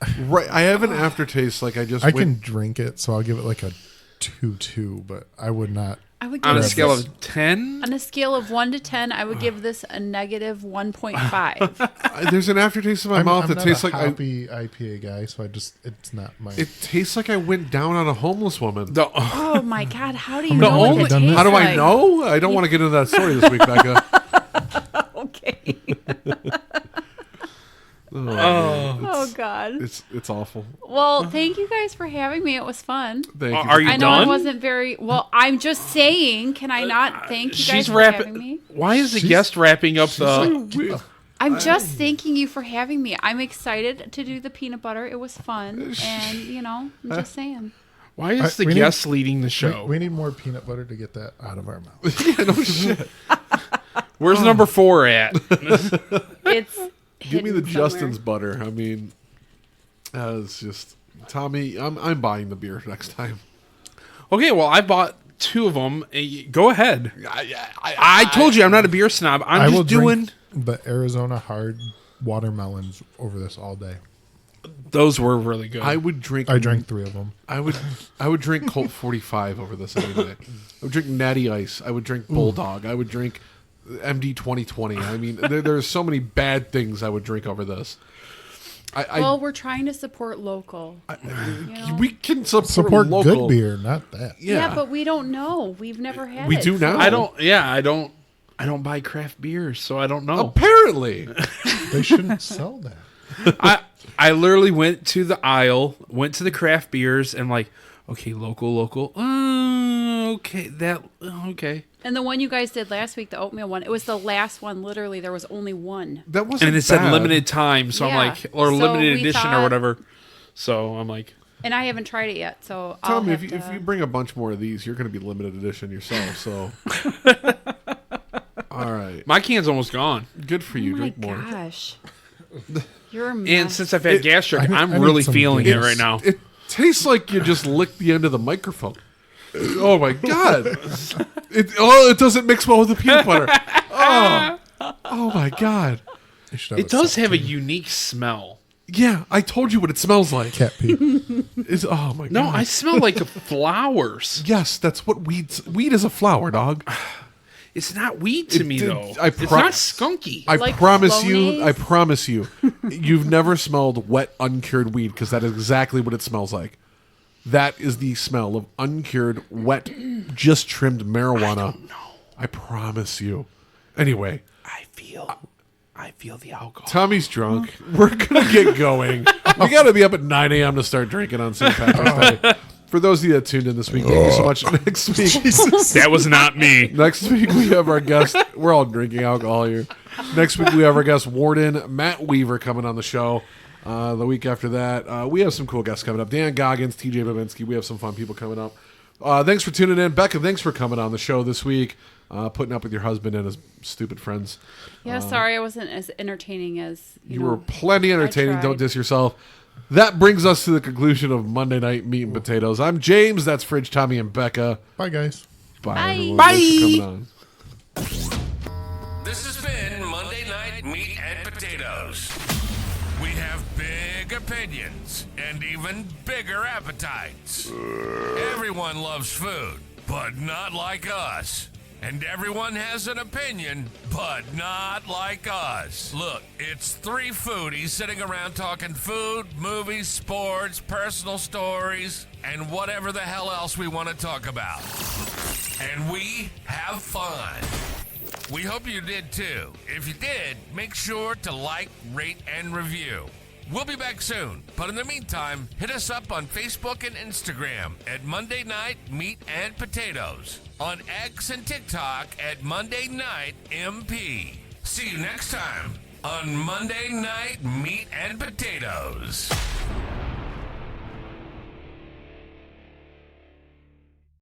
I have an aftertaste like I just I went. can drink it, so I'll give it like a 2-2, but I would not I would give On a this scale of 10? on a scale of 1 to 10, I would give this a negative 1.5. There's an aftertaste in my mouth that not tastes a like hoppy IPA guy, so it's not my. it tastes like I went down on a homeless woman. Oh my God! How do you many know times what it have you done tastes this? How do I like? know? I don't want to get into that story this week, Becca. Okay. Oh, Oh God. it's awful. Well, thank you guys for having me. It was fun. Thank you. Are you I know I done? wasn't very well. I'm just saying. Can I not thank you guys She's for having wrapping. me? Why is the guest wrapping up the? I'm just thanking you for having me. I'm excited to do the peanut butter. It was fun, and I'm just saying. Why is the we guest leading the show? We need more peanut butter to get that out of our mouth. Yeah, no shit. Where's number 4 at? It's Give me the hidden somewhere. Justin's butter. I mean, it's just Tommy. I'm buying the beer next time. Okay, well, I bought 2 of them. Go ahead. I told you I'm not a beer snob. I will I'm just doing. drink the Arizona hard watermelons over this all day. Those were really good. I would drink. I drank 3 of them. I would drink Colt 45 over this any day. I would drink Natty Ice. I would drink Bulldog. I would drink MD 2020. I mean, there's so many bad things I would drink over this. Well, we're trying to support local. We can Support local good beer, not that. Yeah, but we don't know. We've never had We it. do now. I don't. Yeah, I don't. I don't buy craft beers, so I don't know. Apparently, They shouldn't sell that. I literally went to the aisle, went to the craft beers, and like, okay, local. Okay. And the one you guys did last week, the oatmeal one, it was the last one. Literally, there was only one. that wasn't. And it said bad. limited time, so I'm Yeah. like, or So limited we edition or thought- whatever. So I'm like, And I haven't tried it yet, so I'll Tommy, have if to... you bring a bunch more of these, you're going to be limited edition yourself. So, all right, my can's almost gone. good for you. Oh my Drink more. gosh. You're a mess. And since I've had gastric, I I'm need really some feeling it Guinness. right now. It tastes like you just licked the end of the microphone. Oh my god! It doesn't mix well with the peanut butter. Oh my god! You should It does have a unique smell. Yeah, I told you what it smells like. cat pee. Oh my god! No, I smell like flowers. Yes, that's what weed is. A flower, dog. It's not weed to me, did- though. I It's pro- not skunky. I Like promise you. Flonase? I promise you. You've never smelled wet, uncured weed because that is exactly what it smells like. That is the smell of uncured, wet, just trimmed marijuana. I don't know. I promise you. Anyway, I feel the alcohol. Tommy's drunk. We're gonna get going. We got to be up at 9 a.m. to start drinking on St. Patrick's Day. For those of you that tuned in this week, thank you so much. Next week, That was not me. next week we have our guest. We're all drinking alcohol here. Next week we have our guest Warden Matt Weaver coming on the show. The week after that, we have some cool guests coming up. Dan Goggins, TJ Babinski. We have some fun people coming up. Thanks for tuning in, Becca. Thanks for coming on the show this week. Putting up with your husband and his stupid friends. Yeah, sorry I wasn't as entertaining as You know. were plenty entertaining. tried. Don't diss yourself. That brings us to the conclusion of Monday Night Meat and Potatoes. I'm James. That's Fridge, Tommy, and Becca. Bye, guys. Bye. Bye. Everyone. Bye. Thanks for coming on. This has been Monday Night Meat and Potatoes. We have big opinions and even bigger appetites. Everyone loves food, but not like us. And everyone has an opinion, but not like us. Look, it's 3 foodies sitting around talking food, movies, sports, personal stories, and whatever the hell else we want to talk about. And we have fun. We hope you did too. If you did, make sure to like, rate, and review. We'll be back soon, but in the meantime, hit us up on Facebook and Instagram at Monday Night Meat and Potatoes, on X and TikTok at Monday Night MP. See you next time on Monday Night Meat and Potatoes.